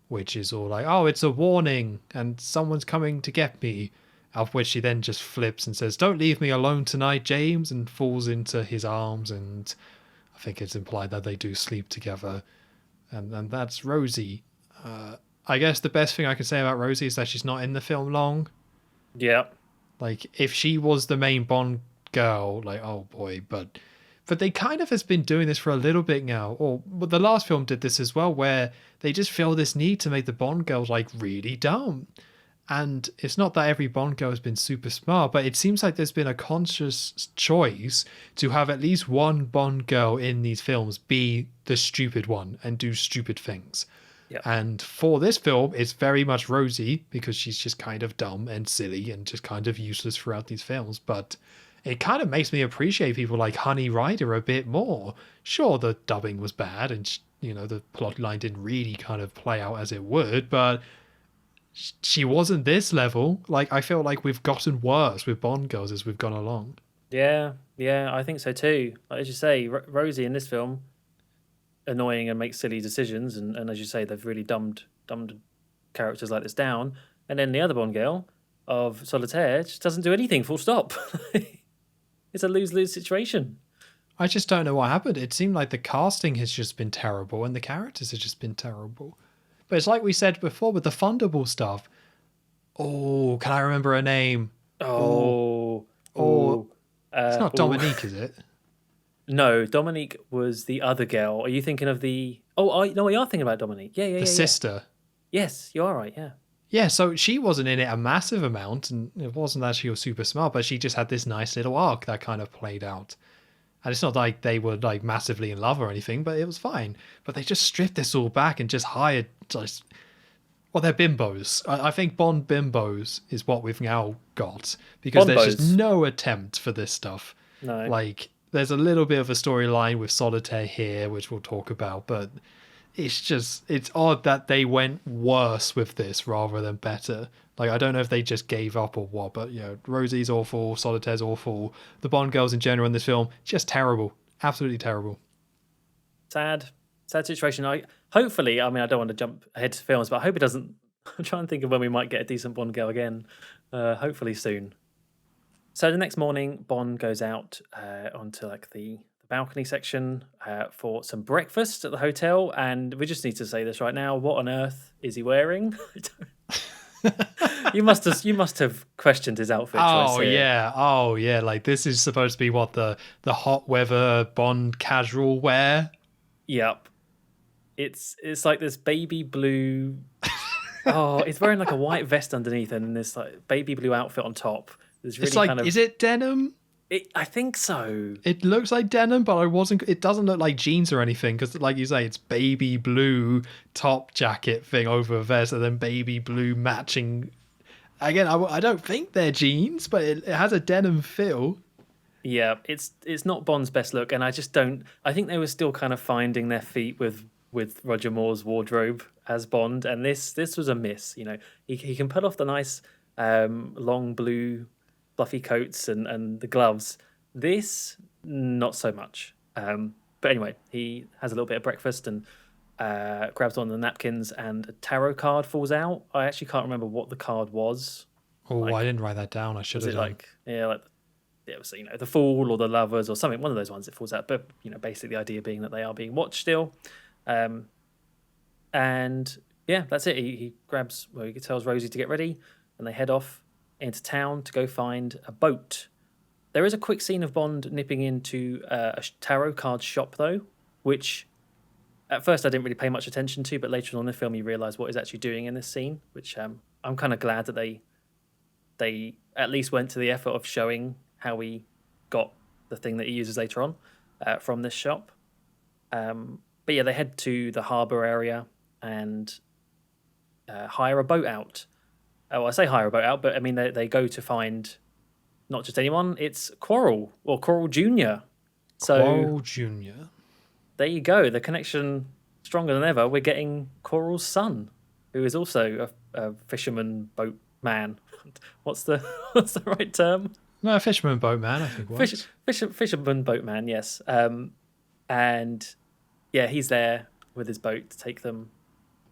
[SPEAKER 1] which is all like, oh, it's a warning, and someone's coming to get me. Of which she then just flips and says, don't leave me alone tonight, James, and falls into his arms, and I think it's implied that they do sleep together. And that's Rosie. I guess the best thing I can say about Rosie is that she's not in the film long.
[SPEAKER 2] Yeah.
[SPEAKER 1] Like, if she was the main Bond girl, like, oh boy, but they kind of has been doing this for a little bit now. But the last film did this as well, where they just feel this need to make the Bond girls like really dumb. And it's not that every Bond girl has been super smart, but it seems like there's been a conscious choice to have at least one Bond girl in these films be the stupid one and do stupid things.
[SPEAKER 2] Yep.
[SPEAKER 1] And for this film, it's very much Rosie, because she's just kind of dumb and silly and just kind of useless throughout these films. But it kind of makes me appreciate people like Honey Rider a bit more. Sure, the dubbing was bad and, the plot line didn't really kind of play out as it would, but she wasn't this level. Like, I feel like we've gotten worse with Bond girls as we've gone along.
[SPEAKER 2] Yeah, I think so too. Like, as you say, Rosie in this film, annoying and makes silly decisions, and as you say, they've really dumbed characters like this down. And then the other Bond girl of Solitaire just doesn't do anything, full stop. It's a lose-lose situation.
[SPEAKER 1] I just don't know what happened. It seemed like the casting has just been terrible and the characters have just been terrible. But it's like we said before with the Thunderball stuff. Oh, can I remember her name?
[SPEAKER 2] Oh,
[SPEAKER 1] Oh,
[SPEAKER 2] oh,
[SPEAKER 1] it's not
[SPEAKER 2] oh.
[SPEAKER 1] Dominique, is it?
[SPEAKER 2] No, Dominique was the other girl. Are you thinking of the? Oh, no, you are thinking about Dominique. Yeah, yeah,
[SPEAKER 1] The
[SPEAKER 2] yeah, yeah.
[SPEAKER 1] sister.
[SPEAKER 2] Yes, you are right. Yeah.
[SPEAKER 1] Yeah, so she wasn't in it a massive amount, and it wasn't that she was super smart, but she just had this nice little arc that kind of played out. And it's not like they were like massively in love or anything, but it was fine. But they just stripped this all back and just hired just well, they're bimbos. I think Bond bimbos is what we've now got because there's just
[SPEAKER 2] Bonbos.
[SPEAKER 1] no attempt for this stuff.
[SPEAKER 2] No.
[SPEAKER 1] Like there's a little bit of a storyline with Solitaire here, which we'll talk about, but it's odd that they went worse with this rather than better. Like I don't know if they just gave up or what, but Rosie's awful, Solitaire's awful. The Bond girls in general in this film just terrible, absolutely terrible.
[SPEAKER 2] Sad situation. Hopefully, I mean, I don't want to jump ahead to films, but I hope it doesn't. I'm trying to think of when we might get a decent Bond girl again. Hopefully soon. So the next morning, Bond goes out onto like the balcony section for some breakfast at the hotel, and we just need to say this right now: what on earth is he wearing? You must have questioned his outfit choice here.
[SPEAKER 1] Oh yeah. Like this is supposed to be what the hot weather Bond casual wear.
[SPEAKER 2] Yep. It's like this baby blue. Oh, it's wearing like a white vest underneath and this like baby blue outfit on top. It's really
[SPEAKER 1] like,
[SPEAKER 2] kind of.
[SPEAKER 1] Is it denim?
[SPEAKER 2] I think so.
[SPEAKER 1] It looks like denim, but it doesn't look like jeans or anything because, like you say, it's baby blue top jacket thing over a vest and then baby blue matching. Again, I don't think they're jeans, but it has a denim feel.
[SPEAKER 2] Yeah, it's not Bond's best look, and I just don't. I think they were still kind of finding their feet with Roger Moore's wardrobe as Bond, and this was a miss. He can put off the nice long blue fluffy coats and the gloves. This not so much. But anyway, he has a little bit of breakfast and grabs one of the napkins, and a tarot card falls out. I actually can't remember what the card was.
[SPEAKER 1] Oh, I didn't write that down. I should have done.
[SPEAKER 2] It was the Fool or the Lovers or something, one of those ones that falls out. But basically the idea being that they are being watched still, and yeah, that's it. He tells Rosie to get ready, and they head off into town to go find a boat. There is a quick scene of Bond nipping into a tarot card shop though, which at first I didn't really pay much attention to, but later on in the film you realise what he's actually doing in this scene, which I'm kind of glad that they at least went to the effort of showing how he got the thing that he uses later on from this shop. But yeah, they head to the harbour area and hire a boat out. Well, I say hire a boat out, but I mean they go to find not just anyone, it's Quarrel, or Quarrel Jr. So
[SPEAKER 1] Quarrel Jr.
[SPEAKER 2] There you go, the connection stronger than ever. We're getting Quarrel's son, who is also a fisherman boatman. What's the right term?
[SPEAKER 1] No, fisherman boatman, I think it was.
[SPEAKER 2] Fisherman boatman, yes. And yeah, he's there with his boat to take them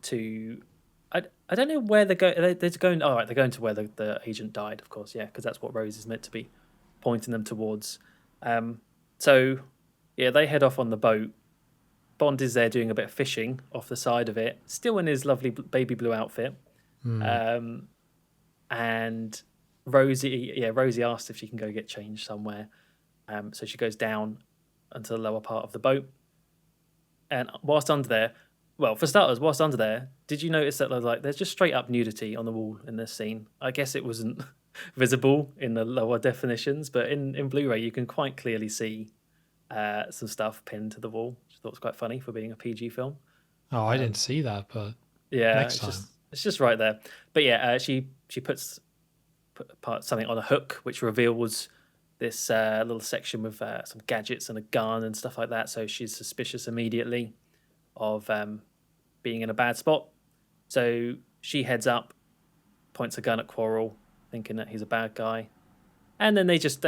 [SPEAKER 2] to. I don't know where they're going. They're going. All right, they're going to where the agent died, of course. Yeah, because that's what Rose is meant to be pointing them towards. So yeah, they head off on the boat. Bond is there doing a bit of fishing off the side of it, still in his lovely baby blue outfit. And Rosie asked if she can go get changed somewhere. So she goes down into the lower part of the boat. And whilst under there, did you notice that there's just straight up nudity on the wall in this scene? I guess it wasn't visible in the lower definitions, but in Blu-ray you can quite clearly see some stuff pinned to the wall, which I thought was quite funny for being a PG film.
[SPEAKER 1] Oh, I didn't see that, but
[SPEAKER 2] yeah,
[SPEAKER 1] next time.
[SPEAKER 2] It's just right there. But yeah, she puts something on a hook, which reveals this little section with some gadgets and a gun and stuff like that. So she's suspicious immediately of being in a bad spot. So she heads up, points a gun at Quarrel, thinking that he's a bad guy, and then they just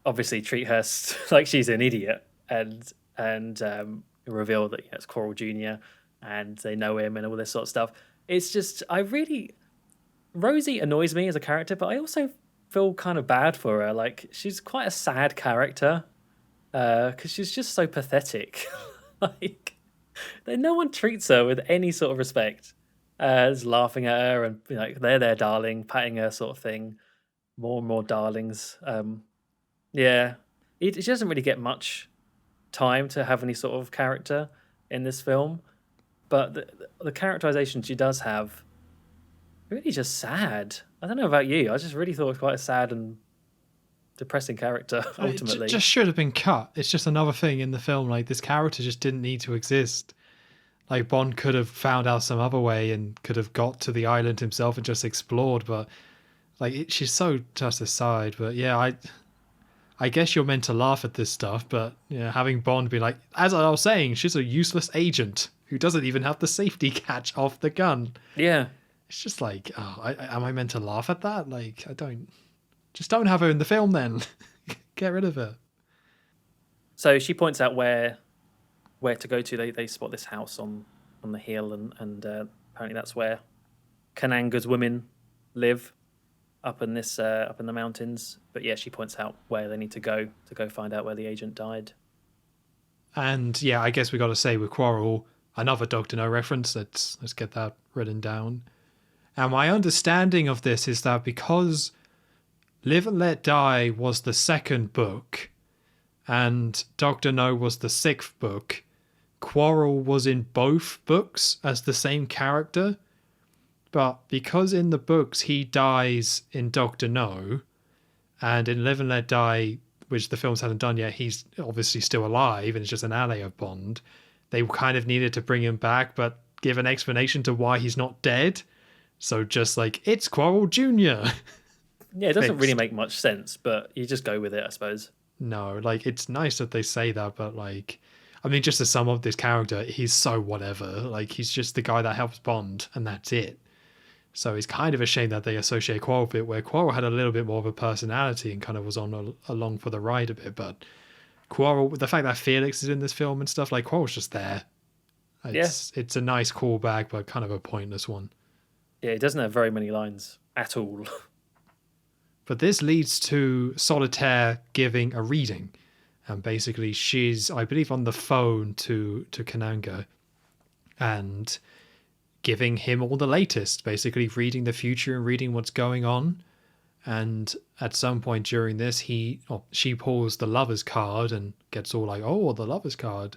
[SPEAKER 2] obviously treat her like she's an idiot, and reveal that it's Quarrel Jr. and they know him and all this sort of stuff. It's just Rosie annoys me as a character, but I also feel kind of bad for her. Like, she's quite a sad character because she's just so pathetic. Like, no one treats her with any sort of respect. Just laughing at her and like, there, darling, patting her sort of thing. More and more darlings. Yeah, she doesn't really get much time to have any sort of character in this film, but the characterization she does have really just sad. I don't know about you. I just really thought it was quite a sad and depressing character ultimately.
[SPEAKER 1] It just should have been cut. It's just another thing in the film. Like, this character just didn't need to exist. Like, Bond could have found out some other way and could have got to the island himself and just explored, but like, she's so just aside. But yeah, I guess you're meant to laugh at this stuff, but having Bond be like, as I was saying, she's a useless agent who doesn't even have the safety catch off the gun.
[SPEAKER 2] Yeah.
[SPEAKER 1] It's just like, am I meant to laugh at that? Like, just don't have her in the film then. Get rid of her.
[SPEAKER 2] So she points out where to go to. They spot this house on the hill, and apparently that's where Kananga's women live, up in the mountains. But yeah, she points out where they need to go find out where the agent died.
[SPEAKER 1] And yeah, I guess we got to say with Quarrel, another Doctor No reference. Let's get that written down. And my understanding of this is that because Live and Let Die was the second book and Doctor No was the sixth book, Quarrel was in both books as the same character. But because in the books he dies in Doctor No, and in Live and Let Die, which the films hadn't done yet, he's obviously still alive and it's just an ally of Bond, they kind of needed to bring him back but give an explanation to why he's not dead. So just like, it's Quarrel Jr.
[SPEAKER 2] Yeah, it doesn't really make much sense, but you just go with it, I suppose.
[SPEAKER 1] No, like, it's nice that they say that, but like, I mean, just to sum up this character, he's so whatever. Like, he's just the guy that helps Bond, and that's it. So it's kind of a shame that they associate Quarrel with it, where Quarrel had a little bit more of a personality and kind of was along for the ride a bit. But Quarrel, the fact that Felix is in this film and stuff, like, Quarrel's just there. It's a nice callback, but kind of a pointless one.
[SPEAKER 2] Yeah, it doesn't have very many lines at all.
[SPEAKER 1] But this leads to Solitaire giving a reading. And basically she's, I believe, on the phone to Kananga and giving him all the latest, basically reading the future and reading what's going on. And at some point during this, she pulls the lover's card and gets all like, oh, the lover's card.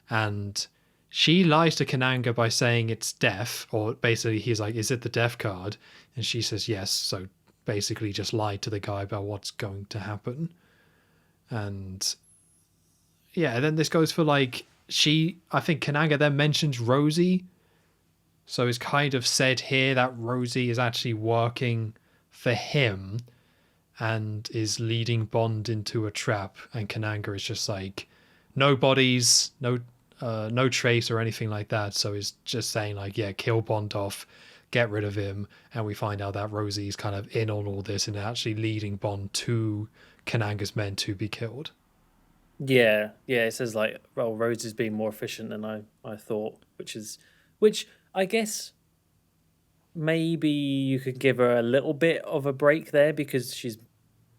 [SPEAKER 1] And she lies to Kananga by saying it's death, or basically he's like, is it the death card? And she says yes. So basically just lied to the guy about what's going to happen. And yeah, then this goes for like, I think Kananga then mentions Rosie. So it's kind of said here that Rosie is actually working for him and is leading Bond into a trap. And Kananga is just like, no bodies, no trace or anything like that. So he's just saying like, yeah, kill Bond off, get rid of him. And we find out that Rosie's kind of in on all this and actually leading Bond to Kananga's men to be killed.
[SPEAKER 2] Yeah, it says like, well, Rosie's being more efficient than I thought, which I guess maybe you could give her a little bit of a break there because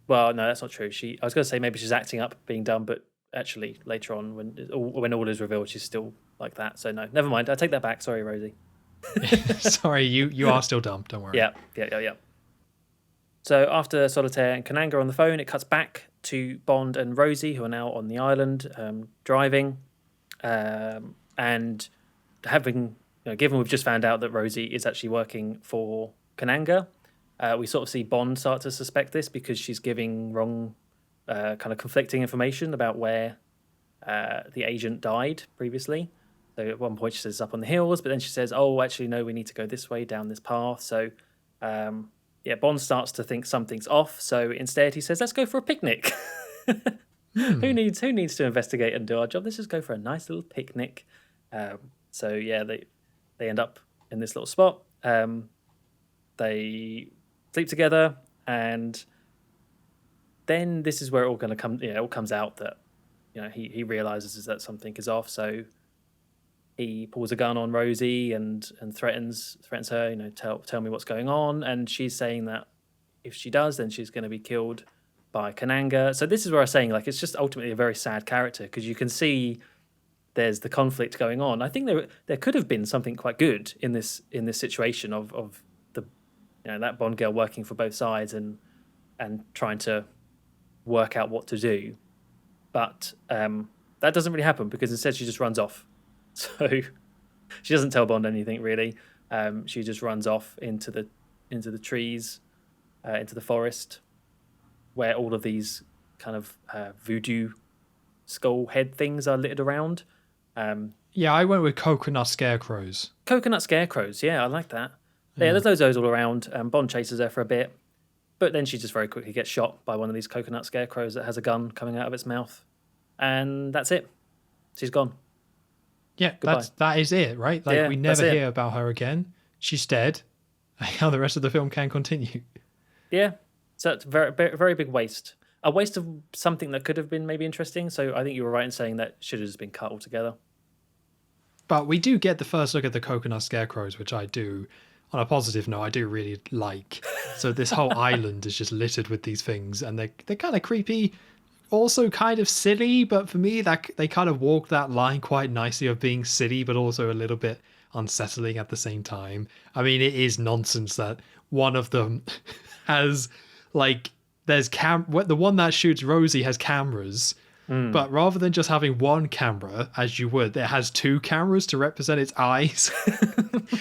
[SPEAKER 2] well, no, that's not true. I was going to say maybe she's acting up being dumb, but actually later on when all is revealed, she's still like that. So no, never mind. I take that back. Sorry, Rosie.
[SPEAKER 1] Sorry, you are still dumb. Don't worry.
[SPEAKER 2] Yeah. So after Solitaire and Kananga are on the phone, it cuts back to Bond and Rosie, who are now on the island driving, and having given we've just found out that Rosie is actually working for Kananga, we sort of see Bond start to suspect this because she's giving wrong, kind of conflicting information about where the agent died previously. So at one point she says up on the hills, but then she says, oh, actually, no, we need to go this way down this path. So Bond starts to think something's off. So instead he says, let's go for a picnic. Who needs to investigate and do our job? Let's just go for a nice little picnic. They end up in this little spot. They sleep together, and then this is where it all going to come. It all comes out that he realizes that something is off. So he pulls a gun on Rosie and threatens her. Tell me what's going on. And she's saying that if she does, then she's going to be killed by Kananga. So this is where I was saying, like, it's just ultimately a very sad character because you can see there's the conflict going on. I think there could have been something quite good in this situation of the that Bond girl working for both sides and trying to work out what to do, but that doesn't really happen because instead she just runs off. So she doesn't tell Bond anything really. She just runs off into the trees, into the forest, where all of these kind of voodoo skull head things are littered around.
[SPEAKER 1] Yeah, I went with coconut scarecrows.
[SPEAKER 2] Coconut scarecrows, yeah, I like that. Yeah, there's loads of those all around. Bond chases her for a bit, but then she just very quickly gets shot by one of these coconut scarecrows that has a gun coming out of its mouth, and that's it. She's gone.
[SPEAKER 1] Yeah,
[SPEAKER 2] Goodbye.
[SPEAKER 1] that is it, right? Like,
[SPEAKER 2] Yeah,
[SPEAKER 1] we never
[SPEAKER 2] that's it.
[SPEAKER 1] hear about her again. She's dead. How the rest of the film can continue.
[SPEAKER 2] Yeah, so it's a very, very big waste. A waste of something that could have been maybe interesting. So I think you were right in saying that should have just been cut altogether.
[SPEAKER 1] But we do get the first look at the coconut scarecrows, which I do, on a positive note, I do really like. So this whole island is just littered with these things, and they're kind of creepy, also kind of silly. But for me, that they kind of walk that line quite nicely of being silly, but also a little bit unsettling at the same time. I mean, it is nonsense that one of them has like the one that shoots Rosie has cameras. But rather than just having one camera, as you would, it has two cameras to represent its eyes,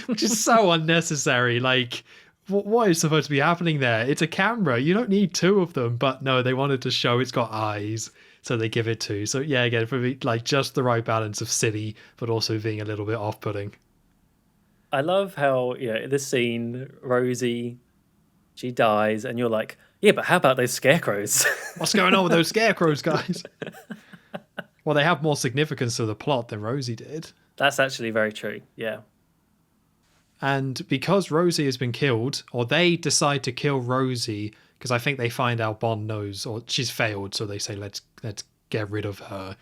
[SPEAKER 1] which is so unnecessary. Like, what is supposed to be happening there? It's a camera. You don't need two of them. But no, they wanted to show it's got eyes, so they give it two. So yeah, again, for me, like just the right balance of silly, but also being a little bit off-putting.
[SPEAKER 2] I love how this scene, Rosie, she dies, and you're like, yeah, but how about those scarecrows?
[SPEAKER 1] What's going on with those scarecrows, guys? Well, they have more significance to the plot than Rosie did.
[SPEAKER 2] That's actually very true. Yeah.
[SPEAKER 1] And because Rosie has been killed, or they decide to kill Rosie, because I think they find out Bond knows, or she's failed, so they say, let's get rid of her.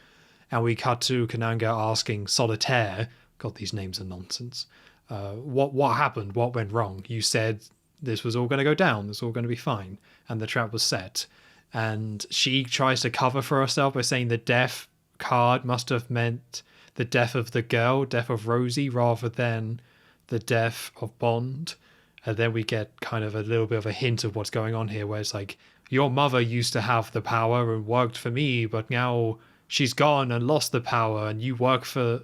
[SPEAKER 1] And we cut to Kananga asking Solitaire, God, these names are nonsense, what happened? What went wrong? You said this was all going to go down, this was all going to be fine, and the trap was set. And she tries to cover for herself by saying the death card must have meant the death of the girl, death of Rosie, rather than the death of Bond. And then we get kind of a little bit of a hint of what's going on here, where it's like, your mother used to have the power and worked for me, but now she's gone and lost the power, and you work for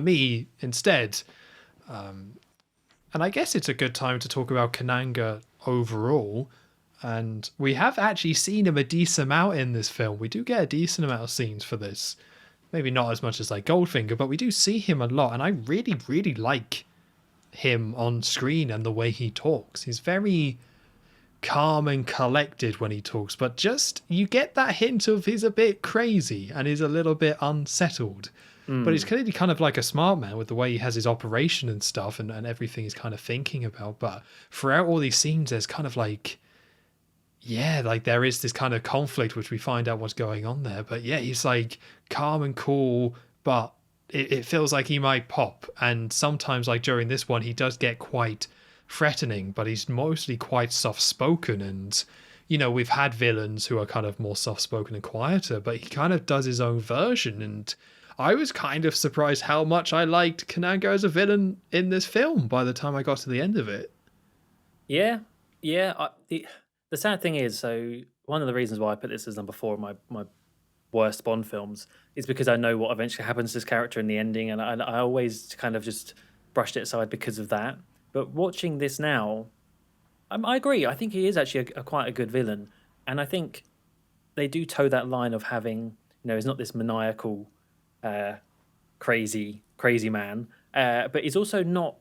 [SPEAKER 1] me instead. And I guess it's a good time to talk about Kananga overall. And we have actually seen him a decent amount in this film. We do get a decent amount of scenes for this. Maybe not as much as like Goldfinger, but we do see him a lot. And I really, really like him on screen and the way he talks. He's very calm and collected when he talks, but just you get that hint of he's a bit crazy and he's a little bit unsettled. But he's clearly kind of like a smart man with the way he has his operation and stuff and everything he's kind of thinking about. But throughout all these scenes, there's kind of like, yeah, like there is this kind of conflict which we find out what's going on there. But yeah, he's like calm and cool, but it feels like he might pop. And sometimes, like during this one, he does get quite threatening, but he's mostly quite soft-spoken. And, you know, we've had villains who are kind of more soft-spoken and quieter, but he kind of does his own version. And I was kind of surprised how much I liked Kananga as a villain in this film by the time I got to the end of it.
[SPEAKER 2] Yeah. The sad thing is, so one of the reasons why I put this as number 4 of my worst Bond films is because I know what eventually happens to this character in the ending, and I always kind of just brushed it aside because of that. But watching this now, I agree. I think he is actually quite a good villain, and I think they do toe that line of having, he's not this maniacal, crazy man, but he's also not.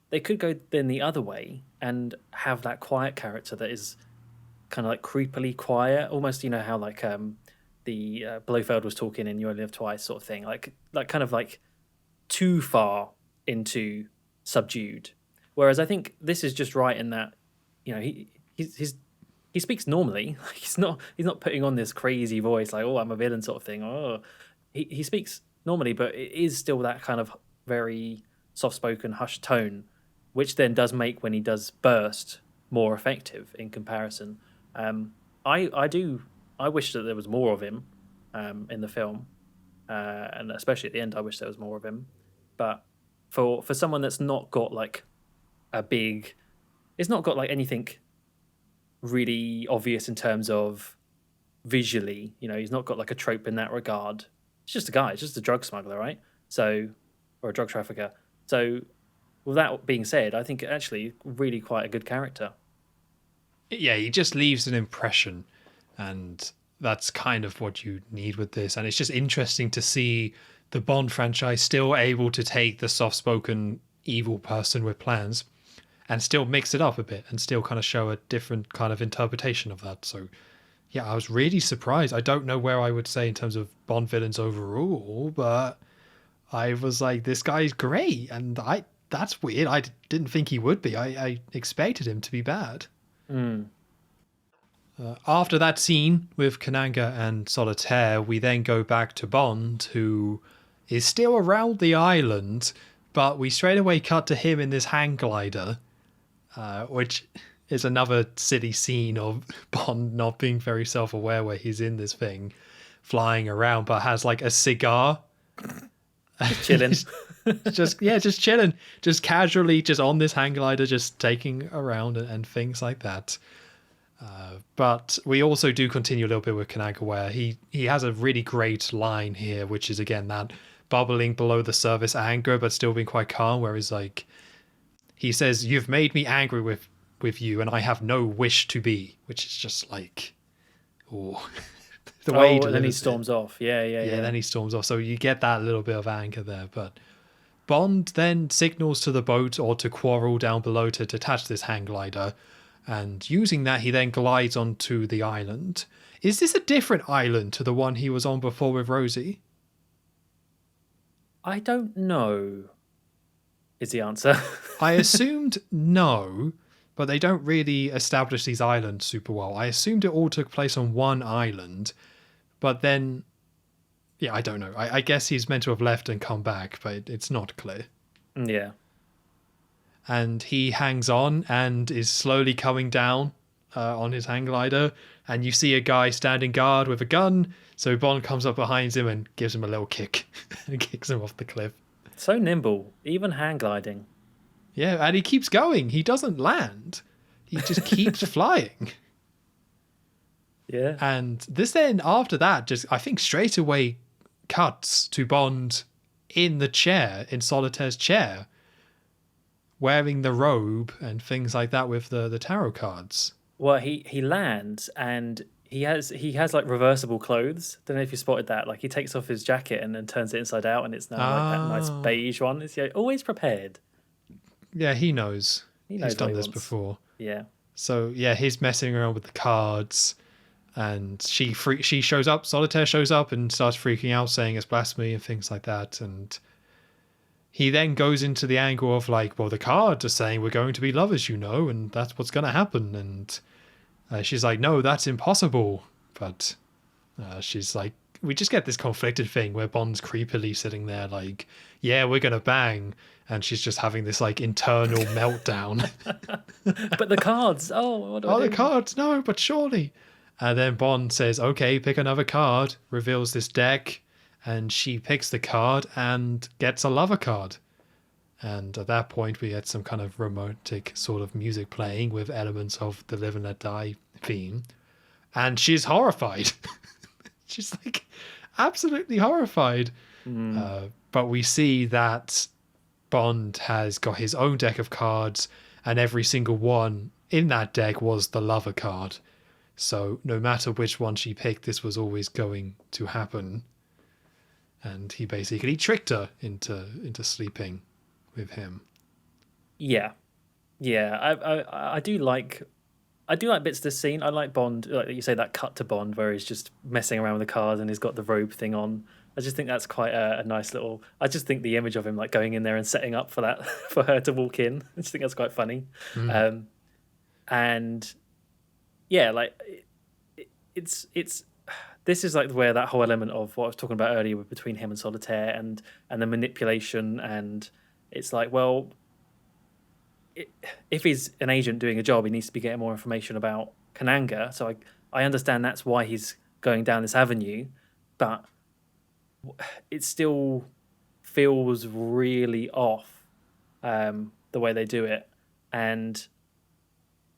[SPEAKER 2] They could go then the other way and have that quiet character that is kind of like creepily quiet, almost how like the Blofeld was talking in You Only Live Twice sort of thing, like kind of like too far into subdued. Whereas I think this is just right in that he speaks normally. Like he's not putting on this crazy voice like, oh, I'm a villain sort of thing. Oh, he speaks normally, but it is still that kind of very soft-spoken, hushed tone, which then does make when he does burst more effective in comparison. I wish that there was more of him in the film, and especially at the end, I wish there was more of him. But for someone that's not got like a big, it's not got like anything really obvious in terms of visually. He's not got like a trope in that regard. It's just a guy. It's just a drug smuggler, right? So, or a drug trafficker. So, with that being said, I think actually really quite a good character.
[SPEAKER 1] Yeah, he just leaves an impression, and that's kind of what you need with this. And it's just interesting to see the Bond franchise still able to take the soft-spoken evil person with plans and still mix it up a bit and still kind of show a different kind of interpretation of that. So yeah, I was really surprised. I don't know where I would say in terms of Bond villains overall, but I was like, this guy's great. And that's weird. I didn't think he would be. I expected him to be bad. After that scene with Kananga and Solitaire, we then go back to Bond, who is still around the island, but we straight away cut to him in this hang glider, which is another silly scene of Bond not being very self-aware where he's in this thing, flying around, but has like a cigar.
[SPEAKER 2] Just chilling.
[SPEAKER 1] just chilling. Just casually, just on this hang glider, just taking around and things like that. But we also do continue a little bit with Kananga, where he has a really great line here, which is again that bubbling below the surface anger, but still being quite calm. Where he's like, he says, "You've made me angry with you, and I have no wish to be," which is just like, oh, the way.
[SPEAKER 2] And then he storms off. Yeah.
[SPEAKER 1] Then he storms off. So you get that little bit of anger there, but Bond then signals to the boat or to Quarrel down below to detach this hang glider. And using that, he then glides onto the island. Is this a different island to the one he was on before with Rosie?
[SPEAKER 2] I don't know, is the answer.
[SPEAKER 1] I assumed no, but they don't really establish these islands super well. I assumed it all took place on one island, but then, yeah, I don't know. I guess he's meant to have left and come back, but it's not clear.
[SPEAKER 2] Yeah.
[SPEAKER 1] And he hangs on and is slowly coming down on his hang glider. And you see a guy standing guard with a gun. So Bond comes up behind him and gives him a little kick and kicks him off the cliff.
[SPEAKER 2] So nimble, even hang gliding.
[SPEAKER 1] Yeah, and he keeps going. He doesn't land. He just keeps flying.
[SPEAKER 2] Yeah.
[SPEAKER 1] And this then, after that, just I think straight away cuts to Bond in the chair, in Solitaire's chair, wearing the robe and things like that with the tarot cards.
[SPEAKER 2] Well, he lands and he has like reversible clothes. Don't know if you spotted that. Like he takes off his jacket and then turns it inside out, and it's now like that nice beige one. It's always prepared.
[SPEAKER 1] Yeah, he knows. He's done this before.
[SPEAKER 2] Yeah.
[SPEAKER 1] So yeah, he's messing around with the cards, and she shows up. Solitaire shows up and starts freaking out, saying it's blasphemy and things like that, and he then goes into the angle of like, well, the cards are saying we're going to be lovers, and that's what's going to happen. And she's like, no, that's impossible. But she's like, we just get this conflicted thing where Bond's creepily sitting there like, yeah, we're going to bang. And she's just having this like internal meltdown.
[SPEAKER 2] But the cards, what do I do?
[SPEAKER 1] The cards, no, but surely. And then Bond says, okay, pick another card, reveals this deck. And she picks the card and gets a lover card. And at that point, we get some kind of romantic sort of music playing with elements of the Live and Let Die theme. And she's horrified. She's like absolutely horrified. But we see that Bond has got his own deck of cards, and every single one in that deck was the lover card. So no matter which one she picked, this was always going to happen. And he basically tricked her into sleeping with him.
[SPEAKER 2] Yeah. I do like bits of this scene. I like Bond, like you say, that cut to Bond where he's just messing around with the cards and he's got the robe thing on. I just think that's quite a nice little. I just think the image of him like going in there and setting up for that for her to walk in. I just think that's quite funny. And yeah, like it's. This is like where that whole element of what I was talking about earlier between him and Solitaire and the manipulation, and it's like, well, if he's an agent doing a job, he needs to be getting more information about Kananga. So I understand that's why he's going down this avenue, but it still feels really off, the way they do it. And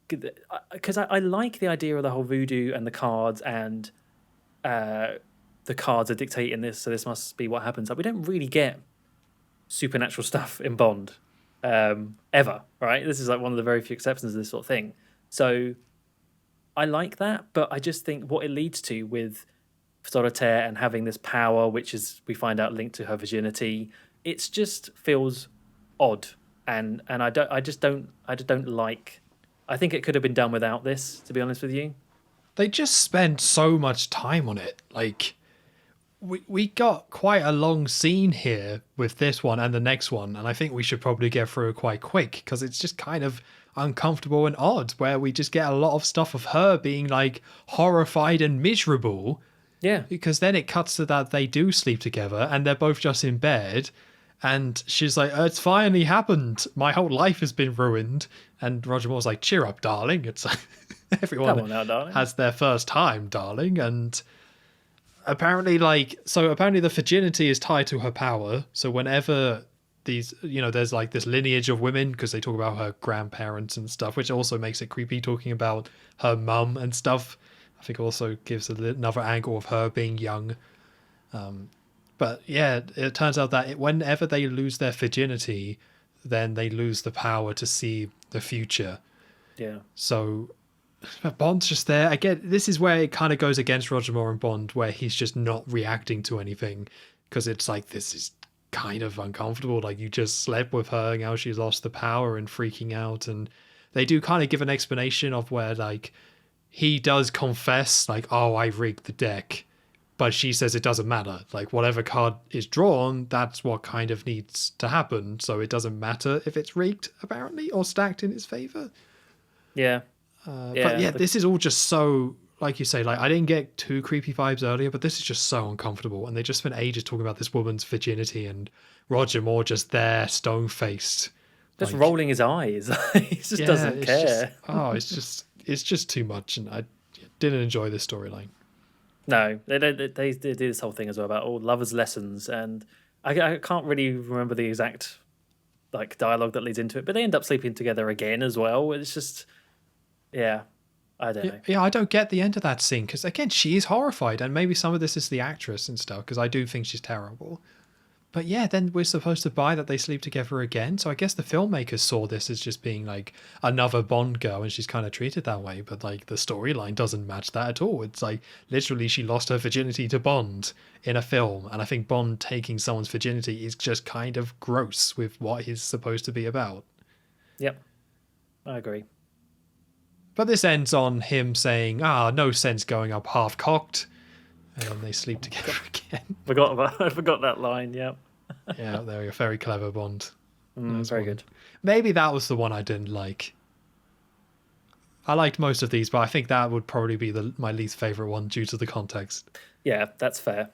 [SPEAKER 2] because I like the idea of the whole voodoo and the cards, and the cards are dictating this, so this must be what happens. Like, we don't really get supernatural stuff in Bond, ever, right? This is like one of the very few exceptions of this sort of thing. So I like that, but I just think what it leads to with Solitaire and having this power, which is, we find out, linked to her virginity, it's just feels odd, and I just don't like. I think it could have been done without this, to be honest with you.
[SPEAKER 1] They just spent so much time on it. Like, we got quite a long scene here with this one and the next one, and I think we should probably get through it quite quick because it's just kind of uncomfortable and odd, where we just get a lot of stuff of her being like horrified and miserable.
[SPEAKER 2] Yeah.
[SPEAKER 1] Because then it cuts to that they do sleep together and they're both just in bed, and she's like, it's finally happened. My whole life has been ruined. And Roger Moore's like, cheer up, darling. It's like, everyone
[SPEAKER 2] Come on now, darling.
[SPEAKER 1] has their first time, darling. And apparently the virginity is tied to her power. So whenever these, there's like this lineage of women, because they talk about her grandparents and stuff, which also makes it creepy, talking about her mum and stuff. I think also gives another angle of her being young. But yeah, it turns out that whenever they lose their virginity, then they lose the power to see the future.
[SPEAKER 2] Yeah.
[SPEAKER 1] So Bond's just there. Again, this is where it kind of goes against Roger Moore and Bond, where he's just not reacting to anything, because it's like, this is kind of uncomfortable. Like, you just slept with her and now she's lost the power and freaking out. And they do kind of give an explanation of where, like, he does confess, like, oh, I rigged the deck. But she says it doesn't matter. Like, whatever card is drawn, that's what kind of needs to happen. So it doesn't matter if it's rigged, apparently, or stacked in his favor.
[SPEAKER 2] Yeah.
[SPEAKER 1] But yeah, this is all just so, like you say, like, I didn't get too creepy vibes earlier, but this is just so uncomfortable. And they just spent ages talking about this woman's virginity, and Roger Moore just there, stone-faced.
[SPEAKER 2] Just like, rolling his eyes. He just doesn't care.
[SPEAKER 1] It's just too much, and I didn't enjoy this storyline.
[SPEAKER 2] No, they do this whole thing as well about lovers' lessons, and I can't really remember the exact like dialogue that leads into it, but they end up sleeping together again as well. It's just, yeah, I don't know.
[SPEAKER 1] Yeah, I don't get the end of that scene, because again, she is horrified, and maybe some of this is the actress and stuff, because I do think she's terrible. But yeah, then we're supposed to buy that they sleep together again. So I guess the filmmakers saw this as just being like another Bond girl, and she's kind of treated that way. But like, the storyline doesn't match that at all. It's like, literally, she lost her virginity to Bond in a film. And I think Bond taking someone's virginity is just kind of gross with what he's supposed to be about.
[SPEAKER 2] Yep, I agree.
[SPEAKER 1] But this ends on him saying, no sense going up half-cocked. And then they sleep together again.
[SPEAKER 2] I forgot that line, yeah.
[SPEAKER 1] Yeah, they're a very clever Bond.
[SPEAKER 2] Very good.
[SPEAKER 1] Maybe that was the one I didn't like. I liked most of these, but I think that would probably be my least favourite one due to the context.
[SPEAKER 2] Yeah, that's fair.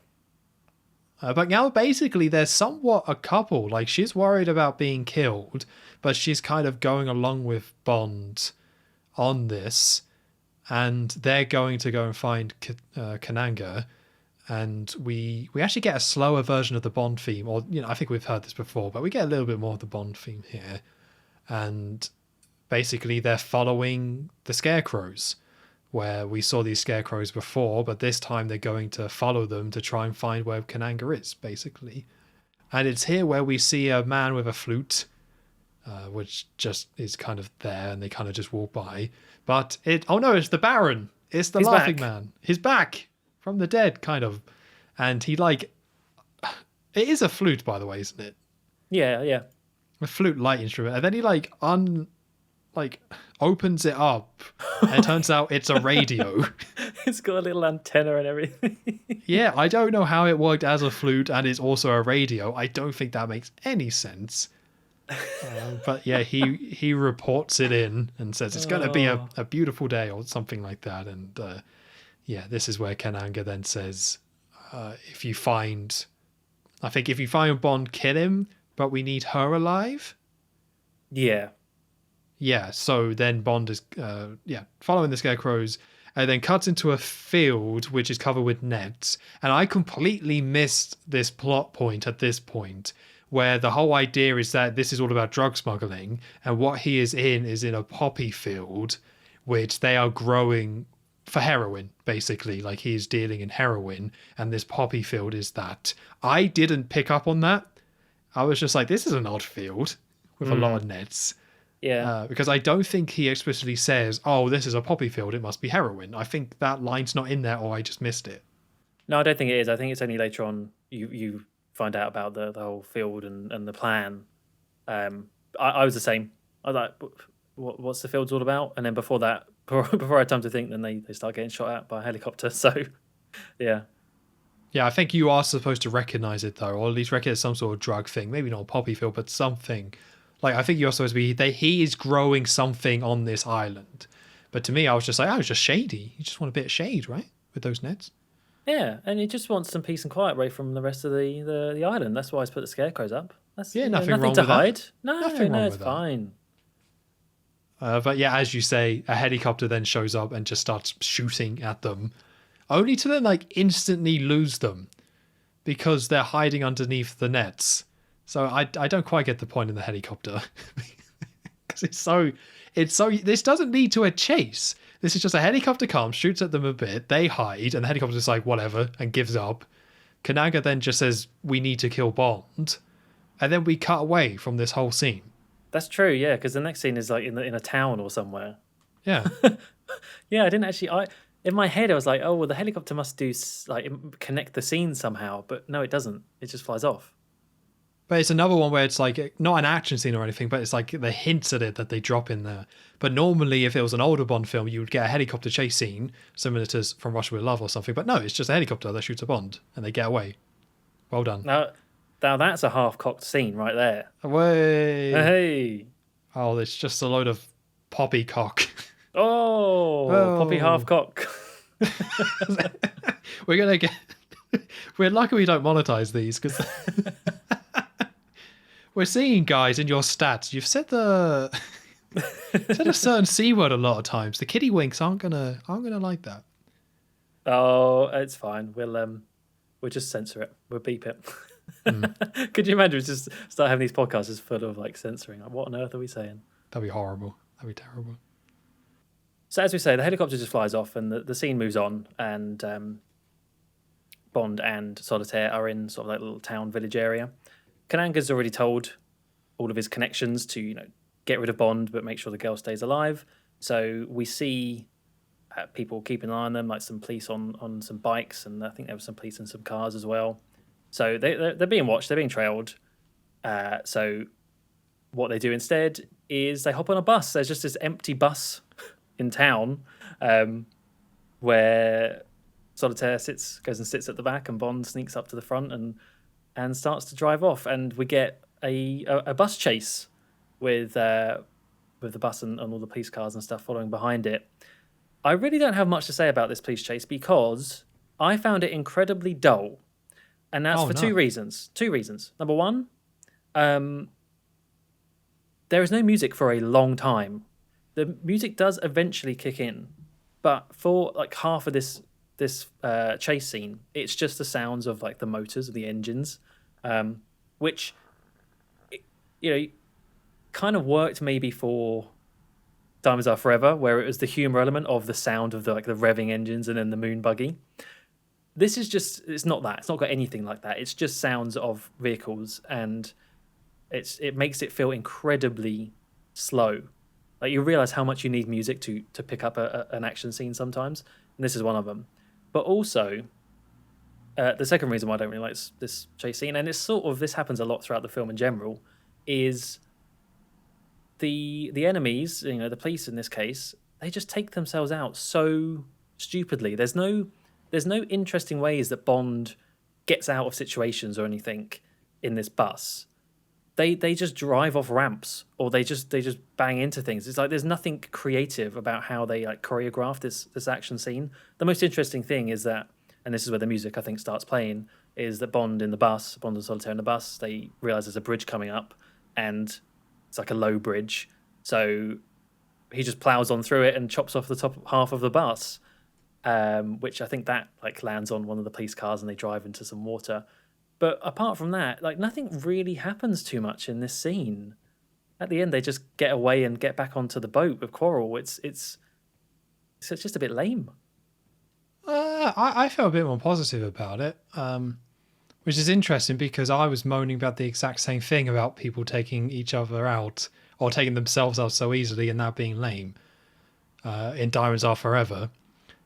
[SPEAKER 1] But now basically they're somewhat a couple. Like, she's worried about being killed, but she's kind of going along with Bond on this. And they're going to go and find Kananga. And we actually get a slower version of the Bond theme. Or, I think we've heard this before, but we get a little bit more of the Bond theme here. And basically they're following the scarecrows, where we saw these scarecrows before, but this time they're going to follow them to try and find where Kananga is, basically. And it's here where we see a man with a flute, which just is kind of there, and they kind of just walk by. But it's the Baron. It's the Laughing Man. He's back from the dead, kind of. And he, like, it is a flute, by the way, isn't it?
[SPEAKER 2] Yeah, yeah.
[SPEAKER 1] A flute light instrument. And then he, like, opens it up, and it turns out it's a radio.
[SPEAKER 2] It's got a little antenna and everything.
[SPEAKER 1] Yeah, I don't know how it worked as a flute and it's also a radio. I don't think that makes any sense. But yeah, he reports it in and says it's going to be a beautiful day or something like that. And yeah, this is where Kananga then says, if you find Bond, kill him, but we need her alive.
[SPEAKER 2] Yeah.
[SPEAKER 1] Yeah, so then Bond is following the scarecrows and then cuts into a field which is covered with nets. And I completely missed this plot point at this point, where the whole idea is that this is all about drug smuggling, and what he is in a poppy field which they are growing for heroin, basically. Like, he's dealing in heroin, and this poppy field is that. I didn't pick up on that. I was just like, this is an odd field with a lot of nets.
[SPEAKER 2] Yeah.
[SPEAKER 1] Because I don't think he explicitly says, oh, this is a poppy field, it must be heroin. I think that line's not in there, or I just missed it.
[SPEAKER 2] No, I don't think it is. I think it's only later on you find out about the whole field and the plan. I was the same. I was like, what's the field's all about? And then before that, before I had time to think, then they start getting shot at by a helicopter. So, yeah.
[SPEAKER 1] Yeah, I think you are supposed to recognize it, though, or at least recognize some sort of drug thing. Maybe not a poppy field, but something. Like, I think you're supposed to be, he is growing something on this island. But to me, I was just like, oh, it's just shady. You just want a bit of shade, right? With those nets.
[SPEAKER 2] Yeah, and he just wants some peace and quiet away from the rest of the island. That's why he's put the scarecrows up. That's
[SPEAKER 1] nothing wrong
[SPEAKER 2] to
[SPEAKER 1] with
[SPEAKER 2] hide.
[SPEAKER 1] that.
[SPEAKER 2] No, it's fine.
[SPEAKER 1] But yeah, as you say, a helicopter then shows up and just starts shooting at them, only to then like instantly lose them because they're hiding underneath the nets. So I don't quite get the point in the helicopter because it's so this doesn't lead to a chase. This is just a helicopter comes, shoots at them a bit, they hide, and the helicopter's just like whatever and gives up. Kananga then just says we need to kill Bond, and then we cut away from this whole scene.
[SPEAKER 2] That's true, yeah, because the next scene is like in a town or somewhere.
[SPEAKER 1] Yeah.
[SPEAKER 2] Yeah, I didn't actually. In my head, I was like, oh, well, the helicopter must do connect the scene somehow, but no, it doesn't. It just flies off.
[SPEAKER 1] But it's another one where it's like not an action scene or anything, but it's like the hints at it that they drop in there. But normally, if it was an older Bond film, you would get a helicopter chase scene similar to From Russia with Love or something. But no, it's just a helicopter that shoots a Bond and they get away. Well done.
[SPEAKER 2] Now that's a half-cocked scene right there.
[SPEAKER 1] Away.
[SPEAKER 2] Hey.
[SPEAKER 1] Oh, it's just a load of poppycock.
[SPEAKER 2] Oh, poppy half-cock.
[SPEAKER 1] We're lucky we don't monetize these because we're seeing, guys, in your stats, you've said said a certain C word a lot of times. The kiddie winks aren't gonna like that.
[SPEAKER 2] Oh, it's fine. We'll just censor it. We'll beep it. Could you imagine just start having these podcasts full of like censoring? Like, what on earth are we saying?
[SPEAKER 1] That'd be horrible. That'd be terrible.
[SPEAKER 2] So as we say, the helicopter just flies off and the scene moves on, and Bond and Solitaire are in sort of like a little town village area. Kananga's already told all of his connections to get rid of Bond but make sure the girl stays alive. So we see people keeping an eye on them, like some police on some bikes, and I think there was some police in some cars as well. So they're being watched, they're being trailed. So what they do instead is they hop on a bus. There's just this empty bus in town where Solitaire goes and sits at the back, and Bond sneaks up to the front and starts to drive off. And we get a bus chase with the bus and all the police cars and stuff following behind it. I really don't have much to say about this police chase because I found it incredibly dull. And that's two reasons. Two reasons. Number one, there is no music for a long time. The music does eventually kick in, but for like half of this chase scene, it's just the sounds of like the motors of the engines, which kind of worked maybe for Diamonds Are Forever, where it was the humor element of the sound of the revving engines and then the moon buggy. This is just, it's not that. It's not got anything like that. It's just sounds of vehicles, and it makes it feel incredibly slow. Like, you realize how much you need music to pick up an action scene sometimes, and this is one of them. But also, the second reason why I don't really like this chase scene, and it's sort of, this happens a lot throughout the film in general, is the enemies, the police in this case, they just take themselves out so stupidly. There's no interesting ways that Bond gets out of situations or anything in this bus. They just drive off ramps, or they just bang into things. It's like there's nothing creative about how they like choreograph this action scene. The most interesting thing is that, and this is where the music I think starts playing, is that Bond and Solitaire in the bus, they realize there's a bridge coming up, and it's like a low bridge. So he just plows on through it and chops off the top half of the bus, which I think that like lands on one of the police cars and they drive into some water. But apart from that, like nothing really happens too much in this scene. At the end, they just get away and get back onto the boat with Coral. It's just a bit lame.
[SPEAKER 1] I felt a bit more positive about it, which is interesting because I was moaning about the exact same thing about people taking each other out or taking themselves out so easily and that being lame in Diamonds Are Forever.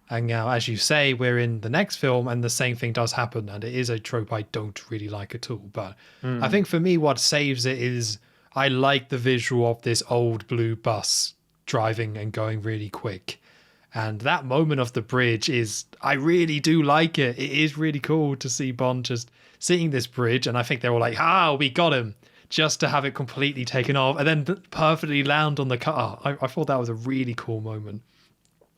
[SPEAKER 1] And now, as you say, we're in the next film and the same thing does happen, and it is a trope I don't really like at all. But I think for me, what saves it is I like the visual of this old blue bus driving and going really quick. And that moment of the bridge I really do like it. It is really cool to see Bond just seeing this bridge. And I think they were like, we got him. Just to have it completely taken off and then perfectly land on the car. I thought that was a really cool moment.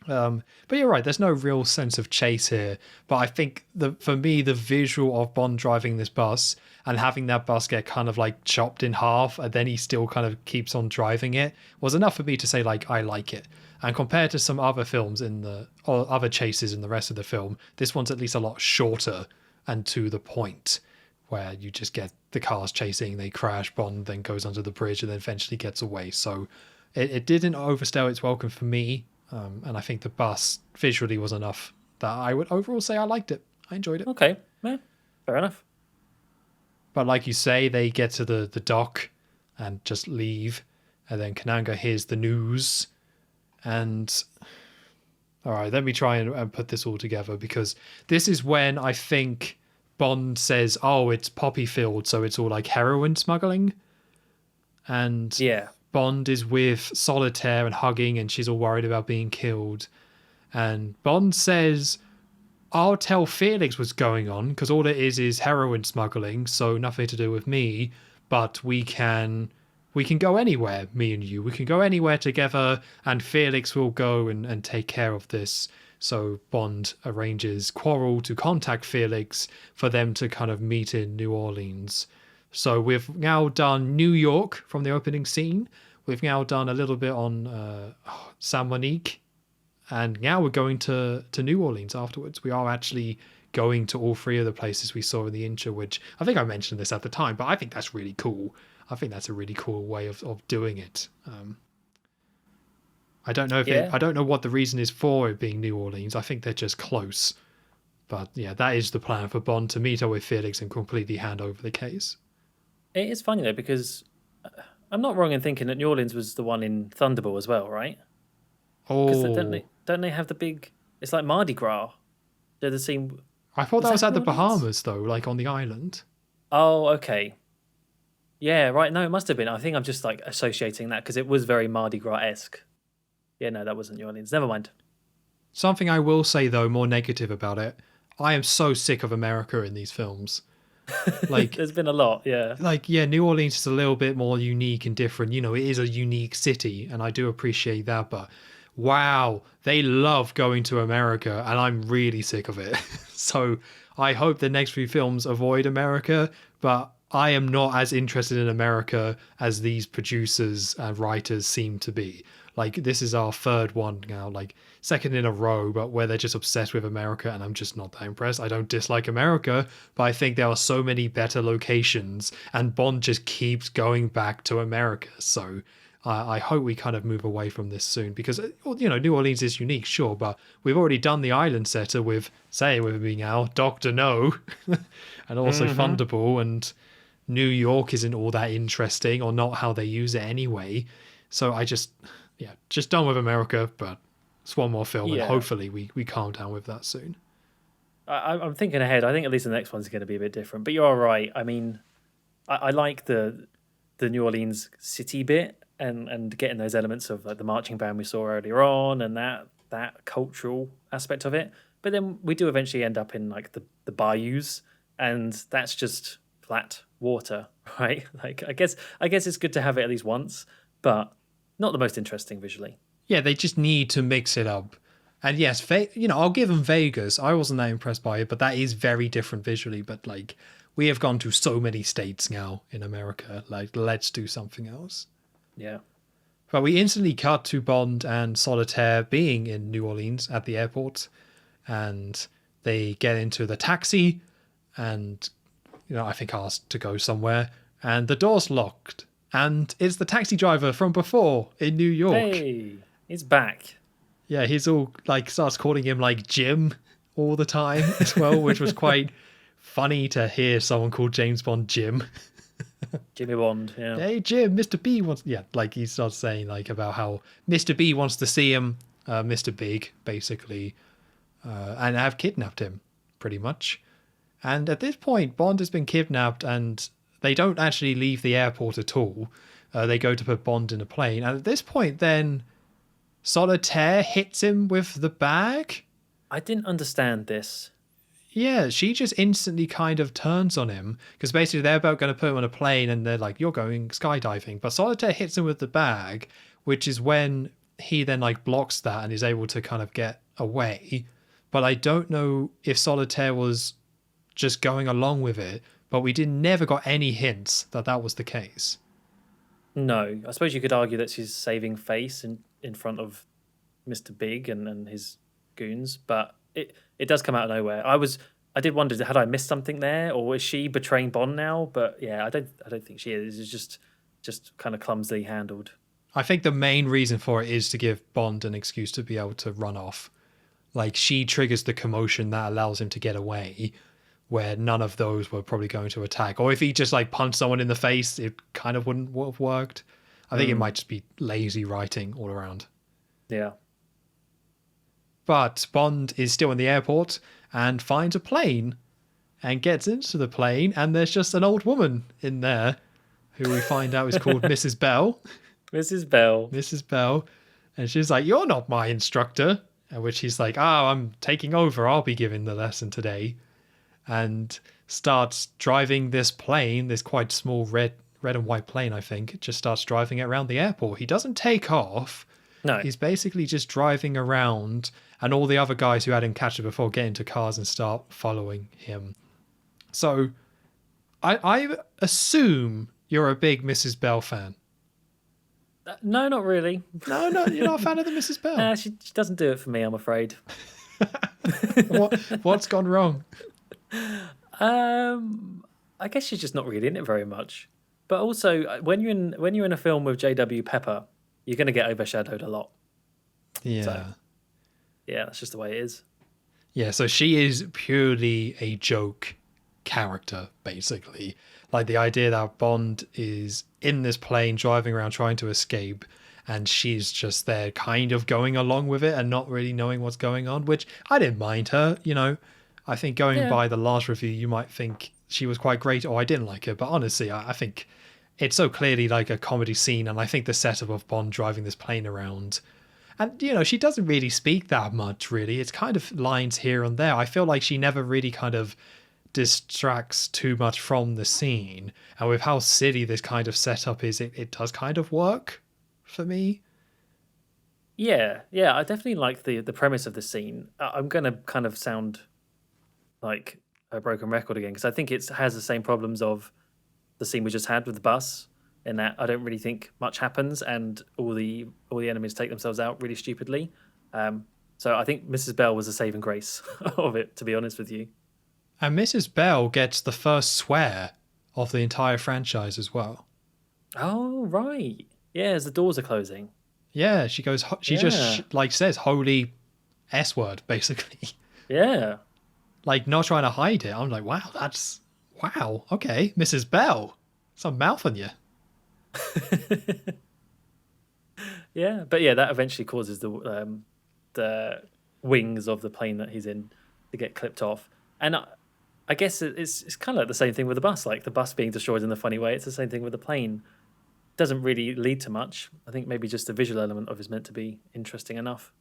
[SPEAKER 1] But you're right, there's no real sense of chase here. But I think for me, the visual of Bond driving this bus and having that bus get kind of like chopped in half and then he still kind of keeps on driving it was enough for me to say, like, I like it. And compared to some other films or other chases in the rest of the film, this one's at least a lot shorter and to the point, where you just get the cars chasing, they crash, Bond then goes under the bridge and then eventually gets away. So it didn't overstay its welcome for me. And I think the bus visually was enough that I would overall say I liked it. I enjoyed it.
[SPEAKER 2] Okay, yeah, fair enough.
[SPEAKER 1] But like you say, they get to the dock and just leave. And then Kananga hears the news. And all right, let me try and put this all together, because this is when I think Bond says, it's poppy field, so it's all like heroin smuggling. And
[SPEAKER 2] Yeah.
[SPEAKER 1] Bond is with Solitaire and hugging, and she's all worried about being killed. And Bond says, I'll tell Felix what's going on, because all it is heroin smuggling, so nothing to do with me, but we can go anywhere, me and you. We can go anywhere together, and Felix will go and take care of this. So Bond arranges Quarrel to contact Felix for them to kind of meet in New Orleans. So we've now done New York from the opening scene. We've now done a little bit on San Monique. And now we're going to New Orleans afterwards. We are actually going to all three of the places we saw in the intro, which I think I mentioned this at the time, but I think that's really cool. I think that's a really cool way of doing it. I don't know I don't know what the reason is for it being New Orleans. I think they're just close. But yeah, that is the plan for Bond to meet up with Felix and completely hand over the case.
[SPEAKER 2] It is funny though, because I'm not wrong in thinking that New Orleans was the one in Thunderball as well, right? Because don't they have the big? It's like Mardi Gras. They're the same.
[SPEAKER 1] I thought that was at the Bahamas though, like on the island.
[SPEAKER 2] Oh, okay. Yeah, right. No, it must have been. I think I'm just like associating that because it was very Mardi Gras-esque. Yeah, no, that wasn't New Orleans. Never mind.
[SPEAKER 1] Something I will say though, more negative about it. I am so sick of America in these films. Like
[SPEAKER 2] there's been a lot, yeah.
[SPEAKER 1] Like, yeah, New Orleans is a little bit more unique and different. You know, it is a unique city, and I do appreciate that. But wow, they love going to America, and I'm really sick of it. So I hope the next few films avoid America, but I am not as interested in America as these producers and writers seem to be. Like, this is our third one now, like second in a row, but where they're just obsessed with America, and I'm just not that impressed. I don't dislike America, but I think there are so many better locations, and Bond just keeps going back to America. So I hope we kind of move away from this soon, because, you know, New Orleans is unique, sure, but we've already done the island setter with, say, with me now, Dr. No, and also Thunderball, and New York isn't all that interesting, or not how they use it anyway. So I just done with America, but it's one more film, and hopefully we calm down with that soon.
[SPEAKER 2] I'm thinking ahead. I think at least the next one's going to be a bit different. But you're right. I mean, I like the New Orleans city bit and getting those elements of like the marching band we saw earlier on and that cultural aspect of it. But then we do eventually end up in like the bayous, and that's just flat water, right? Like I guess it's good to have it at least once, but not the most interesting visually.
[SPEAKER 1] Yeah, they just need to mix it up. And yes, I'll give them Vegas. I wasn't that impressed by it, but that is very different visually. But like, we have gone to so many states now in America. Like, let's do something else.
[SPEAKER 2] Yeah.
[SPEAKER 1] But we instantly cut to Bond and Solitaire being in New Orleans at the airport, and they get into the taxi and, I think asked to go somewhere, and the door's locked. And it's the taxi driver from before in New York.
[SPEAKER 2] Hey, he's back.
[SPEAKER 1] Yeah, he's all starts calling him Jim all the time as well, which was quite funny to hear someone call James Bond Jim.
[SPEAKER 2] Jimmy Bond, yeah.
[SPEAKER 1] Hey Jim, Mr. B wants... Yeah, he starts saying about how Mr. B wants to see him, Mr. Big, basically, and have kidnapped him, pretty much. And at this point, Bond has been kidnapped and they don't actually leave the airport at all. They go to put Bond in a plane. And at this point, then, Solitaire hits him with the bag.
[SPEAKER 2] I didn't understand this.
[SPEAKER 1] Yeah, she just instantly kind of turns on him because basically they're about going to put him on a plane and they're like, you're going skydiving. But Solitaire hits him with the bag, which is when he then blocks that and is able to kind of get away. But I don't know if Solitaire was just going along with it, but we never got any hints that that was the case.
[SPEAKER 2] No, I suppose you could argue that she's saving face in front of Mr. Big and his goons, but it does come out of nowhere. I did wonder, had I missed something there, or is she betraying Bond now? But yeah, I don't think she is. It's just kind of clumsily handled.
[SPEAKER 1] I think the main reason for it is to give Bond an excuse to be able to run off. She triggers the commotion that allows him to get away, where none of those were probably going to attack. Or if he just punched someone in the face, it kind of wouldn't have worked. I think it might just be lazy writing all around.
[SPEAKER 2] Yeah.
[SPEAKER 1] But Bond is still in the airport and finds a plane and gets into the plane, and there's just an old woman in there who we find out is called Mrs. Bell.
[SPEAKER 2] Mrs. Bell.
[SPEAKER 1] Mrs. Bell. And she's like, you're not my instructor. At which he's like, I'm taking over. I'll be giving the lesson today. And starts driving this plane, this quite small red and white plane, I think. Just starts driving it around the airport. He doesn't take off.
[SPEAKER 2] No.
[SPEAKER 1] He's basically just driving around, and all the other guys who hadn't catch it before get into cars and start following him. So I assume you're a big Mrs. Bell fan.
[SPEAKER 2] No, not really.
[SPEAKER 1] No, you're not a fan of the Mrs. Bell.
[SPEAKER 2] She doesn't do it for me, I'm afraid.
[SPEAKER 1] What's gone wrong?
[SPEAKER 2] I guess she's just not really in it very much. But also, when you're in a film with J.W. Pepper, you're going to get overshadowed a lot.
[SPEAKER 1] Yeah.
[SPEAKER 2] So, yeah, that's just the way it is.
[SPEAKER 1] Yeah, so she is purely a joke character, basically. The idea that Bond is in this plane driving around trying to escape, and she's just there kind of going along with it and not really knowing what's going on, which I didn't mind her, I think going by the last review, you might think she was quite great, or I didn't like her, but honestly, I think it's so clearly a comedy scene, and I think the setup of Bond driving this plane around, and she doesn't really speak that much, really. It's kind of lines here and there. I feel like she never really kind of distracts too much from the scene, and with how silly this kind of setup is, it does kind of work for me.
[SPEAKER 2] Yeah, I definitely like the premise of the scene. I'm going to kind of sound like a broken record again, because I think it has the same problems of the scene we just had with the bus, in that I don't really think much happens and all the enemies take themselves out really stupidly. So I think Mrs. Bell was a saving grace of it, to be honest with you.
[SPEAKER 1] And Mrs. Bell gets the first swear of the entire franchise as well.
[SPEAKER 2] Oh, right. Yeah, as the doors are closing.
[SPEAKER 1] Yeah, she goes, just says holy S word, basically.
[SPEAKER 2] Yeah.
[SPEAKER 1] Not trying to hide it. I'm like, wow, okay, Mrs. Bell, some mouth on you.
[SPEAKER 2] Yeah, but yeah, that eventually causes the wings of the plane that he's in to get clipped off. And I guess it's kind of like the same thing with the bus. The bus being destroyed in a funny way, it's the same thing with the plane. Doesn't really lead to much. I think maybe just the visual element of it is meant to be interesting enough.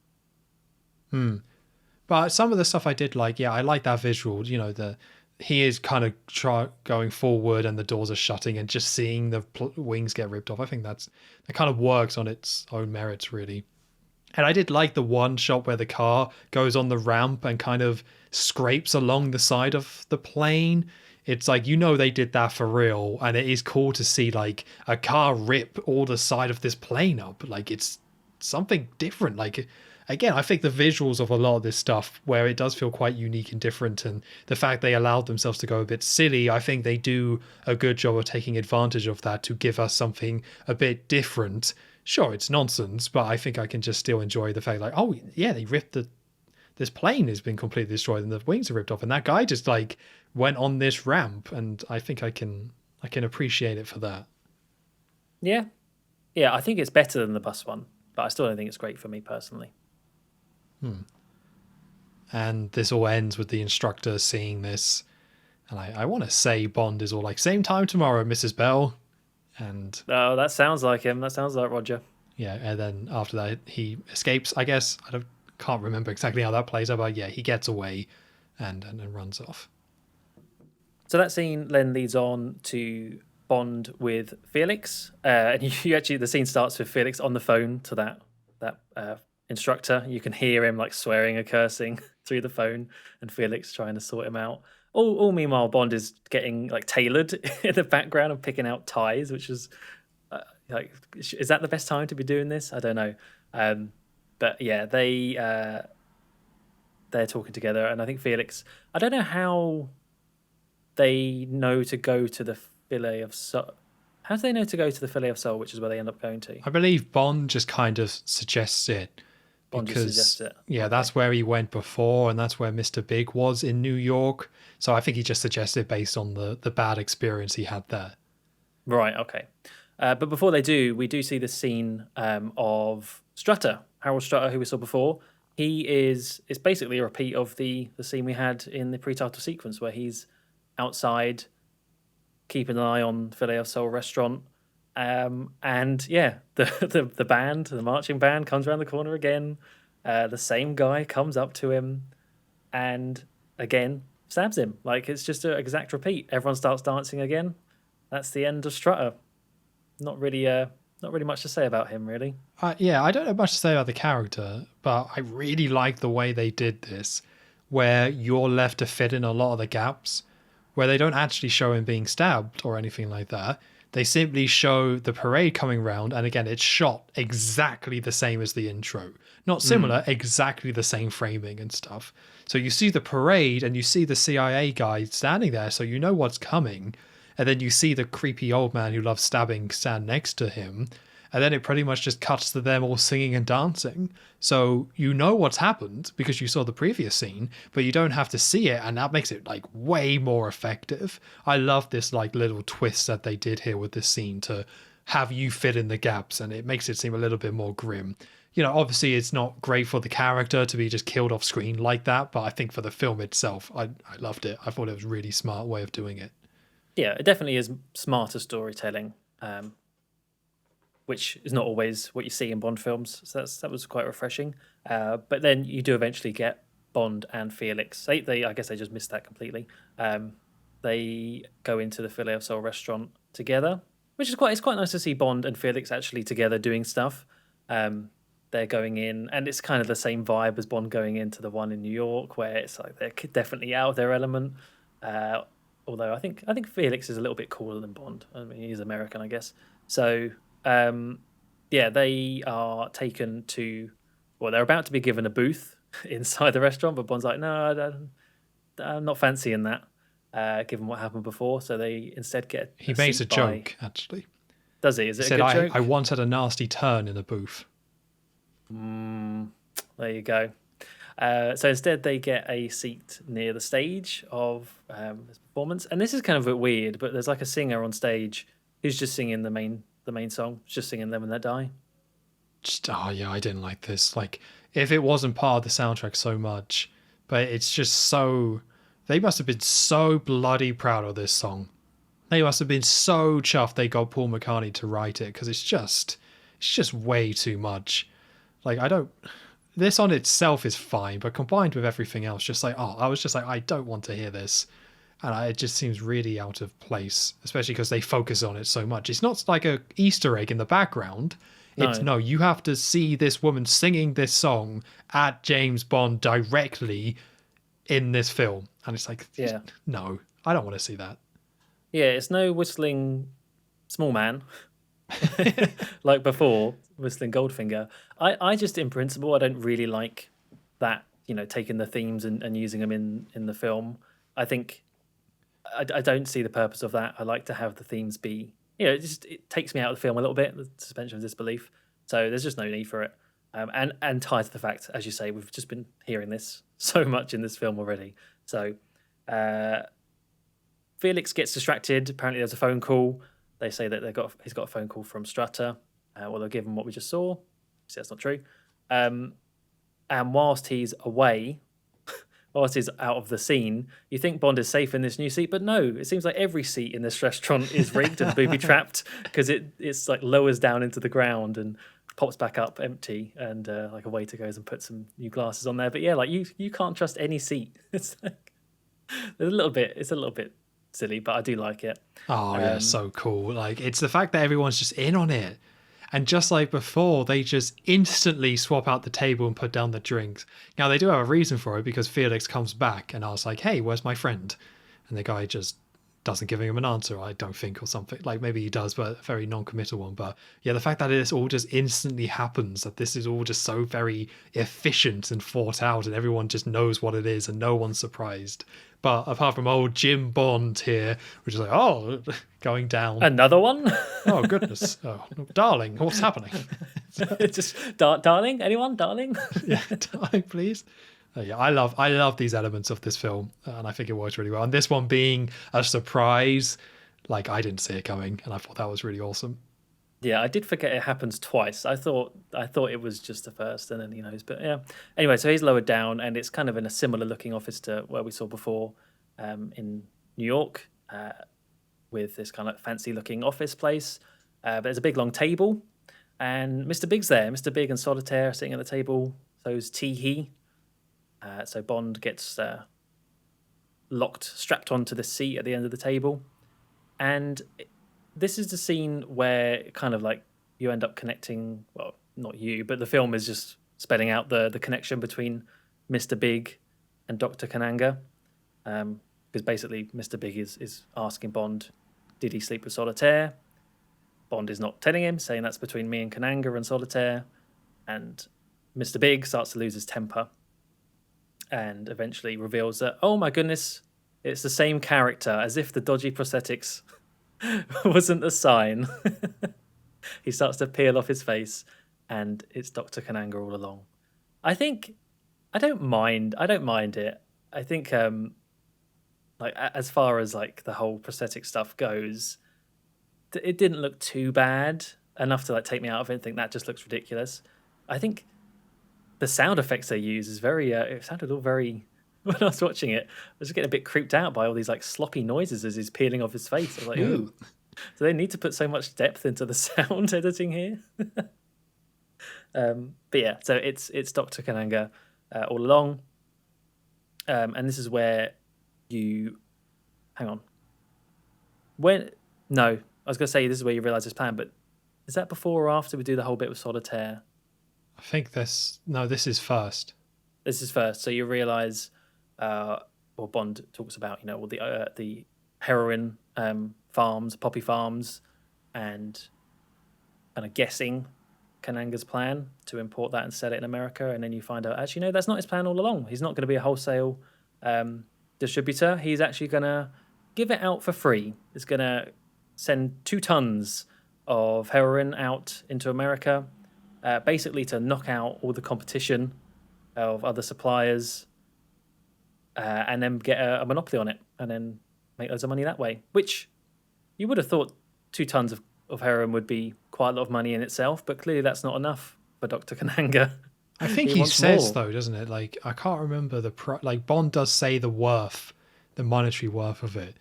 [SPEAKER 1] But some of the stuff I did like, I like that visual. He is kind of going forward and the doors are shutting, and just seeing the wings get ripped off. I think that kind of works on its own merits, really. And I did like the one shot where the car goes on the ramp and kind of scrapes along the side of the plane. It's like, you know, they did that for real, and it is cool to see like a car rip all the side of this plane up. Like, it's something different. Like, again, I think the visuals of a lot of this stuff, where it does feel quite unique and different, and the fact they allowed themselves to go a bit silly, I think they do a good job of taking advantage of that to give us something a bit different. Sure, it's nonsense, but I think I can just still enjoy the fact, like, oh yeah, they ripped this plane has been completely destroyed and the wings are ripped off, and that guy just like went on this ramp, and I think I can appreciate it for that.
[SPEAKER 2] Yeah. Yeah, I think it's better than the bus one, but I still don't think it's great for me personally.
[SPEAKER 1] And this all ends with the instructor seeing this, and I want to say Bond is all like, same time tomorrow, Mrs. Bell. And
[SPEAKER 2] Oh, that sounds like him. That sounds like Roger.
[SPEAKER 1] yeah, and then after that he escapes, I guess. Can't remember exactly how that plays out, but yeah, he gets away and runs off.
[SPEAKER 2] So that scene then leads on to Bond with Felix, and you actually, the scene starts with Felix on the phone to that instructor. You can hear him like swearing and cursing through the phone, and Felix trying to sort him out. All meanwhile, Bond is getting like tailored in the background and picking out ties, which is like, is that the best time to be doing this? I don't know. But yeah, they're talking together, and I think Felix, I don't know how they know to go to the fillet of soul. How do they know to go to the fillet of soul, which is where they end up going to?
[SPEAKER 1] I believe Bond just kind of suggests it.
[SPEAKER 2] Bond just suggests it.
[SPEAKER 1] Yeah,
[SPEAKER 2] Okay.
[SPEAKER 1] that's where he went before, and that's where Mr. Big was in New York. So I think he just suggested based on the bad experience he had there.
[SPEAKER 2] Right, okay. But before they do, we do see the scene of Strutter, Harold Strutter, who we saw before. It's basically a repeat of the scene we had in the pre-title sequence, where he's outside keeping an eye on Filet of Soul restaurant. And yeah, the band, the marching band, comes around the corner again. The same guy comes up to him and again stabs him. Like, it's just an exact repeat. Everyone starts dancing again. That's the end of Strutter. Not really much to say about him, really.
[SPEAKER 1] Yeah, I don't have much to say about the character, but I really like the way they did this, where you're left to fit in a lot of the gaps, where they don't actually show him being stabbed or anything like that. They simply show the parade coming round, and again, it's shot exactly the same as the intro. Not similar, exactly the same framing and stuff. So you see the parade, and you see the CIA guy standing there, so you know what's coming. And then you see the creepy old man who loves stabbing stand next to him. And then it pretty much just cuts to them all singing and dancing. So you know what's happened because you saw the previous scene, but you don't have to see it, and that makes it like way more effective. I love this like little twist that they did here with this scene to have you fit in the gaps, and it makes it seem a little bit more grim. You know, obviously it's not great for the character to be just killed off screen like that, but I think for the film itself, I loved it. I thought it was a really smart way of doing it.
[SPEAKER 2] Yeah, it definitely is smarter storytelling, which is not always what you see in Bond films. So that was quite refreshing. But then you do eventually get Bond and Felix. I guess they just missed that completely. They go into the Filet of Soul restaurant together, which is it's quite nice to see Bond and Felix actually together doing stuff. They're going in, and it's kind of the same vibe as Bond going into the one in New York, where it's like they're definitely out of their element. Although I think Felix is a little bit cooler than Bond. I mean, he's American, I guess. So, yeah, they are taken to... Well, they're about to be given a booth inside the restaurant, but Bond's like, no, I'm not fancying that, given what happened before. So they instead get
[SPEAKER 1] He makes a joke, actually.
[SPEAKER 2] Does he? Is it a good joke?
[SPEAKER 1] I once had a nasty turn in a booth.
[SPEAKER 2] There you go. So instead, they get a seat near the stage of this performance, and this is kind of a bit weird. But there's like a singer on stage who's just singing the main song, just singing "Them and That Die."
[SPEAKER 1] Yeah, I didn't like this. Like, if it wasn't part of the soundtrack so much, but it's just so. They must have been so bloody proud of this song. They must have been so chuffed they got Paul McCartney to write it, because it's just way too much. Like, this on itself is fine, but combined with everything else, I was just like, I don't want to hear this. And it just seems really out of place, especially because they focus on it so much. It's not like a Easter egg in the background. No, you have to see this woman singing this song at James Bond directly in this film. And it's like,
[SPEAKER 2] Yeah.
[SPEAKER 1] no, I don't want to see that.
[SPEAKER 2] Yeah, it's no whistling small man like before, whistling Goldfinger. I just, in principle, I don't really like that, taking the themes and using them in the film. I think I don't see the purpose of that. I like to have the themes be, it takes me out of the film a little bit, the suspension of disbelief. So there's just no need for it. And tied to the fact, as you say, we've just been hearing this so much in this film already. So Felix gets distracted. Apparently, there's a phone call. They say that he's got a phone call from Strutter. Well, they'll give him what we just saw. So that's not true. And whilst he's away, whilst he's out of the scene, you think Bond is safe in this new seat, but no, it seems like every seat in this restaurant is rigged and booby trapped because it's like lowers down into the ground and pops back up empty, and like a waiter goes and puts some new glasses on there. But yeah, like you can't trust any seat. It's like it's a little bit silly, but I do like it.
[SPEAKER 1] Oh yeah, so cool. Like it's the fact that everyone's just in on it. And just like before, they just instantly swap out the table and put down the drinks. Now they do have a reason for it because Felix comes back and asks like, "Hey, where's my friend?" And the guy just doesn't give him an answer, I don't think, or something. Like maybe he does, but a very non-committal one. But yeah, the fact that this all just instantly happens, that this is all just so very efficient and thought out, and everyone just knows what it is and no one's surprised. But apart from old Jim Bond here, which is like, oh, going down.
[SPEAKER 2] Another one?
[SPEAKER 1] Oh, goodness. Oh, darling, what's happening?
[SPEAKER 2] Just, darling? Anyone? Darling?
[SPEAKER 1] Yeah, darling, please. Yeah, I love these elements of this film, and I think it works really well. And this one being a surprise, like I didn't see it coming, and I thought that was really awesome.
[SPEAKER 2] Yeah, I did forget it happens twice. I thought it was just the first, and then he knows. But yeah. Anyway, so he's lowered down, and it's kind of in a similar looking office to where we saw before, in New York, with this kind of fancy looking office place. But there's a big long table, and Mr. Big's there. Mr. Big and Solitaire are sitting at the table. So's Tee-Hee. So Bond gets strapped onto the seat at the end of the table. And this is the scene where kind of like you end up connecting, well, not you, but the film is just spelling out the connection between Mr. Big and Dr. Kananga. Because basically Mr. Big is asking Bond, did he sleep with Solitaire? Bond is not telling him, saying that's between me and Kananga and Solitaire. And Mr. Big starts to lose his temper and eventually reveals that, oh my goodness, it's the same character, as if the dodgy prosthetics wasn't a sign. He starts to peel off his face, and it's Dr. Kananga all along. I don't mind it. I think like as far as like the whole prosthetic stuff goes, it didn't look too bad enough to like take me out of it and think that just looks ridiculous. I think the sound effects they use is very it sounded all very, when I was watching it, I was just getting a bit creeped out by all these like sloppy noises as he's peeling off his face. I was like, ooh, do they need to put so much depth into the sound editing here? But yeah, so it's Dr. Kananga all along. And this is where you hang on. No, I was gonna say this is where you realise his plan, but is that before or after we do the whole bit with Solitaire?
[SPEAKER 1] I think this is first.
[SPEAKER 2] This is first. So you realise, well, Bond talks about, all the heroin farms, poppy farms, and kind of guessing Kananga's plan to import that and sell it in America. And then you find out, actually, no, that's not his plan all along. He's not going to be a wholesale distributor. He's actually going to give it out for free. He's going to send 2 tons of heroin out into America, basically to knock out all the competition of other suppliers, and then get a monopoly on it, and then make loads of money that way. Which you would have thought 2 tons of heroin would be quite a lot of money in itself, but clearly that's not enough for Dr. Kananga.
[SPEAKER 1] I think he says more, though, doesn't it? Like, I can't remember like Bond does say the monetary worth of it.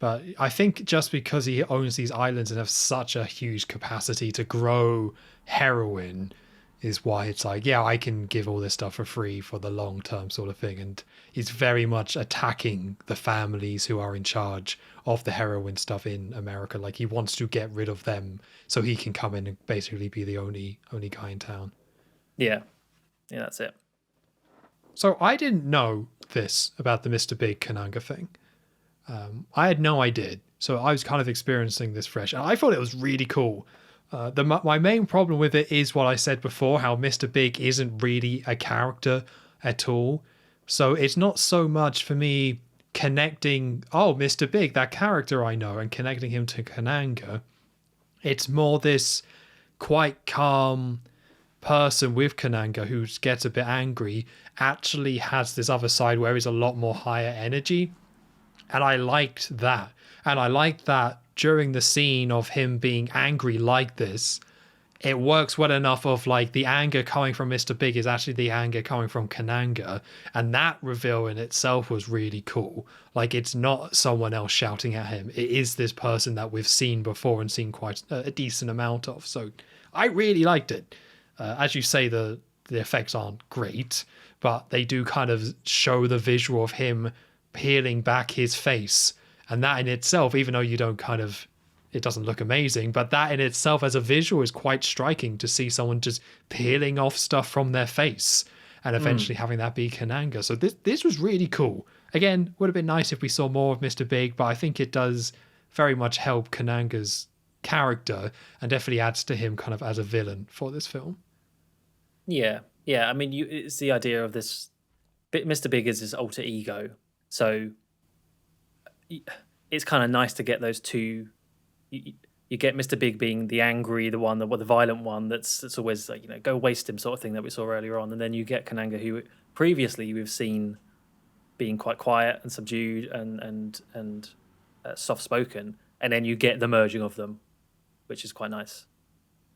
[SPEAKER 1] But I think just because he owns these islands and has such a huge capacity to grow heroin is why it's like, yeah, I can give all this stuff for free for the long term sort of thing. And he's very much attacking the families who are in charge of the heroin stuff in America. Like, he wants to get rid of them so he can come in and basically be the only guy in town.
[SPEAKER 2] Yeah, that's it.
[SPEAKER 1] So I didn't know this about the Mr. Big Kananga thing. I had no idea. So I was kind of experiencing this fresh. And I thought it was really cool. My main problem with it is what I said before, how Mr. Big isn't really a character at all. So it's not so much for me connecting, oh, Mr. Big, that character I know, and connecting him to Kananga. It's more this quite calm person with Kananga who gets a bit angry, actually has this other side where he's a lot more higher energy. And I liked that. And I liked that during the scene of him being angry like this, it works well enough of like the anger coming from Mr. Big is actually the anger coming from Kananga. And that reveal in itself was really cool. Like, it's not someone else shouting at him. It is this person that we've seen before and seen quite a decent amount of. So I really liked it. As you say, the effects aren't great, but they do kind of show the visual of him peeling back his face. And that in itself, even though you don't kind of, it doesn't look amazing, but that in itself as a visual is quite striking to see someone just peeling off stuff from their face and eventually having that be Kananga. So this was really cool. Again, would have been nice if we saw more of Mr. Big, but I think it does very much help Kananga's character and definitely adds to him kind of as a villain for this film.
[SPEAKER 2] Yeah. I mean, it's the idea of this. Mr. Big is his alter ego, so it's kind of nice to get those two. You get Mr. Big being the angry, the one, the violent one that's always like, go waste him sort of thing that we saw earlier on, and then you get Kananga, who previously we've seen being quite quiet and subdued and soft spoken, and then you get the merging of them, which is quite nice.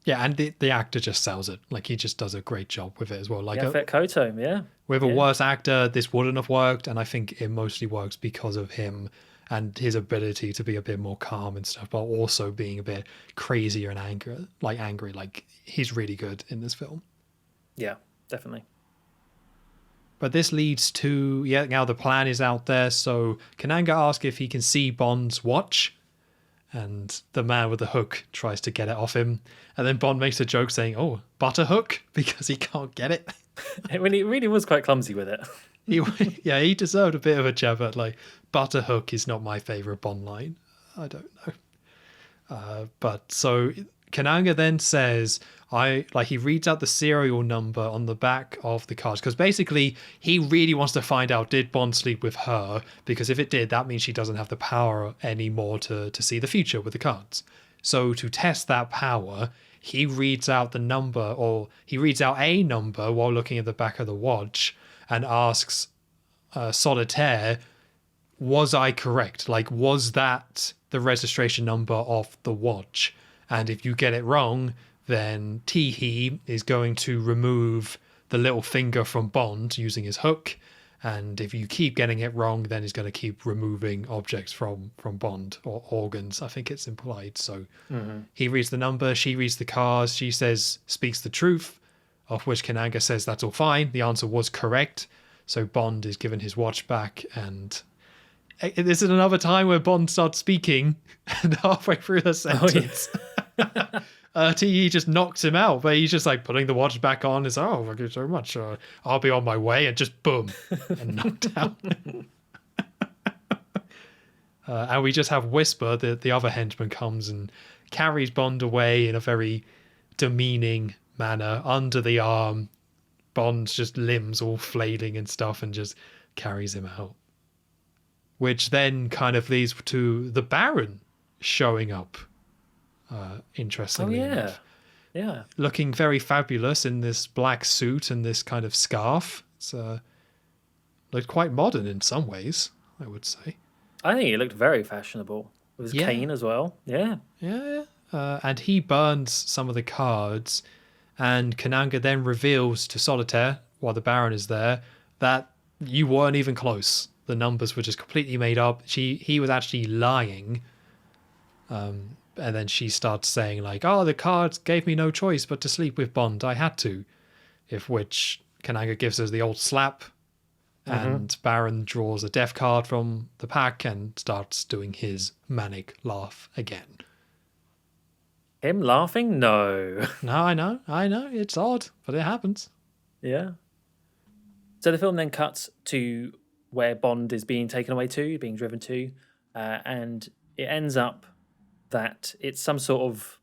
[SPEAKER 1] Yeah, and the actor just sells it. Like, he just does a great job with it as well. Like,
[SPEAKER 2] Fet Koto, yeah.
[SPEAKER 1] With a worse actor, this wouldn't have worked, and I think it mostly works because of him and his ability to be a bit more calm and stuff, but also being a bit crazier and angry. Like, he's really good in this film.
[SPEAKER 2] Yeah, definitely.
[SPEAKER 1] But this leads to, now the plan is out there. So Kananga asks if he can see Bond's watch, and the man with the hook tries to get it off him. And then Bond makes a joke saying, oh, butter hook, because he can't get it.
[SPEAKER 2] He really was quite clumsy with it.
[SPEAKER 1] He deserved a bit of a jab at, like, butter hook is not my favourite Bond line. I don't know. But so Kananga then says, he reads out the serial number on the back of the cards, because basically he really wants to find out, did Bond sleep with her? Because if it did, that means she doesn't have the power anymore to see the future with the cards. So to test that power, he reads out the number, or he reads out a number while looking at the back of the watch and asks Solitaire, was I correct? Like, was that the registration number of the watch? And if you get it wrong, then Teehee is going to remove the little finger from Bond using his hook. And if you keep getting it wrong, then he's going to keep removing objects from Bond, or organs, I think it's implied. So he reads the number, she reads the cards, she speaks the truth, of which Kananga says that's all fine. The answer was correct. So Bond is given his watch back, and this is another time where Bond starts speaking, and halfway through the sentence, T.E. just knocks him out, but he's just like putting the watch back on. Is thank you so much. I'll be on my way, and just boom, and knocked out. And we just have Whisper, the other henchman, comes and carries Bond away in a very demeaning manner under the arm. Bond's just limbs all flailing and stuff, and just carries him out. Which then kind of leads to the Baron showing up. Interestingly enough.
[SPEAKER 2] Yeah.
[SPEAKER 1] Looking very fabulous in this black suit and this kind of scarf. It's looked quite modern in some ways, I would say.
[SPEAKER 2] I think he looked very fashionable with his cane as well. Yeah.
[SPEAKER 1] And he burns some of the cards, and Kananga then reveals to Solitaire, while the Baron is there, that you weren't even close. The numbers were just completely made up. He was actually lying. And then she starts saying, like, the cards gave me no choice but to sleep with Bond. I had to. If which Kananga gives us the old slap, and Baron draws a death card from the pack and starts doing his manic laugh again.
[SPEAKER 2] Him laughing? No.
[SPEAKER 1] No, I know. It's odd, but it happens.
[SPEAKER 2] Yeah. So the film then cuts to where Bond is being taken away to, being driven to. and it ends up that it's some sort of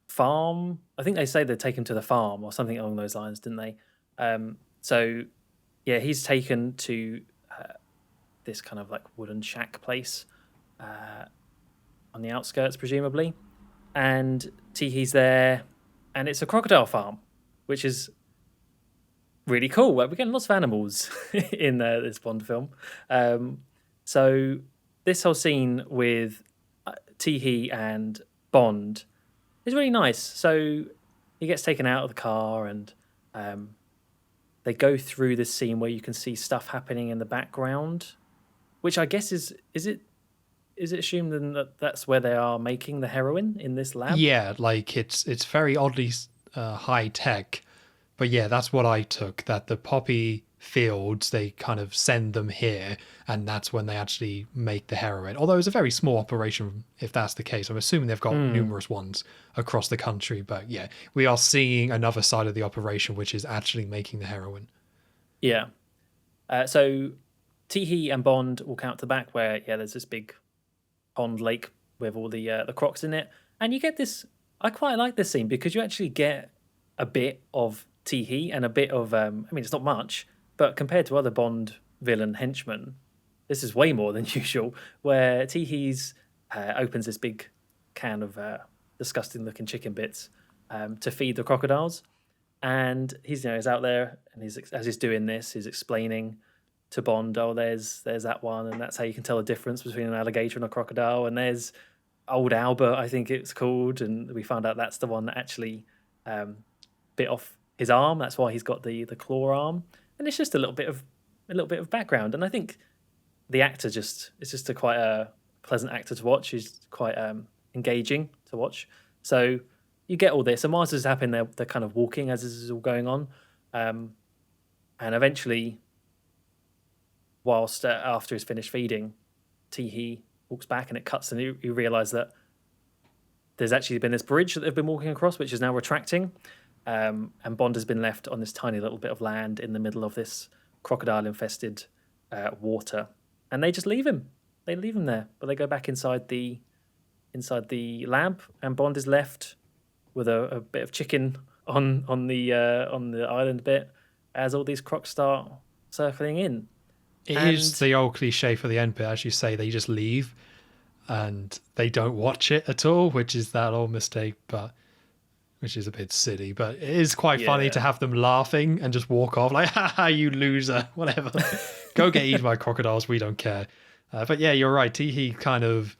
[SPEAKER 2] farm. I think they say they take him to the farm or something along those lines, didn't they? So yeah, he's taken to this kind of like wooden shack place on the outskirts, presumably, and Teehee's there, and it's a crocodile farm, which is really cool. We're getting lots of animals in this Bond film. So this whole scene with Teehee and Bond is really nice. So he gets taken out of the car, and they go through this scene where you can see stuff happening in the background, which I guess is it assumed then that that's where they are making the heroin in this lab?
[SPEAKER 1] Yeah, like it's very oddly high tech, but yeah, that's what I took. That the poppy fields, they kind of send them here, and that's when they actually make the heroin. Although it's a very small operation, if that's the case. I'm assuming they've got numerous ones across the country, but yeah, we are seeing another side of the operation, which is actually making the heroin.
[SPEAKER 2] Yeah. So Teehee and Bond walk out to the back where there's this big pond lake with all the crocs in it, and you get this. I quite like this scene because you actually get a bit of Teehee and a bit of I mean, it's not much, but compared to other Bond villain henchmen, this is way more than usual. Where Teehee's opens this big can of disgusting looking chicken bits to feed the crocodiles, and he's out there, and as he's doing this, he's explaining to Bond, oh, there's that one, and that's how you can tell the difference between an alligator and a crocodile. And there's old Albert, I think it's called, and we found out that's the one that actually bit off his arm. That's why he's got the claw arm. And it's just a little bit of background. And I think the actor it's just quite a pleasant actor to watch. He's quite engaging to watch. So you get all this, and whilst this is happening, they're kind of walking as this is all going on, and eventually, whilst after he's finished feeding, Teehee walks back, and it cuts, and you realise that there's actually been this bridge that they've been walking across, which is now retracting, and Bond has been left on this tiny little bit of land in the middle of this crocodile-infested water, and they just leave him. They leave him there, but they go back inside the lab, and Bond is left with a bit of chicken on the island bit as all these crocs start circling in.
[SPEAKER 1] It is the old cliche for the end bit, as you say, they just leave and they don't watch it at all, which is that old mistake, but which is a bit silly. But it is quite funny to have them laughing and just walk off like, ha, you loser, whatever. Go get eaten by crocodiles, we don't care. But yeah, you're right. Teehee kind of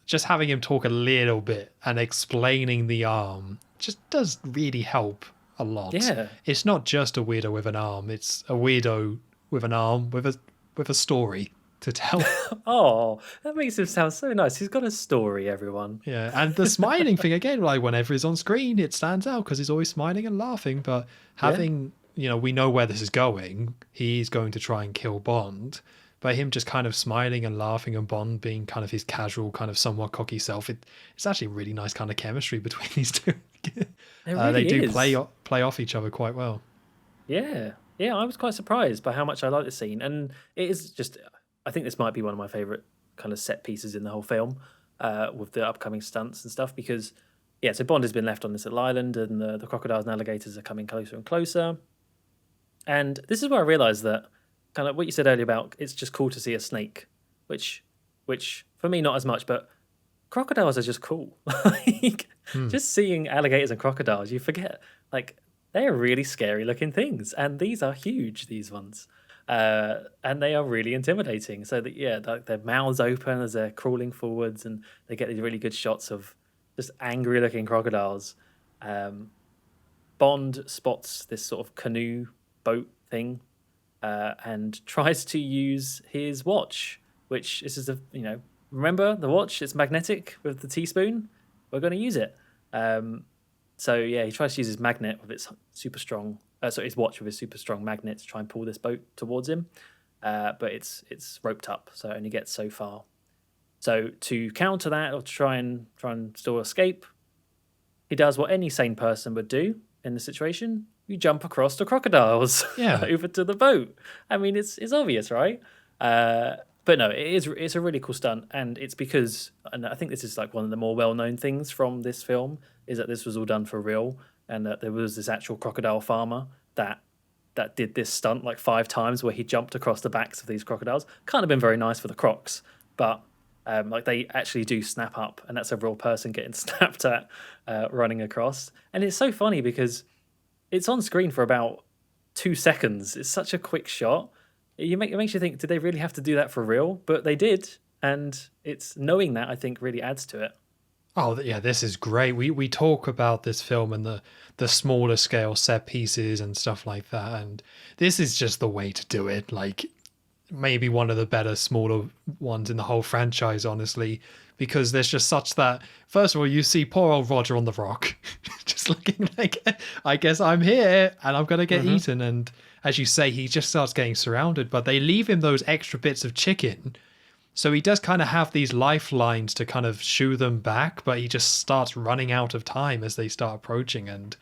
[SPEAKER 1] just having him talk a little bit and explaining the arm just does really help a lot. Yeah. It's not just a weirdo with an arm, it's a weirdo with an arm with a story to tell.
[SPEAKER 2] Oh, that makes him sound so nice. He's got a story, everyone.
[SPEAKER 1] Yeah, and the smiling thing again, like whenever he's on screen, it stands out because he's always smiling and laughing. But having, we know where this is going. He's going to try and kill Bond. But him just kind of smiling and laughing, and Bond being kind of his casual, kind of somewhat cocky self, it's actually really nice kind of chemistry between these two. They do play off each other quite well.
[SPEAKER 2] Yeah. Yeah, I was quite surprised by how much I like the scene. And it is just, I think this might be one of my favourite kind of set pieces in the whole film, with the upcoming stunts and stuff, because, so Bond has been left on this little island, and the crocodiles and alligators are coming closer and closer. And this is where I realised that, kind of what you said earlier about it's just cool to see a snake, which for me, not as much, but crocodiles are just cool. Just seeing alligators and crocodiles, you forget, like, they are really scary looking things, and these are huge, these ones, and they are really intimidating. So that their mouths open as they're crawling forwards, and they get these really good shots of just angry looking crocodiles. Bond spots this sort of canoe boat thing, and tries to use his watch, which is remember the watch? It's magnetic with the teaspoon. We're going to use it. So he tries to use his magnet with its super strong, his watch with his super strong magnet to try and pull this boat towards him, but it's roped up, so it only gets so far. So to counter that, or to try and still escape, he does what any sane person would do in the situation: you jump across the crocodiles over to the boat. I mean, it's obvious, right? But no, it's a really cool stunt, and it's because, and I think this is like one of the more well known things from this film, is that this was all done for real, and that there was this actual crocodile farmer that did this stunt like 5 times where he jumped across the backs of these crocodiles. Can't have been very nice for the crocs, but like they actually do snap up, and that's a real person getting snapped at running across. And it's so funny because it's on screen for about 2 seconds. It's such a quick shot. It makes you think, did they really have to do that for real? But they did, and it's knowing that, I think, really adds to it.
[SPEAKER 1] Oh yeah, this is great. We talk about this film and the smaller scale set pieces and stuff like that, and this is just the way to do it. Like maybe one of the better smaller ones in the whole franchise, honestly, because there's just such that. First of all, you see poor old Roger on the rock, just looking like, I guess I'm here and I'm gonna get eaten. And as you say, he just starts getting surrounded, but they leave him those extra bits of chicken. So he does kind of have these lifelines to kind of shoo them back, but he just starts running out of time as they start approaching. And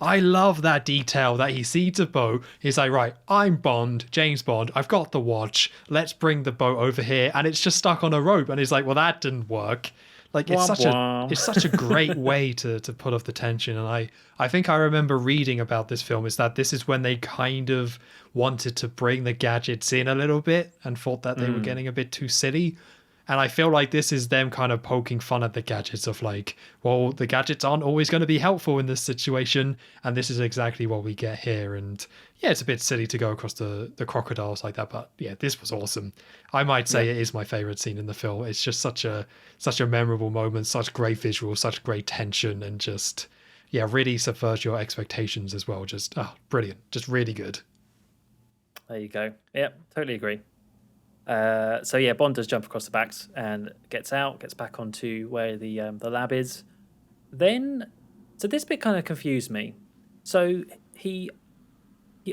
[SPEAKER 1] I love that detail that he sees a boat. He's like, right, I'm Bond, James Bond. I've got the watch. Let's bring the boat over here. And it's just stuck on a rope. And he's like, well, that didn't work. Like it's such a great way to put off the tension. And I think I remember reading about this film is that this is when they kind of wanted to bring the gadgets in a little bit and thought that they were getting a bit too silly. And I feel like this is them kind of poking fun at the gadgets of like, well, the gadgets aren't always going to be helpful in this situation. And this is exactly what we get here. And yeah, it's a bit silly to go across the crocodiles like that. But yeah, this was awesome. I might say it is my favorite scene in the film. It's just such a memorable moment, such great visuals, such great tension, and just, yeah, really subverts your expectations as well. Just, brilliant. Just really good.
[SPEAKER 2] There you go. Yep, totally agree. So yeah, Bond does jump across the backs and gets back onto where the lab is. Then, so this bit kind of confused me. So he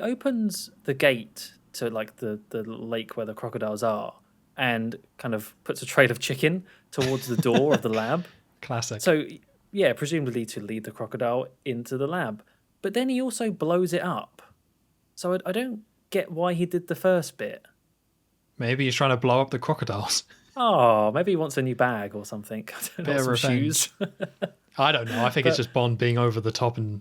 [SPEAKER 2] opens the gate to like the lake where the crocodiles are, and kind of puts a tray of chicken towards the door of the lab.
[SPEAKER 1] Classic.
[SPEAKER 2] So yeah, presumably to lead the crocodile into the lab. But then he also blows it up. So I don't get why he did the first bit.
[SPEAKER 1] Maybe he's trying to blow up the crocodiles.
[SPEAKER 2] Oh, maybe he wants a new bag or something. I don't know, some shoes.
[SPEAKER 1] I don't know. I think it's just Bond being over the top and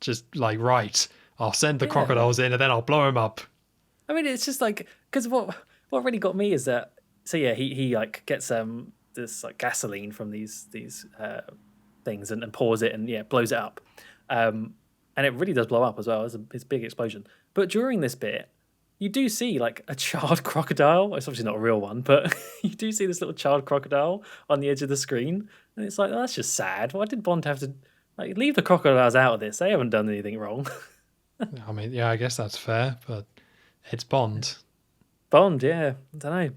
[SPEAKER 1] just like, right, I'll send the crocodiles in and then I'll blow him up.
[SPEAKER 2] I mean, it's just like, because what really got me is that, so yeah, he like gets this like gasoline from these things and pours it and yeah, blows it up. And it really does blow up as well. It's a big explosion. But during this bit, you do see like a child crocodile. It's obviously not a real one, but you do see this little child crocodile on the edge of the screen. And it's like, oh, that's just sad. Why did Bond have to like leave the crocodiles out of this? They haven't done anything wrong.
[SPEAKER 1] I mean, yeah, I guess that's fair, but it's Bond.
[SPEAKER 2] Bond, yeah. I don't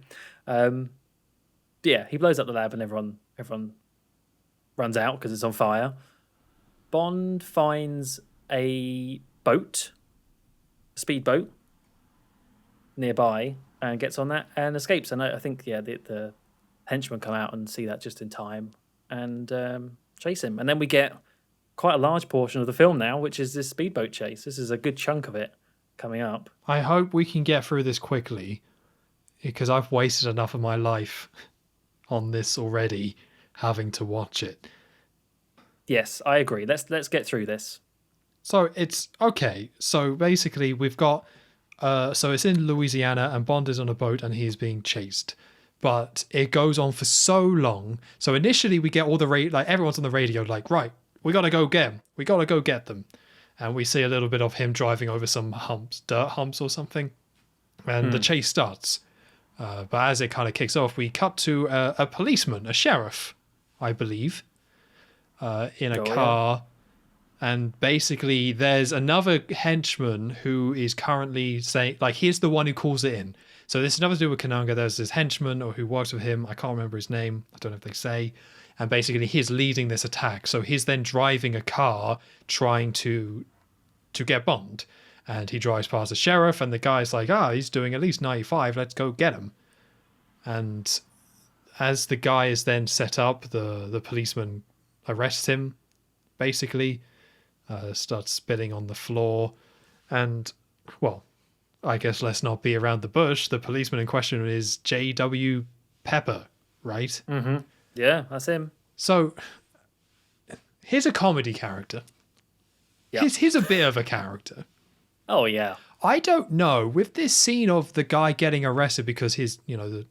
[SPEAKER 2] know. Yeah, he blows up the lab and everyone runs out because it's on fire. Bond finds a boat, a speedboat, nearby and gets on that and escapes. And I think, yeah, the henchmen come out and see that just in time and chase him. And then we get quite a large portion of the film now, which is this speedboat chase. This is a good chunk of it coming up.
[SPEAKER 1] I hope we can get through this quickly because I've wasted enough of my life on this already, having to watch it.
[SPEAKER 2] Yes, I agree. Let's get through this.
[SPEAKER 1] So it's okay. So basically we've got so it's in Louisiana and Bond is on a boat and he's being chased. But it goes on for so long. So initially we get all the like everyone's on the radio like, right, we got to go get them. We got to go get them. And we see a little bit of him driving over some dirt humps or something. And the chase starts. But as it kind of kicks off, we cut to a policeman, a sheriff, I believe, in a car. Yeah. And basically there's another henchman who is currently saying, like, he's the one who calls it in. So this is nothing to do with Kananga. There's this henchman or who works with him. I can't remember his name. I don't know if they say. And basically he's leading this attack. So he's then driving a car trying to get Bond. And he drives past the sheriff and the guy's like, he's doing at least 95. Let's go get him. And as the guy is then set up, the policeman arrests him, basically. Starts spitting on the floor. And, well, I guess let's not be around the bush. The policeman in question is J.W. Pepper, right?
[SPEAKER 2] Mm-hmm. Yeah, that's him.
[SPEAKER 1] So here's a comedy character.
[SPEAKER 2] Yeah.
[SPEAKER 1] Here's a bit of a character.
[SPEAKER 2] Oh, yeah.
[SPEAKER 1] I don't know, with this scene of the guy getting arrested because the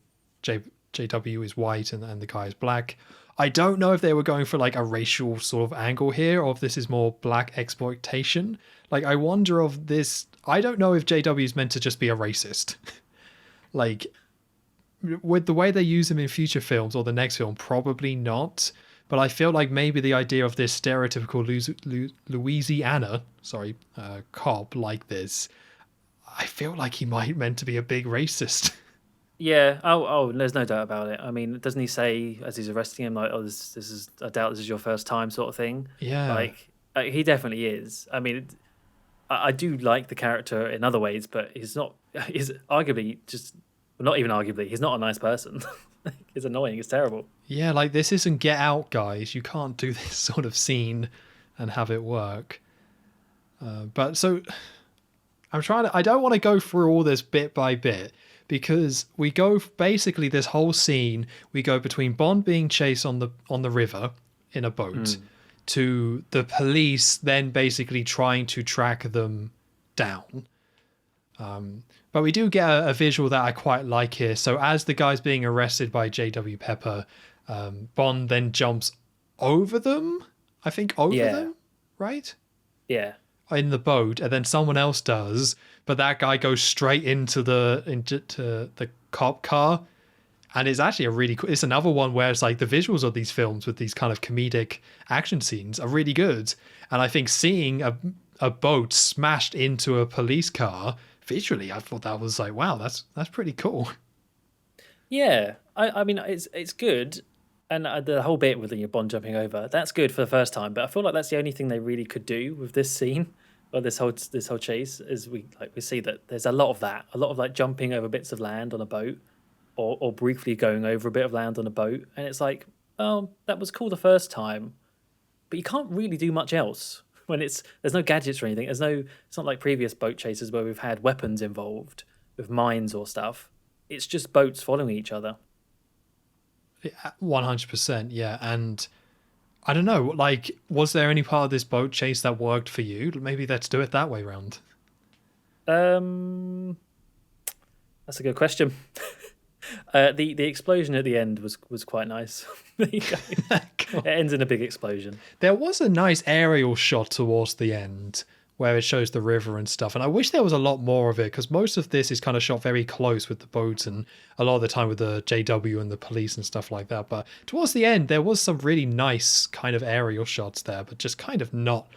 [SPEAKER 1] JW is white and the guy is black. I don't know if they were going for like a racial sort of angle here, or if this is more black exploitation. Like, I wonder of this. I don't know if JW is meant to just be a racist. Like, with the way they use him in future films or the next film, probably not. But I feel like maybe the idea of this stereotypical Louisiana, cop like this, I feel like he might meant to be a big racist.
[SPEAKER 2] Yeah. Oh, there's no doubt about it. I mean, doesn't he say as he's arresting him, like, "Oh, this is, I doubt this is your first time," sort of thing?
[SPEAKER 1] Yeah.
[SPEAKER 2] Like he definitely is. I mean, I do like the character in other ways, but he's not. He's arguably just, well, not even arguably, he's not a nice person. He's annoying. It's terrible.
[SPEAKER 1] Yeah, like, this isn't Get Out, guys. You can't do this sort of scene and have it work. But so I don't want to go through all this bit by bit, because we go basically this whole scene. We go between Bond being chased on the river in a boat to the police then basically trying to track them down. But we do get a visual that I quite like here. So as the guy's being arrested by J.W. Pepper, Bond then jumps over them. I think over them, right?
[SPEAKER 2] Yeah.
[SPEAKER 1] In the boat, and then someone else does, but that guy goes straight into the cop car. And it's actually a really cool, it's another one where it's like the visuals of these films with these kind of comedic action scenes are really good. And I think seeing a boat smashed into a police car, visually, I thought that was like, wow, that's pretty cool.
[SPEAKER 2] Yeah. I mean, it's good. And the whole bit with your Bond jumping over, that's good for the first time. But I feel like that's the only thing they really could do with this scene, or this whole chase, is we see that there's a lot of like jumping over bits of land on a boat, or briefly going over a bit of land on a boat, and it's like, oh, that was cool the first time, but you can't really do much else when there's no gadgets or anything. It's not like previous boat chases where we've had weapons involved with mines or stuff. It's just boats following each other.
[SPEAKER 1] 100%, yeah. And I don't know, like, was there any part of this boat chase that worked for you? Maybe let's do it that way round.
[SPEAKER 2] That's a good question. The explosion at the end was quite nice. It ends in a big explosion.
[SPEAKER 1] There was a nice aerial shot towards the end where it shows the river and stuff, and I wish there was a lot more of it, because most of this is kind of shot very close with the boats and a lot of the time with the JW and the police and stuff like that. But towards the end there was some really nice kind of aerial shots there, but just kind of not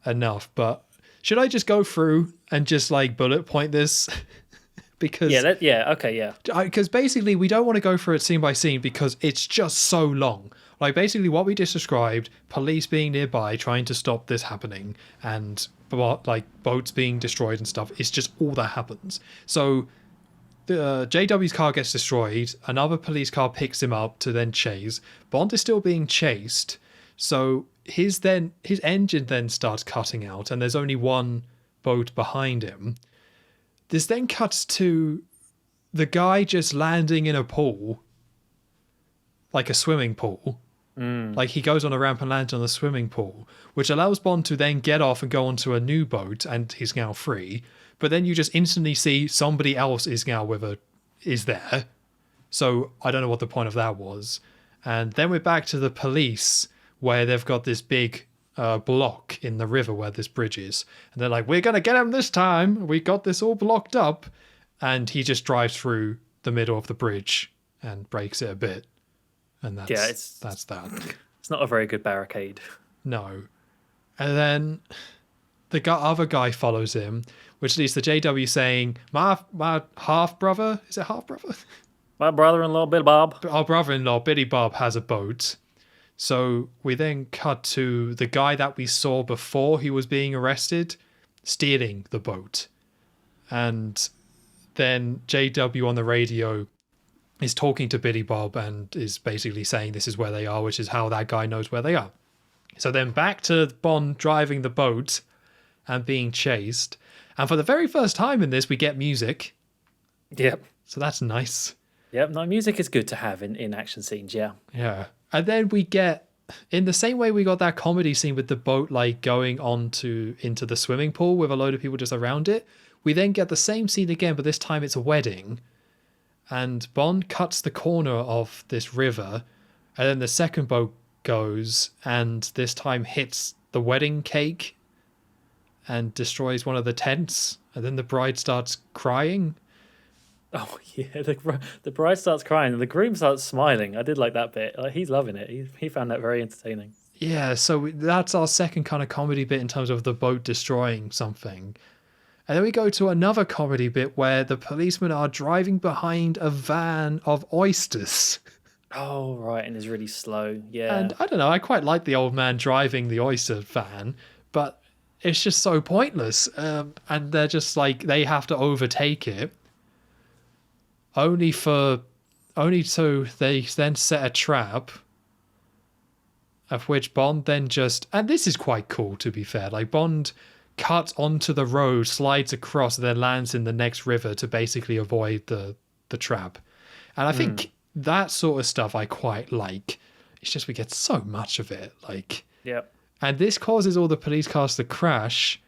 [SPEAKER 1] enough. But should I just go through and just like bullet point this? Because because basically we don't want to go through it scene by scene because it's just so long. Like, basically what we just described, police being nearby trying to stop this happening, and like boats being destroyed and stuff, it's just all that happens. So the JW's car gets destroyed, another police car picks him up to then chase. Bond is still being chased, so his engine then starts cutting out and there's only one boat behind him. This then cuts to the guy just landing in a pool, like a swimming pool. Like, he goes on a ramp and lands on the swimming pool, which allows Bond to then get off and go onto a new boat, and he's now free. But then you just instantly see somebody else is there. So I don't know what the point of that was. And then we're back to the police, where they've got this big block in the river where this bridge is. And they're like, we're going to get him this time. We got this all blocked up. And he just drives through the middle of the bridge and breaks it a bit. And that's that.
[SPEAKER 2] It's not a very good barricade.
[SPEAKER 1] No. And then the other guy follows him, which leads to JW saying, my half-brother, is it half-brother?
[SPEAKER 2] My brother-in-law, Billy Bob.
[SPEAKER 1] Our brother-in-law, Billy Bob, has a boat. So we then cut to the guy that we saw before he was being arrested stealing the boat. And then JW on the radio is talking to Billy Bob and is basically saying this is where they are, which is how that guy knows where they are. So then back to Bond driving the boat and being chased. And for the very first time in this, we get music.
[SPEAKER 2] Yep.
[SPEAKER 1] So that's nice.
[SPEAKER 2] Yep. No, music is good to have in action scenes. Yeah.
[SPEAKER 1] Yeah. And then we get, in the same way we got that comedy scene with the boat like going into the swimming pool with a load of people just around it, we then get the same scene again, but this time it's a wedding. And Bond cuts the corner of this river, and then the second boat goes, and this time hits the wedding cake and destroys one of the tents, and then the bride starts crying.
[SPEAKER 2] Oh yeah, the bride starts crying and the groom starts smiling. I did like that bit. Like, he's loving it. He found that very entertaining.
[SPEAKER 1] Yeah, so that's our second kind of comedy bit in terms of the boat destroying something. And then we go to another comedy bit where the policemen are driving behind a van of oysters.
[SPEAKER 2] Oh right, and it's really slow. Yeah,
[SPEAKER 1] And I don't know, I quite like the old man driving the oyster van, but it's just so pointless. And they're just like, they have to overtake it. Only so they then set a trap, of which Bond then just, and this is quite cool to be fair, like Bond cuts onto the road, slides across, and then lands in the next river to basically avoid the trap. And I think that sort of stuff I quite like. It's just we get so much of it, like.
[SPEAKER 2] yep.
[SPEAKER 1] And this causes all the police cars to crash,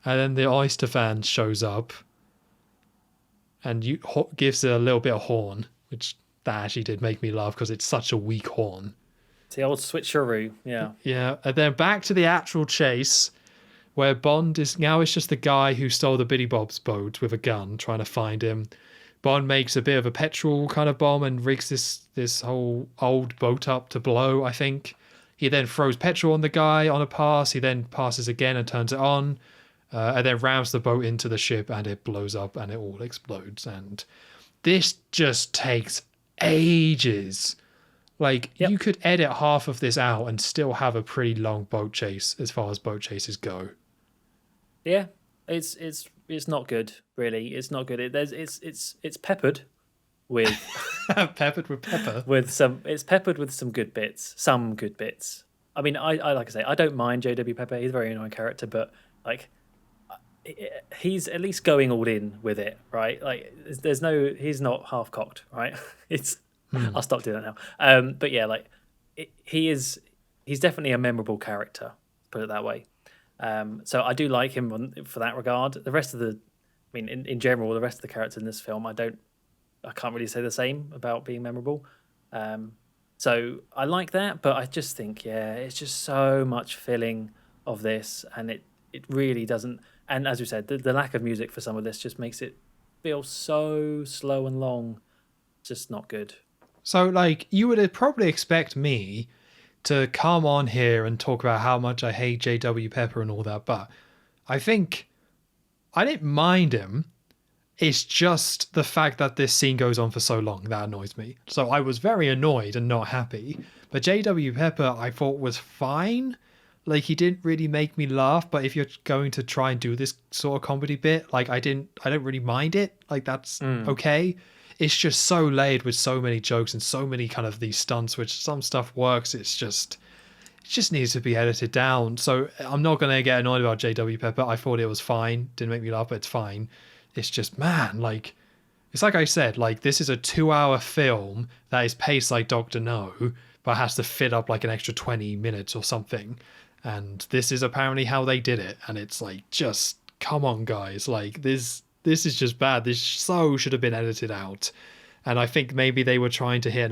[SPEAKER 1] and then the oyster van shows up and gives it a little bit of horn, which that actually did make me laugh because it's such a weak horn.
[SPEAKER 2] It's the old switcheroo. Yeah.
[SPEAKER 1] Yeah, and then back to the actual chase, where Bond is now it's just the guy who stole the Billy Bob's boat with a gun, trying to find him. Bond makes a bit of a petrol kind of bomb and rigs this whole old boat up to blow, I think. He then throws petrol on the guy on a pass. He then passes again and turns it on. And then rams the boat into the ship and it blows up and it all explodes. And this just takes ages. Like,
[SPEAKER 2] Yep.
[SPEAKER 1] you could edit half of this out and still have a pretty long boat chase as far as boat chases go.
[SPEAKER 2] Yeah. It's not good, really. It's not good. It's peppered with
[SPEAKER 1] Peppered with pepper.
[SPEAKER 2] it's peppered with some good bits. Some good bits. I mean, I like I say, I don't mind J.W. Pepper. He's a very annoying character, but like, he's at least going all in with it, right? Like, he's not half cocked, right? I'll stop doing that now. But yeah, like, he's definitely a memorable character, put it that way. So I do like him for that regard. The rest of in general, the rest of the characters in this film, I can't really say the same about being memorable. So I like that, but I just think, yeah, it's just so much filling of this, and it really doesn't. And as we said, the lack of music for some of this just makes it feel so slow and long. Just not good.
[SPEAKER 1] So, like, you would probably expect me to come on here and talk about how much I hate J.W. Pepper and all that, but I think I didn't mind him. It's just the fact that this scene goes on for so long that annoys me. So I was very annoyed and not happy. But J.W. Pepper I thought was fine. Like, he didn't really make me laugh, but if you're going to try and do this sort of comedy bit, like, I don't really mind it. Like, that's okay. It's just so layered with so many jokes and so many kind of these stunts, which some stuff works. It just needs to be edited down. So I'm not going to get annoyed about J.W. Pepper. I thought it was fine. Didn't make me laugh, but it's fine. It's just, man, like, it's like I said, like, this is a 2-hour film that is paced like Dr. No, but has to fit up like an extra 20 minutes or something. And this is apparently how they did it. And it's like, just come on, guys. Like, this is just bad. This should have been edited out. And I think maybe they were trying to hit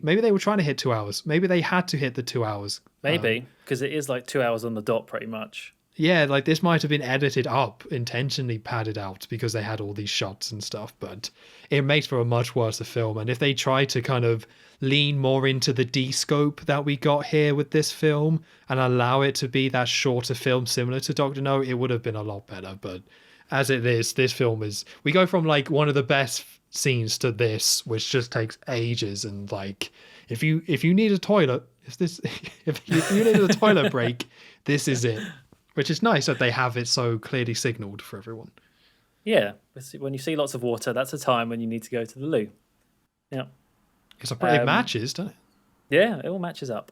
[SPEAKER 1] maybe they were trying to hit 2 hours. Maybe they had to hit the 2 hours.
[SPEAKER 2] Maybe, because it is like 2 hours on the dot pretty much.
[SPEAKER 1] Yeah, like, this might have been edited up, intentionally padded out because they had all these shots and stuff, but it makes for a much worse film. And if they try to kind of lean more into the D-scope that we got here with this film and allow it to be that shorter film similar to Dr. No, it would have been a lot better. But as it is, this film we go from like one of the best scenes to this, which just takes ages. And like, if you need a toilet, if you need a toilet break, this is it. Which is nice that they have it so clearly signaled for everyone.
[SPEAKER 2] Yeah, when you see lots of water, that's a time when you need to go to the loo. Yeah.
[SPEAKER 1] Because it matches, doesn't it?
[SPEAKER 2] Yeah, it all matches up.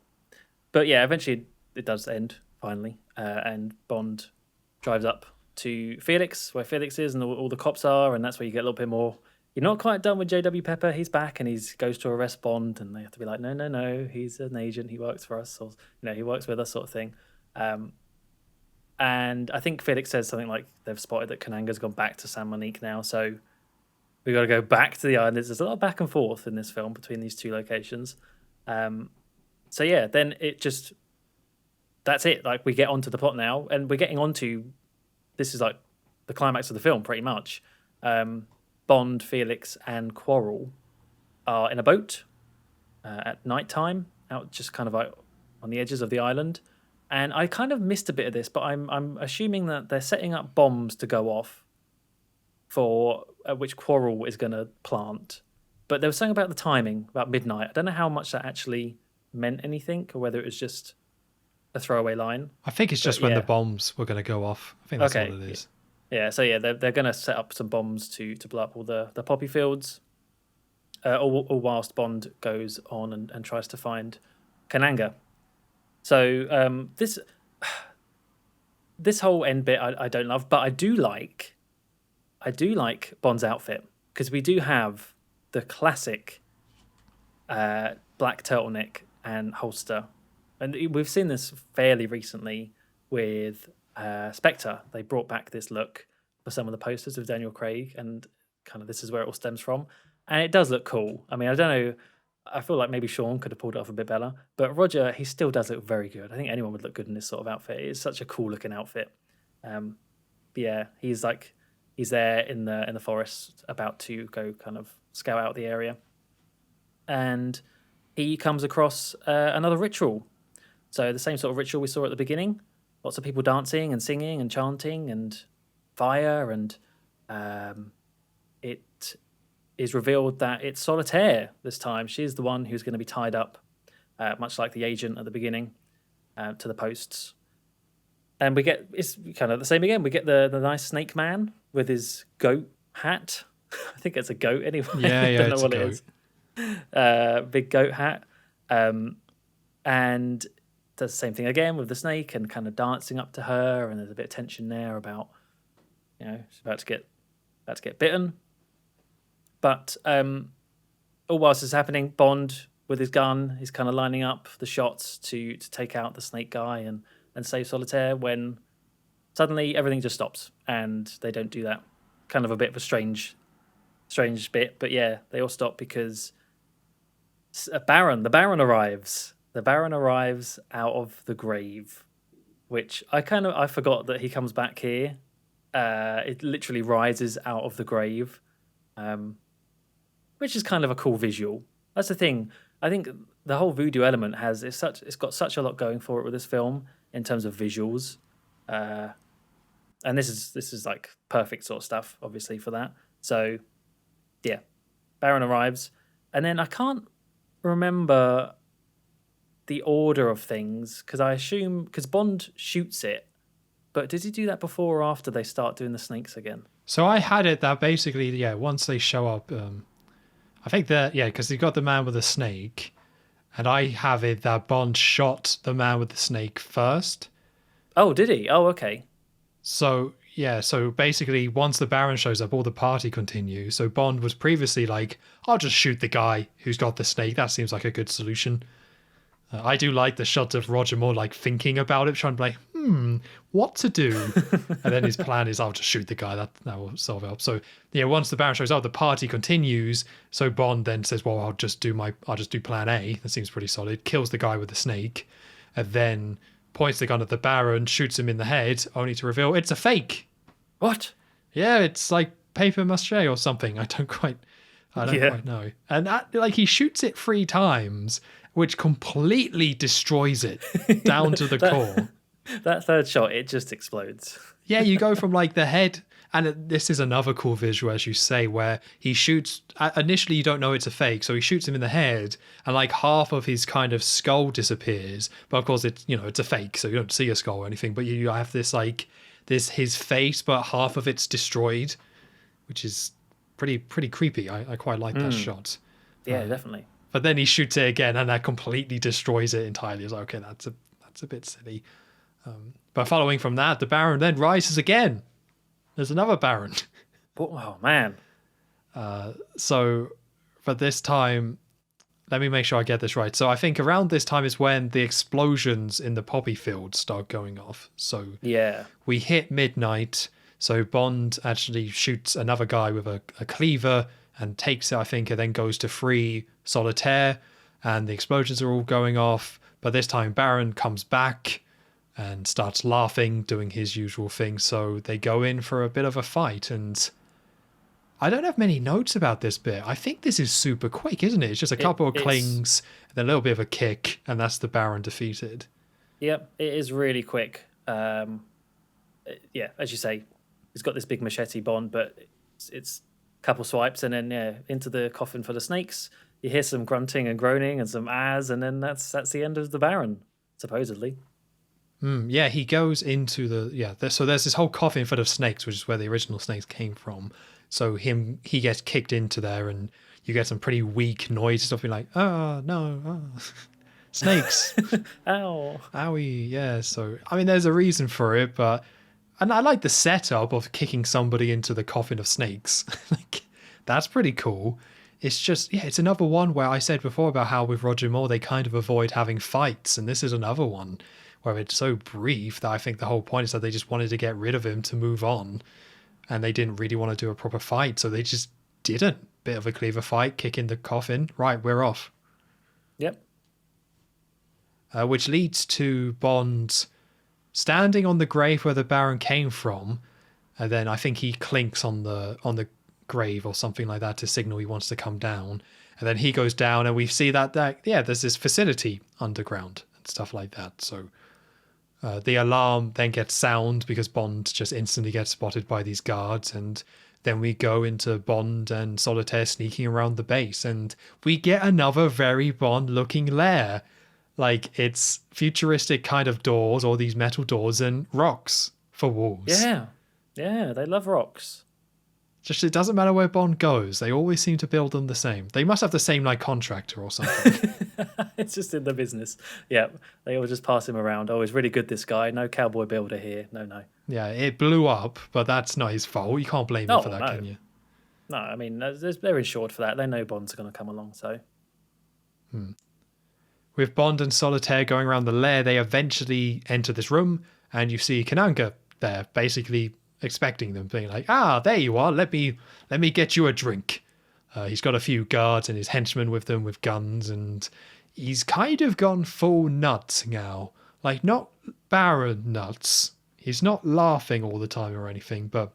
[SPEAKER 2] But yeah, eventually it does end, finally. And Bond drives up to Felix, where Felix is and all the cops are, and that's where you get a little bit more. You're not quite done with J.W. Pepper. He's back and he goes to arrest Bond, and they have to be like, no, he's an agent. He works for us, or he works with us, sort of thing. And I think Felix says something like they've spotted that Kananga's gone back to San Monique now, so we got to go back to the island. There's a lot of back and forth in this film between these two locations. So yeah, then that's it. Like, we get onto the plot now, and we're getting onto, this is like the climax of the film, pretty much. Bond, Felix, and Quarrel are in a boat at night time, out just kind of like on the edges of the island. And I kind of missed a bit of this, but I'm assuming that they're setting up bombs to go off for which Quarrel is going to plant. But there was something about the timing, about midnight. I don't know how much that actually meant anything, or whether it was just a throwaway line.
[SPEAKER 1] I think it's just when the bombs were going to go off. I think that's all it is.
[SPEAKER 2] Yeah, so yeah, they're going to set up some bombs to blow up all the poppy fields, all whilst Bond goes on and tries to find Kananga. So this whole end bit I don't love, but I do like Bond's outfit, because we do have the classic black turtleneck and holster, and we've seen this fairly recently with Spectre. They brought back this look for some of the posters of Daniel Craig, and kind of this is where it all stems from, and it does look cool. I mean, I don't know, I feel like maybe Sean could have pulled it off a bit better, but Roger, he still does look very good. I think anyone would look good in this sort of outfit. It's such a cool looking outfit. But yeah, he's there in the forest, about to go kind of scout out the area, and he comes across another ritual. So the same sort of ritual we saw at the beginning. Lots of people dancing and singing and chanting and fire, and it is revealed that it's Solitaire this time. She's the one who's going to be tied up, much like the agent at the beginning, to the posts. And it's kind of the same again. We get the nice snake man with his goat hat. I think it's a goat anyway.
[SPEAKER 1] Yeah,
[SPEAKER 2] I don't know
[SPEAKER 1] it's
[SPEAKER 2] what
[SPEAKER 1] a
[SPEAKER 2] it is. Big goat hat. And does the same thing again with the snake and kind of dancing up to her, and there's a bit of tension there about, she's about to get bitten. But all whilst this is happening, Bond with his gun is kind of lining up the shots to take out the snake guy and save Solitaire, when suddenly everything just stops and they don't do that. Kind of a bit of a strange bit, but yeah, they all stop because the Baron arrives. The Baron arrives out of the grave, which I forgot that he comes back here. It literally rises out of the grave, which is kind of a cool visual. That's the thing. I think the whole voodoo element it's got such a lot going for it with this film in terms of visuals, and this is like perfect sort of stuff, obviously, for that. So yeah, Baron arrives, and then I can't remember the order of things, because Bond shoots it, but does he do that before or after they start doing the snakes again?
[SPEAKER 1] So I had it that basically, once they show up, I think that, because you got the man with the snake, and I have it that Bond shot the man with the snake first.
[SPEAKER 2] Oh, did he? Oh, okay.
[SPEAKER 1] So basically once the Baron shows up, all the party continues. So Bond was previously like, I'll just shoot the guy who's got the snake. That seems like a good solution. I do like the shot of Roger Moore like thinking about it, trying to be like, what to do? And then his plan is, I'll just shoot the guy. That will solve it up. So once the Baron shows up, the party continues. So Bond then says, well, I'll just do plan A. That seems pretty solid. Kills the guy with the snake, and then points the gun at the Baron, shoots him in the head, only to reveal it's a fake.
[SPEAKER 2] What?
[SPEAKER 1] Yeah, it's like paper mache or something. I don't quite know. And he shoots it 3 times, which completely destroys it down to the core.
[SPEAKER 2] That third shot, it just explodes.
[SPEAKER 1] Yeah, you go from like the head, and this is another cool visual, as you say, where he shoots. Initially, you don't know it's a fake, so he shoots him in the head, and like half of his kind of skull disappears. But of course, it's a fake, so you don't see a skull or anything. But you have this his face, but half of it's destroyed, which is pretty creepy. I quite like that shot.
[SPEAKER 2] Yeah, definitely.
[SPEAKER 1] But then he shoots it again, and that completely destroys it entirely. It's like, okay, that's a bit silly. But following from that, the Baron then rises again. There's another Baron.
[SPEAKER 2] Oh man.
[SPEAKER 1] So, but this time, let me make sure I get this right. So I think around this time is when the explosions in the poppy fields start going off. So
[SPEAKER 2] Yeah.
[SPEAKER 1] we hit midnight. So Bond actually shoots another guy with a cleaver and takes it, I think, and then goes to free Solitaire. And the explosions are all going off. But this time Baron comes back and starts laughing, doing his usual thing. So they go in for a bit of a fight. And I don't have many notes about this bit. I think this is super quick, isn't it? It's just a couple of clings, and then a little bit of a kick, and that's the Baron defeated.
[SPEAKER 2] Yep, it is really quick. Yeah, as you say, he's got this big machete, Bond, but it's a couple swipes, and then into the coffin for the snakes. You hear some grunting and groaning and some ahs, and then that's the end of the Baron, supposedly.
[SPEAKER 1] Yeah, he goes into so there's this whole coffin full of snakes, which is where the original snakes came from. So he gets kicked into there, and you get some pretty weak noise, something like, oh, no, oh. Snakes.
[SPEAKER 2] Ow.
[SPEAKER 1] Owie, yeah. So, I mean, there's a reason for it, and I like the setup of kicking somebody into the coffin of snakes. Like, that's pretty cool. It's just, it's another one where I said before about how with Roger Moore, they kind of avoid having fights, and this is another one where it's so brief that I think the whole point is that they just wanted to get rid of him to move on. And they didn't really want to do a proper fight, so they just did a bit of a cleaver fight, kick in the coffin. Right, we're off.
[SPEAKER 2] Yep.
[SPEAKER 1] Which leads to Bond standing on the grave where the Baron came from, and then I think he clinks on the grave or something like that to signal he wants to come down. And then he goes down, and we see that there's this facility underground and stuff like that. So the alarm then gets sound because Bond just instantly gets spotted by these guards, and then we go into Bond and Solitaire sneaking around the base, and we get another very Bond-looking lair. Like, it's futuristic kind of doors, or these metal doors, and rocks for walls.
[SPEAKER 2] Yeah, they love rocks.
[SPEAKER 1] Just, it doesn't matter where Bond goes, they always seem to build them the same. They must have the same, like, contractor or something.
[SPEAKER 2] It's just in the business. Yeah, they all just pass him around. Oh, he's really good, this guy. No cowboy builder here. No.
[SPEAKER 1] Yeah, it blew up, but that's not his fault. You can't blame him for that, can you?
[SPEAKER 2] No, I mean, they're insured for that. They know Bond's going to come along, so...
[SPEAKER 1] With Bond and Solitaire going around the lair, they eventually enter this room, and you see Kananga there, basically expecting them, being like, there you are, let me get you a drink. He's got a few guards and his henchmen with them with guns, and he's kind of gone full nuts now. Like, not Baron nuts. He's not laughing all the time or anything, but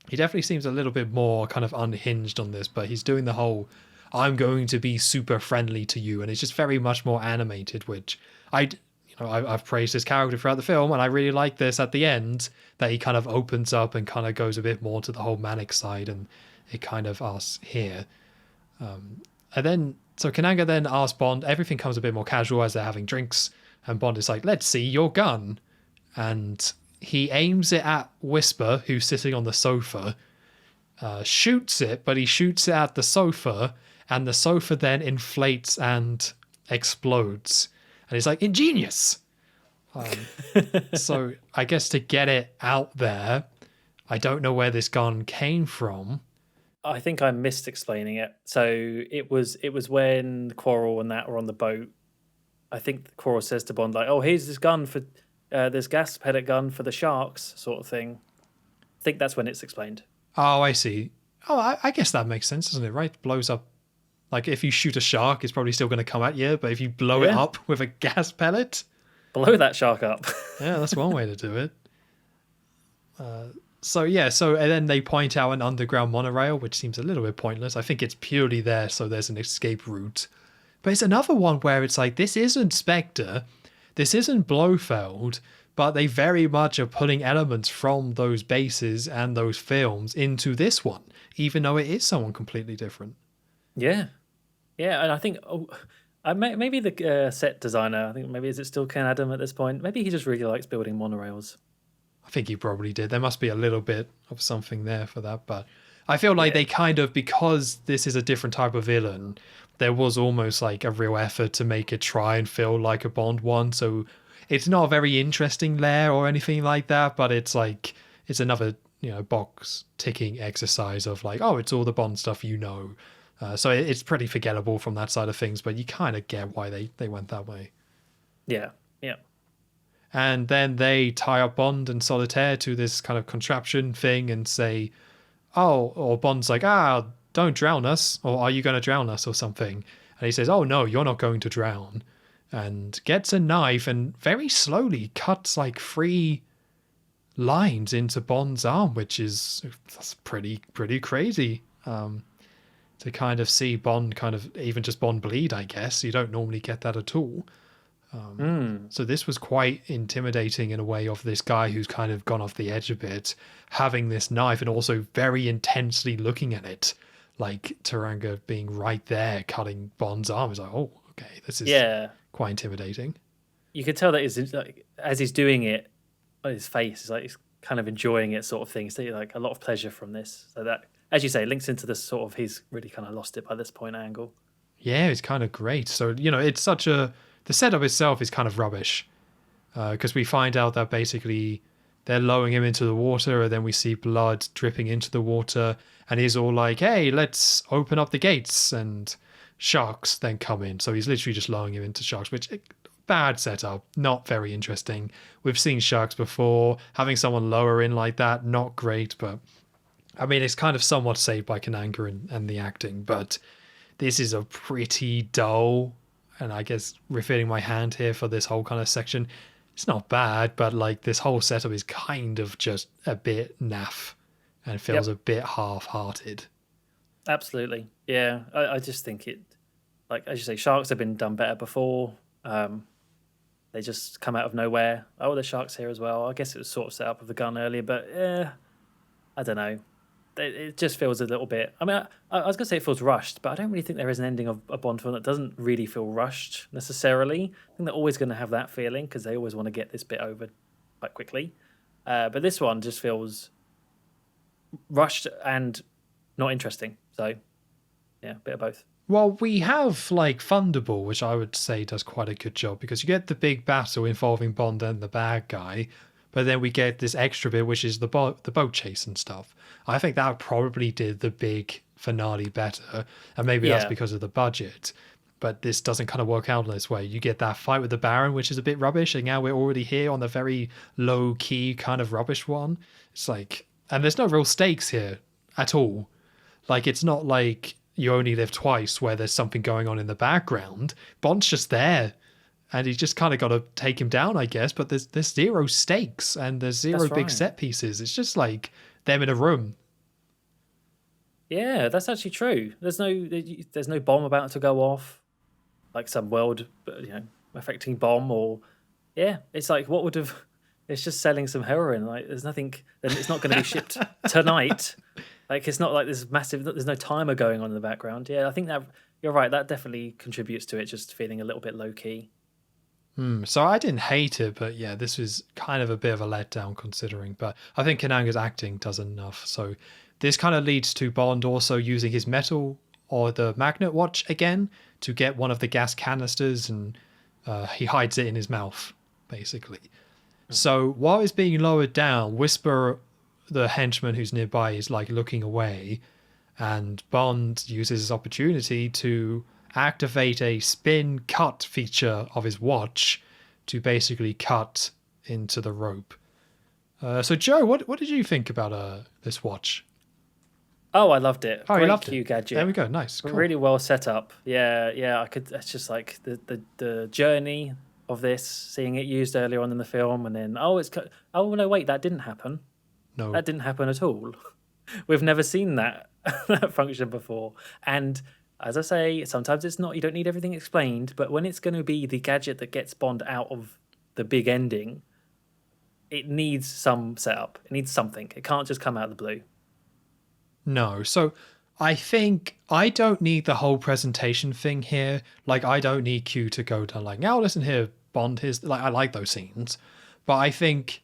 [SPEAKER 1] he definitely seems a little bit more kind of unhinged on this, but he's doing the whole, I'm going to be super friendly to you, and it's just very much more animated, which I've praised his character throughout the film, and I really like this at the end, that he kind of opens up and kind of goes a bit more to the whole manic side, and it kind of asks here. And then, so Kananga then asks Bond, everything comes a bit more casual as they're having drinks, and Bond is like, let's see your gun. And he aims it at Whisper, who's sitting on the sofa, shoots it, but he shoots it at the sofa, and the sofa then inflates and explodes. And he's like, ingenious! So I guess to get it out there, I don't know where this gun came from.
[SPEAKER 2] I think I missed explaining it. So it was when Quarrel and that were on the boat. I think Quarrel says to Bond, like, oh, here's this gun for this gas pellet gun for the sharks, sort of thing. I think that's when it's explained.
[SPEAKER 1] Oh, I see. Oh, I guess that makes sense, doesn't it? Right? Blows up. Like, if you shoot a shark, it's probably still going to come at you, but if you blow it up with a gas pellet...
[SPEAKER 2] Blow that shark up.
[SPEAKER 1] Yeah, that's one way to do it. So and then they point out an underground monorail, which seems a little bit pointless. I think it's purely there so there's an escape route. But it's another one where it's like, this isn't Spectre, this isn't Blofeld, but they very much are pulling elements from those bases and those films into this one, even though it is someone completely different.
[SPEAKER 2] Yeah, and I think maybe the set designer, I think maybe is it still Ken Adam at this point? Maybe he just really likes building monorails.
[SPEAKER 1] I think he probably did. There must be a little bit of something there for that, but I feel like they kind of, because this is a different type of villain, there was almost like a real effort to make it try and feel like a Bond one. So it's not a very interesting lair or anything like that, but it's like, it's another box ticking exercise of like, oh, it's all the Bond stuff, so it's pretty forgettable from that side of things, but you kind of get why they went that way.
[SPEAKER 2] Yeah, yeah.
[SPEAKER 1] And then they tie up Bond and Solitaire to this kind of contraption thing and say, oh, or Bond's like, don't drown us, or are you going to drown us or something? And he says, oh, no, you're not going to drown. And gets a knife and very slowly cuts like 3 lines into Bond's arm, that's pretty crazy. To kind of see Bond even just Bond bleed, I guess. You don't normally get that at all. So this was quite intimidating in a way, of this guy who's kind of gone off the edge a bit, having this knife and also very intensely looking at it, like Taranga being right there cutting Bond's arm. Is like, oh, okay, this is quite intimidating.
[SPEAKER 2] You could tell that as he's doing it, his face is like he's kind of enjoying it, sort of thing. So like a lot of pleasure from this. So that, as you say, links into this sort of he's really kind of lost it by this point angle.
[SPEAKER 1] Yeah, it's kind of great. So it's such a the setup itself is kind of rubbish, because we find out that basically they're lowering him into the water, and then we see blood dripping into the water, and he's all like, hey, let's open up the gates, and sharks then come in. So he's literally just lowering him into sharks, which bad setup, not very interesting. We've seen sharks before. Having someone lower in like that, not great, but I mean, it's kind of somewhat saved by Kananga and the acting, but this is a pretty dull, and I guess refitting my hand here for this whole kind of section, it's not bad, but like this whole setup is kind of just a bit naff and feels a bit half-hearted.
[SPEAKER 2] Absolutely. Yeah, I just think it, like, as you say, sharks have been done better before. They just come out of nowhere. Oh, there's sharks here as well. I guess it was sort of set up with the gun earlier, but I don't know. It just feels a little bit... I mean, I was going to say it feels rushed, but I don't really think there is an ending of a Bond film that doesn't really feel rushed necessarily. I think they're always going to have that feeling because they always want to get this bit over quite quickly. But this one just feels rushed and not interesting. So, yeah, a bit of both.
[SPEAKER 1] Well, we have like Thunderball, which I would say does quite a good job, because you get the big battle involving Bond and the bad guy, but then we get this extra bit, which is the boat chase and stuff. I think that probably did the big finale better, and maybe that's because of the budget. But this doesn't kind of work out in this way. You get that fight with the Baron, which is a bit rubbish, and now we're already here on the very low-key kind of rubbish one. It's like, and there's no real stakes here at all. Like, it's not like You Only Live Twice, where there's something going on in the background. Bond's just there, and he's just kind of got to take him down, I guess. But there's zero stakes, and there's zero big set pieces. It's just like them in a room.
[SPEAKER 2] Yeah, that's actually true. There's no bomb about to go off, like some world, affecting bomb, or it's like what would have. It's just selling some heroin. Like there's nothing. It's not going to be shipped tonight. Like it's not like there's massive. There's no timer going on in the background. Yeah, I think that you're right. That definitely contributes to it just feeling a little bit low key.
[SPEAKER 1] So I didn't hate it, but yeah, this was kind of a bit of a letdown considering. But I think Kananga's acting does enough. So this kind of leads to Bond also using his metal or the magnet watch again to get one of the gas canisters, and he hides it in his mouth, basically. So while he's being lowered down, Whisper, the henchman who's nearby, is like looking away, and Bond uses his opportunity to activate a spin cut feature of his watch to basically cut into the rope. So Joe, what did you think about this watch?
[SPEAKER 2] Oh, I loved it.
[SPEAKER 1] Oh,
[SPEAKER 2] Great
[SPEAKER 1] you loved
[SPEAKER 2] cue
[SPEAKER 1] it.
[SPEAKER 2] gadget.
[SPEAKER 1] There we go. Nice. Cool.
[SPEAKER 2] Really well set up. Yeah. I could. It's just like the journey of this, seeing it used earlier on in the film, and then oh no, wait, that didn't happen.
[SPEAKER 1] No,
[SPEAKER 2] that didn't happen at all. We've never seen that function before. And as I say, sometimes it's not. You don't need everything explained, but when it's going to be the gadget that gets Bond out of the big ending, it needs some setup. It needs something. It can't just come out of the blue.
[SPEAKER 1] No. So I think I don't need the whole presentation thing here. Like, I don't need Q to go down like, now listen here, Bond, here's like, I like those scenes. But I think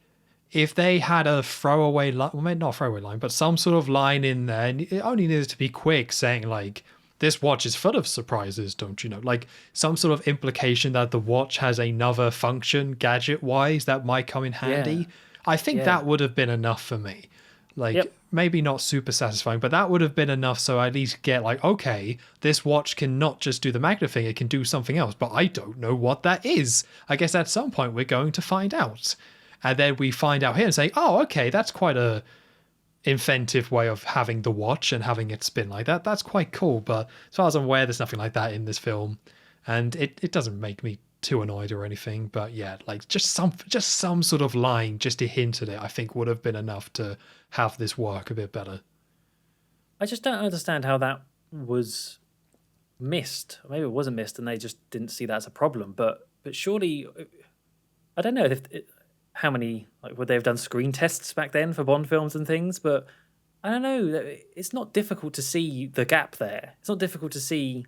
[SPEAKER 1] if they had a throwaway line, well, maybe not a throwaway line, but some sort of line in there, and it only needed to be quick, saying like, this watch is full of surprises, don't you know? Like some sort of implication that the watch has another function gadget-wise that might come in handy.
[SPEAKER 2] Yeah.
[SPEAKER 1] I think that would have been enough for me. Like,
[SPEAKER 2] Yep.
[SPEAKER 1] maybe not super satisfying, but that would have been enough so I at least get like, okay, this watch can not just do the magnet thing, it can do something else, but I don't know what that is. I guess at some point we're going to find out. And then we find out here and say, oh, okay, that's quite a inventive way of having the watch and having it spin like that. That's quite cool, but as far as I'm aware, there's nothing like that in this film. And it doesn't make me too annoyed or anything, but yeah, like just some sort of line just to hint at it, I think would have been enough to have this work a bit better.
[SPEAKER 2] I just don't understand how that was missed. Maybe it wasn't missed, and they just didn't see that as a problem. But surely, I don't know if how many like would they have done screen tests back then for Bond films and things. But I don't know. It's not difficult to see the gap there. It's not difficult to see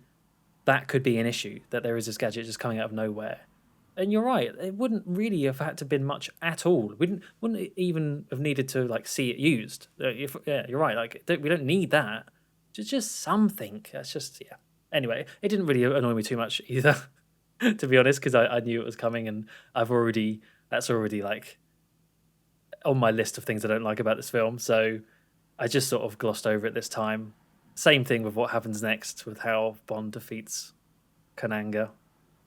[SPEAKER 2] that could be an issue, that there is this gadget just coming out of nowhere. And you're right, it wouldn't really have had to been much at all. Wouldn't even have needed to like see it used. Yeah, you're right. Like we don't need that. Just something. That's just yeah. Anyway, it didn't really annoy me too much either, to be honest, because I knew it was coming, and that's already like on my list of things I don't like about this film. So I just sort of glossed over it this time. Same thing with what happens next with how Bond defeats Kananga.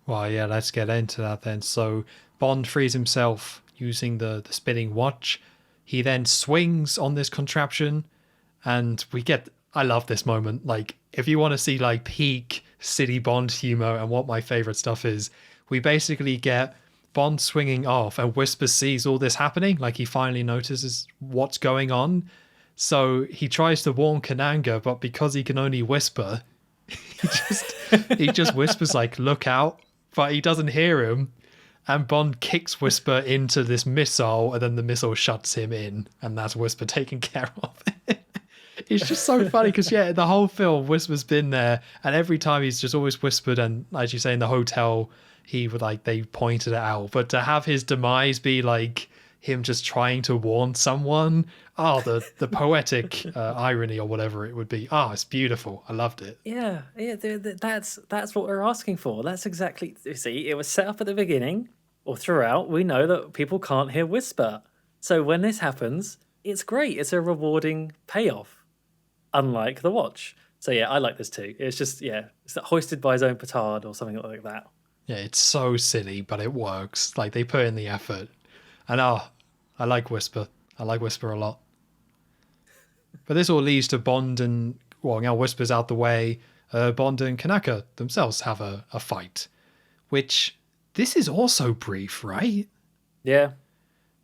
[SPEAKER 1] Well, yeah, let's get into that then. So Bond frees himself using the spinning watch. He then swings on this contraption, and I love this moment. Like, if you want to see like peak City Bond humor and what my favorite stuff is, we basically get Bond swinging off, and Whisper sees all this happening. Like, he finally notices what's going on. So he tries to warn Kananga, but because he can only whisper, he just whispers like, look out, but he doesn't hear him. And Bond kicks Whisper into this missile, and then the missile shuts him in, and that's Whisper taken care of. It's just so funny because, yeah, the whole film, Whisper's been there, and every time he's just always whispered, and as you say, in the hotel, he would like, they pointed it out. But to have his demise be like him just trying to warn someone, the poetic irony or whatever it would be. It's beautiful. I loved it.
[SPEAKER 2] Yeah. That's what we're asking for. That's exactly. See, it was set up at the beginning or throughout. We know that people can't hear Whisper, so when this happens, it's great. It's a rewarding payoff, unlike the watch. So yeah, I like this too. It's just it's hoisted by his own petard or something like that.
[SPEAKER 1] Yeah, it's so silly, but it works. Like, they put in the effort. And I like Whisper. I like Whisper a lot. But this all leads to Bond and, well, now Whisper's out the way. Bond and Kanaka themselves have a fight. Which, this is also brief, right?
[SPEAKER 2] Yeah.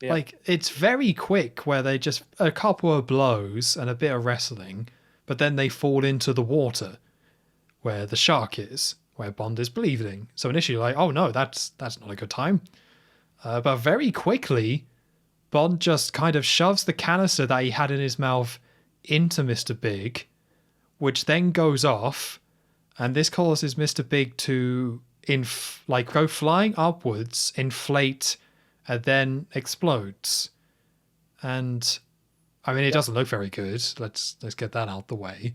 [SPEAKER 1] Like, it's very quick where they just, a couple of blows and a bit of wrestling, but then they fall into the water where the shark is, where Bond is bleeding. So initially like, oh no, that's not a good time. But very quickly, Bond just kind of shoves the canister that he had in his mouth into Mr. Big, which then goes off, and this causes Mr. Big to go flying upwards, inflate, and then explodes. And I mean, it doesn't look very good. Let's get that out the way.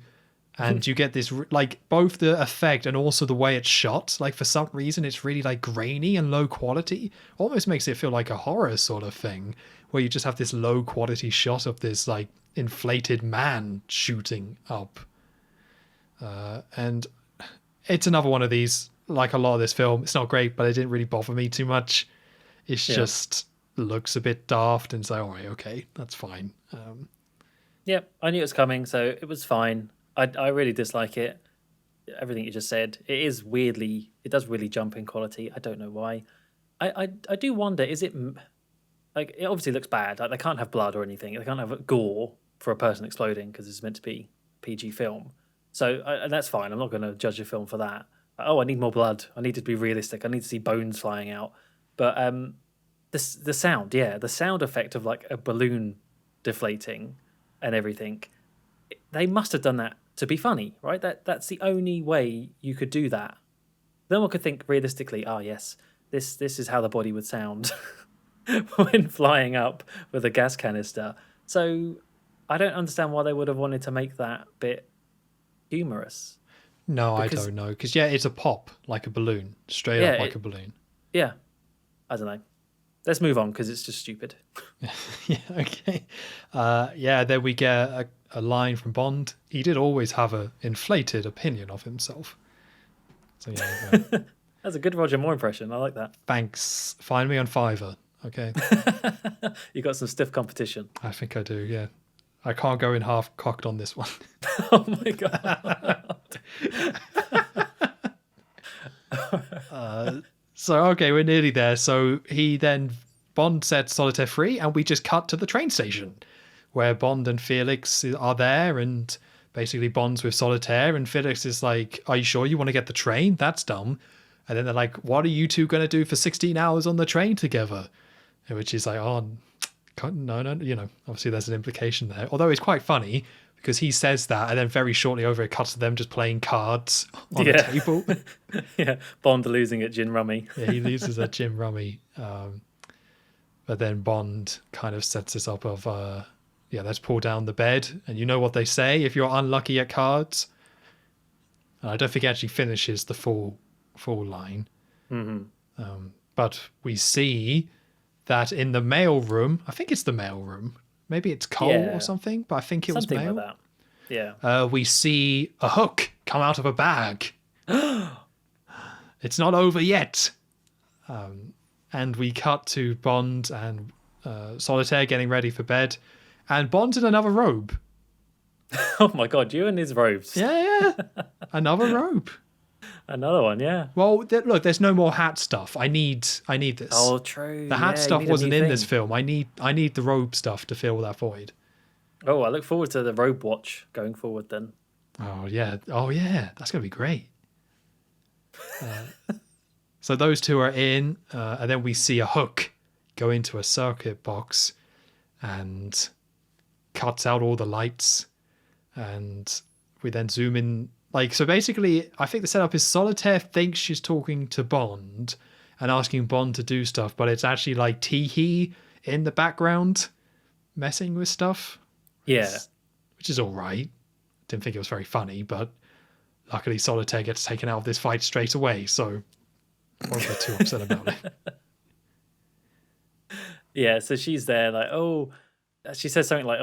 [SPEAKER 1] And you get this, like, both the effect and also the way it's shot. Like, for some reason, it's really, like, grainy and low quality. Almost makes it feel like a horror sort of thing, where you just have this low quality shot of this, like, inflated man shooting up. And it's another one of these, like a lot of this film. It's not great, but it didn't really bother me too much. It's just looks a bit daft, and it's like, all right, okay, that's fine.
[SPEAKER 2] I knew it was coming, so it was fine. I really dislike it. Everything you just said. It does really jump in quality. I don't know why. I do wonder, is it, like, it obviously looks bad. Like, they can't have blood or anything. They can't have gore for a person exploding because it's meant to be PG film. So and that's fine. I'm not going to judge a film for that. Oh, I need more blood. I need it to be realistic. I need to see bones flying out. But the sound effect of like a balloon deflating and everything, they must have done that to be funny, right? That's the only way you could do that. Then one could think realistically, yes, this is how the body would sound when flying up with a gas canister. So I don't understand why they would have wanted to make that bit humorous.
[SPEAKER 1] No, I don't know. Because, it's a pop, like a balloon. Straight up like a balloon.
[SPEAKER 2] Yeah. I don't know. Let's move on because it's just stupid.
[SPEAKER 1] Yeah, okay. Then we get a line from Bond. He did always have an inflated opinion of himself. So yeah.
[SPEAKER 2] That's a good Roger Moore impression. I like that.
[SPEAKER 1] Thanks. Find me on Fiverr. Okay.
[SPEAKER 2] You got some stiff competition.
[SPEAKER 1] I think I do, yeah. I can't go in half cocked on this one.
[SPEAKER 2] Oh my god.
[SPEAKER 1] So, okay, we're nearly there. So Bond sets Solitaire free, and we just cut to the train station where Bond and Felix are there, and basically Bond's with Solitaire, and Felix is like, are you sure you want to get the train? That's dumb. And then they're like, what are you two going to do for 16 hours on the train together? Which is like, oh, no, obviously there's an implication there. Although it's quite funny because he says that, and then very shortly over it cuts to them just playing cards on the table.
[SPEAKER 2] Yeah, Bond losing at gin rummy.
[SPEAKER 1] Yeah, he loses at gin rummy. But then Bond kind of sets this up of, let's pull down the bed. And you know what they say if you're unlucky at cards? And I don't think he actually finishes the full line.
[SPEAKER 2] Mm-hmm.
[SPEAKER 1] But we see that in the mail room, I think it's the mail room. Maybe it's coal or something, but I think it was mail.
[SPEAKER 2] Something like that. Yeah.
[SPEAKER 1] We see a hook come out of a bag. It's not over yet. And we cut to Bond and Solitaire getting ready for bed. And Bond's in another robe.
[SPEAKER 2] Oh my god, you and his robes.
[SPEAKER 1] Yeah. Another robe.
[SPEAKER 2] Another one, yeah.
[SPEAKER 1] Well, look, there's no more hat stuff. I need this.
[SPEAKER 2] Oh, true.
[SPEAKER 1] The hat stuff wasn't in this film. I need the robe stuff to fill that void.
[SPEAKER 2] Oh, I look forward to the robe watch going forward then.
[SPEAKER 1] Oh yeah. That's gonna be great. So those two are in, and then we see a hook go into a circuit box and cuts out all the lights, and we then zoom in. So basically, I think the setup is Solitaire thinks she's talking to Bond and asking Bond to do stuff, but it's actually like Teehee in the background messing with stuff.
[SPEAKER 2] Yeah.
[SPEAKER 1] Which is all right. Didn't think it was very funny, but luckily Solitaire gets taken out of this fight straight away, so I wasn't get too upset about it.
[SPEAKER 2] Yeah, so she's there like, she says something like,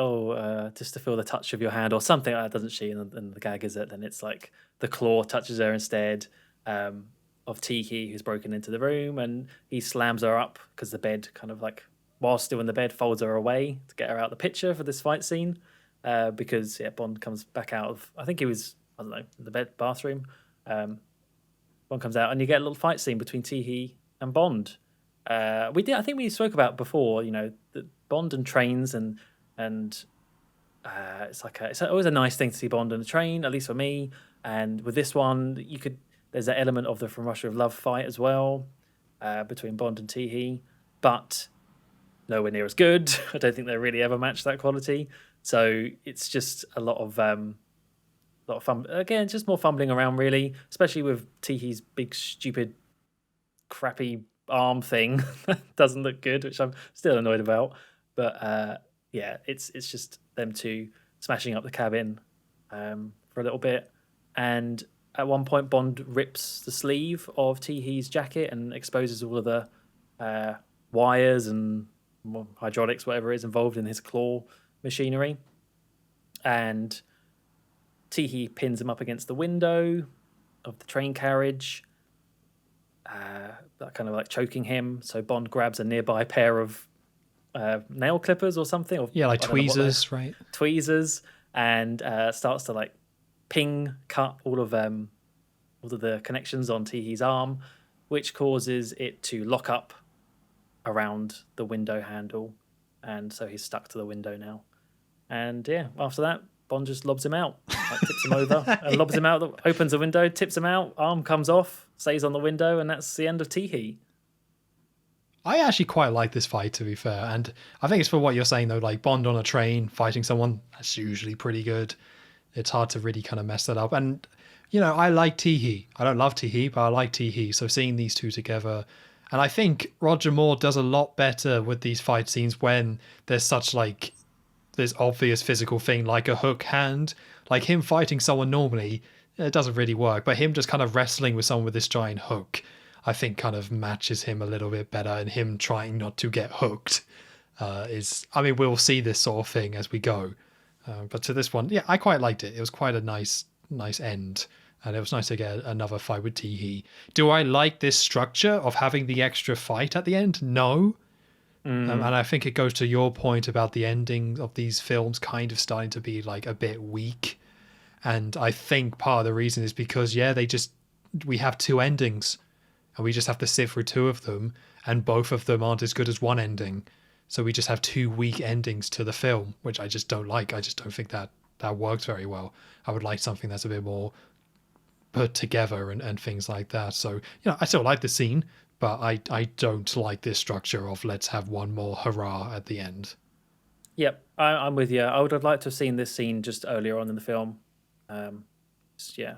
[SPEAKER 2] just to feel the touch of your hand or something like that, doesn't she? And the gag is that then it's like the claw touches her instead of Teehee, who's broken into the room, and he slams her up because the bed kind of like, while still in the bed, folds her away to get her out of the picture for this fight scene because Bond comes back out of, I think he was, I don't know, in the bathroom. Bond comes out and you get a little fight scene between Teehee and Bond. I think we spoke about before, the Bond and trains and it's always a nice thing to see Bond on a train, at least for me. And with this one, there's that element of the From Russia with Love fight as well between Bond and Teehee, but nowhere near as good. I don't think they really ever match that quality. So it's just a lot of fun. Again, just more fumbling around really, especially with Teehee's big, stupid, crappy arm thing that doesn't look good, which I'm still annoyed about. But it's just them two smashing up the cabin for a little bit. And at one point, Bond rips the sleeve of Teehee's jacket and exposes all of the wires and hydraulics, whatever is involved in his claw machinery. And Teehee pins him up against the window of the train carriage, that kind of like choking him. So Bond grabs a nearby pair of nail clippers or something. Or,
[SPEAKER 1] like tweezers, right?
[SPEAKER 2] Tweezers, and starts to like cut all of the connections on Teehee's arm, which causes it to lock up around the window handle, and so he's stuck to the window now. And after that, Bond just lobs him out, tips him over, and lobs him out. Opens the window, tips him out. Arm comes off, stays on the window, and that's the end of Teehee.
[SPEAKER 1] I actually quite like this fight, to be fair, and I think it's for what you're saying though. Like Bond on a train fighting someone, that's usually pretty good. It's hard to really kind of mess that up. And I like Teehee. I don't love Teehee, but I like Teehee. So seeing these two together, and I think Roger Moore does a lot better with these fight scenes when there's such like this obvious physical thing like a hook hand. Like him fighting someone normally, it doesn't really work, but him just kind of wrestling with someone with this giant hook, I think kind of matches him a little bit better, and him trying not to get hooked we'll see this sort of thing as we go. But to this one, yeah, I quite liked it. It was quite a nice end. And it was nice to get another fight with Teehee. Do I like this structure of having the extra fight at the end? No. And I think it goes to your point about the ending of these films kind of starting to be like a bit weak. And I think part of the reason is because, we have two endings and we just have to sit through two of them, and both of them aren't as good as one ending. So we just have two weak endings to the film, which I just don't like. I just don't think that works very well. I would like something that's a bit more put together and things like that. So, I still like the scene, but I don't like this structure of let's have one more hurrah at the end.
[SPEAKER 2] Yep, I'm with you. I would have liked to have seen this scene just earlier on in the film. I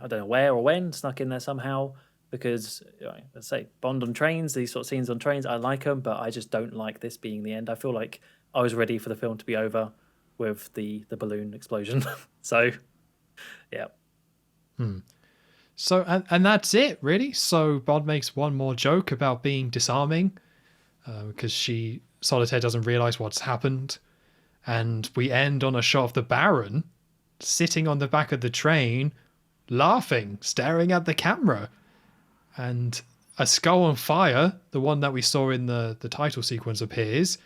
[SPEAKER 2] don't know where or when, snuck in there somehow, because let's say Bond on trains, these sort of scenes on trains, I like them, but I just don't like this being the end. I feel like I was ready for the film to be over with the balloon explosion. So, yeah.
[SPEAKER 1] So, and that's it, really. So Bond makes one more joke about being disarming, because Solitaire doesn't realize what's happened. And we end on a shot of the Baron sitting on the back of the train, laughing, staring at the camera. And a skull on fire, the one that we saw in the title sequence, appears,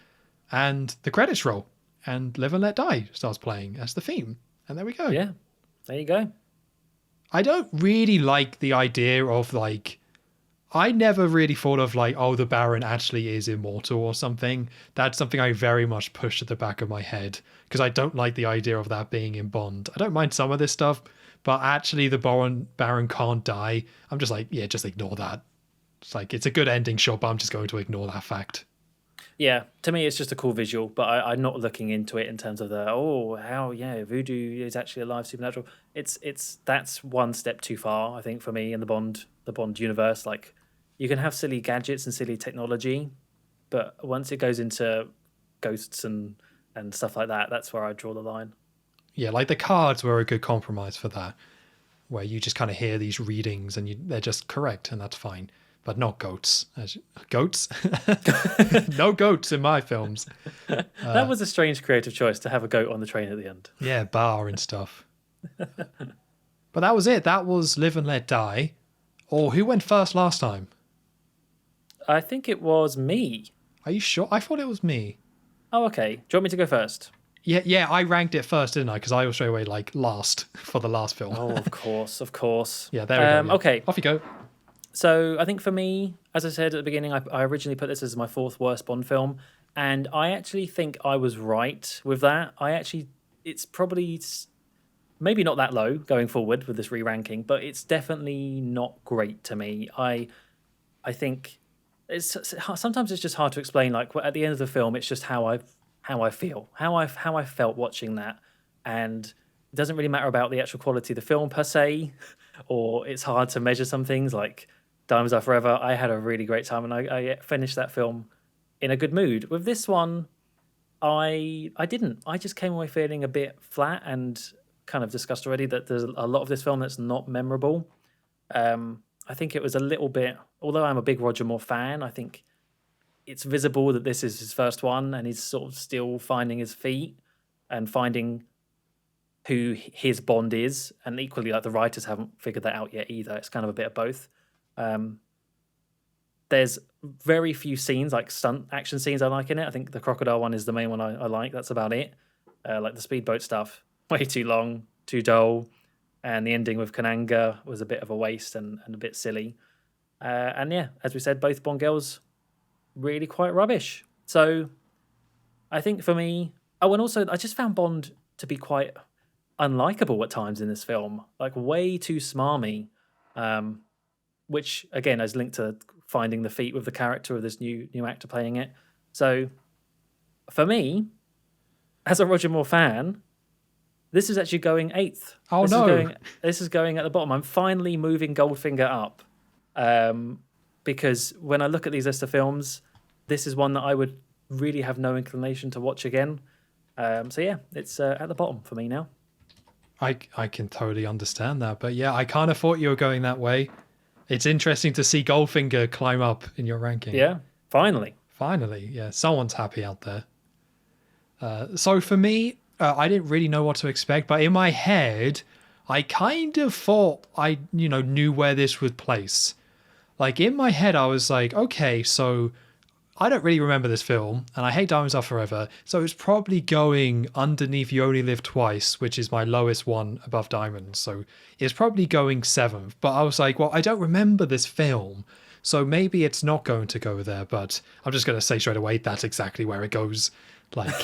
[SPEAKER 1] and the credits roll, and Live and Let Die starts playing as the theme. And there we go.
[SPEAKER 2] Yeah, there you go.
[SPEAKER 1] I don't really like the idea of I never really thought of the Baron actually is immortal or something. That's something I very much pushed at the back of my head, because I don't like the idea of that being in Bond. I don't mind some of this stuff, but actually the Baron can't die. I'm just just ignore that. It's it's a good ending shot, but I'm just going to ignore that fact.
[SPEAKER 2] Yeah, to me it's just a cool visual, but I'm not looking into it in terms of voodoo is actually alive, supernatural. That's one step too far, I think, for me in the Bond universe. You can have silly gadgets and silly technology, but once it goes into ghosts and stuff like that, that's where I draw the line.
[SPEAKER 1] Yeah, the cards were a good compromise for that, where you just kind of hear these readings and they're just correct, and that's fine. But not goats. Goats? No goats in my films.
[SPEAKER 2] That was a strange creative choice to have a goat on the train at the end.
[SPEAKER 1] Yeah, bar and stuff. But that was it. That was Live and Let Die. Or who went first last time?
[SPEAKER 2] I think it was me.
[SPEAKER 1] Are you sure? I thought it was me.
[SPEAKER 2] Oh, okay. Do you want me to go first?
[SPEAKER 1] Yeah, I ranked it first, didn't I? Because I was straight away last for the last film.
[SPEAKER 2] Oh, of course.
[SPEAKER 1] Yeah, there we go. Yeah.
[SPEAKER 2] Okay.
[SPEAKER 1] Off you go.
[SPEAKER 2] So I think for me, as I said at the beginning, I originally put this as my fourth worst Bond film, and I actually think I was right with that. It's probably maybe not that low going forward with this re-ranking, but it's definitely not great to me. I think sometimes it's just hard to explain. At the end of the film, it's just how I feel, how I felt watching that, and it doesn't really matter about the actual quality of the film per se, or it's hard to measure some things like Diamonds Are Forever. I had a really great time, and I finished that film in a good mood. With this one, I didn't. I just came away feeling a bit flat, and kind of discussed already that there's a lot of this film that's not memorable. I think it was a little bit, although I'm a big Roger Moore fan, I think it's visible that this is his first one, and he's sort of still finding his feet and finding who his Bond is. And equally, the writers haven't figured that out yet either. It's kind of a bit of both. There's very few scenes, stunt action scenes, I like in it. I think the crocodile one is the main one I like. That's about it. The speedboat stuff, way too long, too dull. And the ending with Kananga was a bit of a waste and a bit silly. And yeah, as we said, both Bond girls really quite rubbish. So I think for me, and also I just found Bond to be quite unlikable at times in this film, way too smarmy, which again is linked to finding the feet with the character of this new actor playing it. So for me, as a Roger Moore fan, this is actually going 8th.
[SPEAKER 1] Oh,
[SPEAKER 2] This is going at the bottom. I'm finally moving Goldfinger up, because when I look at these list of films, this is one that I would really have no inclination to watch again. So yeah, it's at the bottom for me now.
[SPEAKER 1] I can totally understand that, but yeah, I kind of thought you were going that way. It's interesting to see Goldfinger climb up in your ranking.
[SPEAKER 2] Yeah, finally.
[SPEAKER 1] Finally, yeah, someone's happy out there. So for me, I didn't really know what to expect, but in my head, I kind of thought I, knew where this would place. Like in my head, I was like, okay, so I don't really remember this film, and I hate Diamonds Are Forever, so it's probably going underneath You Only Live Twice, which is my lowest one above Diamonds, so it's probably going 7th. But I was like, well, I don't remember this film, so maybe it's not going to go there, but I'm just going to say straight away that's exactly where it goes. Like,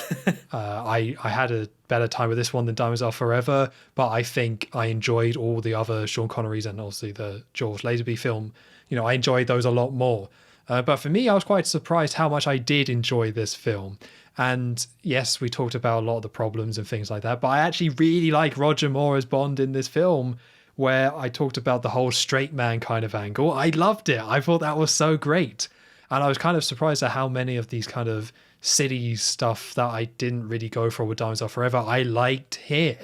[SPEAKER 1] I had a better time with this one than Diamonds Are Forever, but I think I enjoyed all the other Sean Connery's and obviously the George Lazenby film. I enjoyed those a lot more. But for me, I was quite surprised how much I did enjoy this film. And yes, we talked about a lot of the problems and things like that, but I actually really like Roger Moore as Bond in this film, where I talked about the whole straight man kind of angle. I loved it. I thought that was so great. And I was kind of surprised at how many of these kind of city stuff that I didn't really go for with Diamonds Are Forever, I liked here.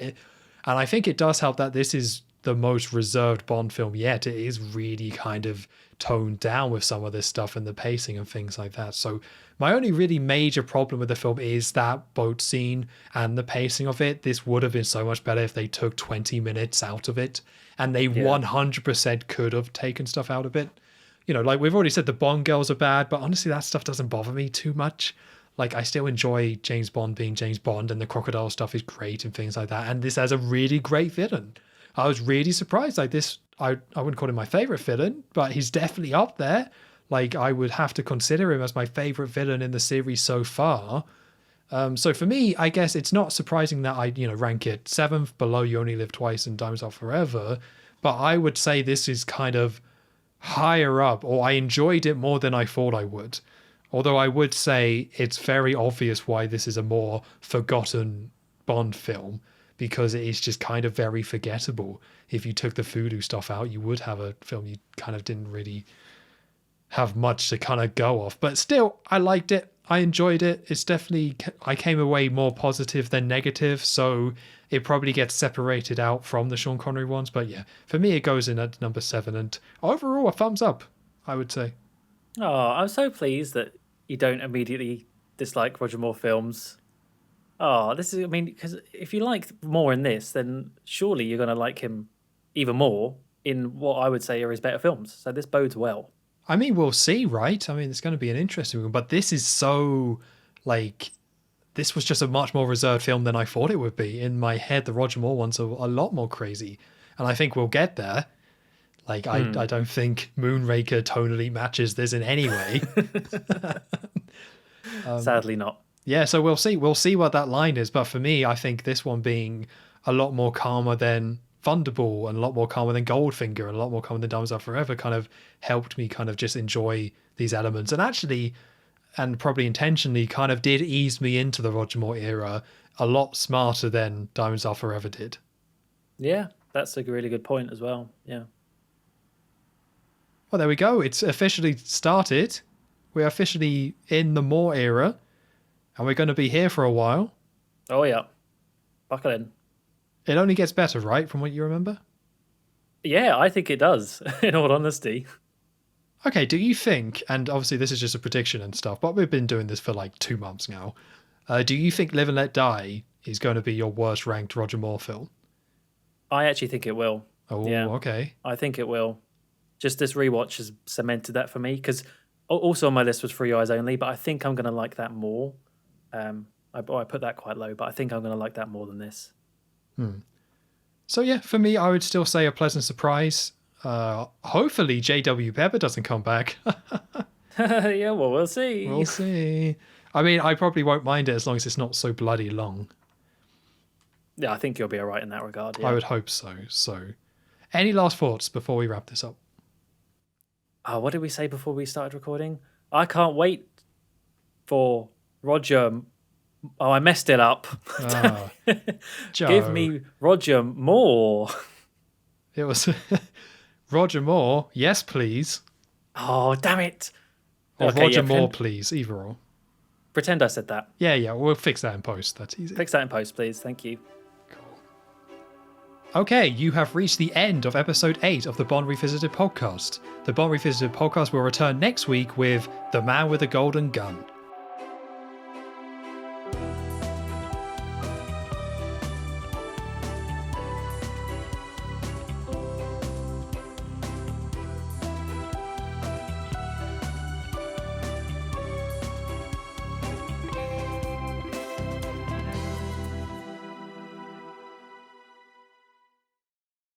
[SPEAKER 1] And I think it does help that this is the most reserved Bond film yet. It is really kind of toned down with some of this stuff and the pacing and things like that. So my only really major problem with the film is that boat scene and the pacing of it. This would have been so much better if they took 20 minutes out of it, and they 100% could have taken stuff out of it. Like we've already said, the Bond girls are bad, but honestly that stuff doesn't bother me too much. Like, I still enjoy James Bond being James Bond, and the crocodile stuff is great and things like that. And this has a really great villain. I was really surprised. Like this, I wouldn't call him my favorite villain, but he's definitely up there. Like, I would have to consider him as my favorite villain in the series so far. So for me, I guess it's not surprising that I, rank it 7th below You Only Live Twice and Diamonds Are Forever. But I would say this is kind of higher up, or I enjoyed it more than I thought I would. Although I would say it's very obvious why this is a more forgotten Bond film, because it is just kind of very forgettable. If you took the voodoo stuff out, you would have a film you kind of didn't really have much to kind of go off. But still, I liked it. I enjoyed it. It's definitely, I came away more positive than negative, so it probably gets separated out from the Sean Connery ones. But yeah, for me, it goes in at number 7. And overall, a thumbs up, I would say.
[SPEAKER 2] Oh, I'm so pleased that you don't immediately dislike Roger Moore films. Oh, because if you like more in this, then surely you're going to like him even more in what I would say are his better films. So this bodes well.
[SPEAKER 1] I mean, we'll see, right? I mean, it's going to be an interesting one, but this is so, this was just a much more reserved film than I thought it would be. In my head, the Roger Moore ones are a lot more crazy, and I think we'll get there. I don't think Moonraker tonally matches this in any way.
[SPEAKER 2] Sadly not.
[SPEAKER 1] Yeah, so we'll see. We'll see what that line is. But for me, I think this one being a lot more calmer than Thunderball and a lot more calmer than Goldfinger and a lot more calmer than Diamonds Are Forever kind of helped me kind of just enjoy these elements. And actually, and probably intentionally, kind of did ease me into the Roger Moore era a lot smarter than Diamonds Are Forever did.
[SPEAKER 2] Yeah, that's a really good point as well. Yeah.
[SPEAKER 1] Well, there we go. It's officially started. We're officially in the Moore era, and we're going to be here for a while.
[SPEAKER 2] Oh, yeah. Buckle in.
[SPEAKER 1] It only gets better, right, from what you remember?
[SPEAKER 2] Yeah, I think it does, in all honesty.
[SPEAKER 1] Okay, do you think, and obviously this is just a prediction and stuff, but we've been doing this for 2 months now, do you think Live and Let Die is going to be your worst ranked Roger Moore film?
[SPEAKER 2] I actually think it will.
[SPEAKER 1] Oh,
[SPEAKER 2] yeah.
[SPEAKER 1] Okay.
[SPEAKER 2] I think it will. Just this rewatch has cemented that for me, because also on my list was For Your Eyes Only, but I think I'm going to like that more. I put that quite low, but I think I'm going to like that more than this.
[SPEAKER 1] So yeah, for me, I would still say a pleasant surprise. Hopefully J.W. Pepper doesn't come back.
[SPEAKER 2] Yeah, well, we'll see.
[SPEAKER 1] We'll see. I mean, I probably won't mind it as long as it's not so bloody long.
[SPEAKER 2] Yeah, I think you'll be all right in that regard. Yeah.
[SPEAKER 1] I would hope so. So, any last thoughts before we wrap this up?
[SPEAKER 2] What did we say before we started recording? I can't wait for Roger. Oh, I messed it up. Give me Roger Moore.
[SPEAKER 1] It was Roger Moore. Yes, please.
[SPEAKER 2] Oh, damn it.
[SPEAKER 1] Or okay, Roger Moore, please. Either or.
[SPEAKER 2] Pretend I said that.
[SPEAKER 1] Yeah. We'll fix that in post. That's easy.
[SPEAKER 2] Fix that in post, please. Thank you.
[SPEAKER 1] Cool. Okay, you have reached the end of episode 8 of the Bond Revisited podcast. The Bond Revisited podcast will return next week with The Man with the Golden Gun.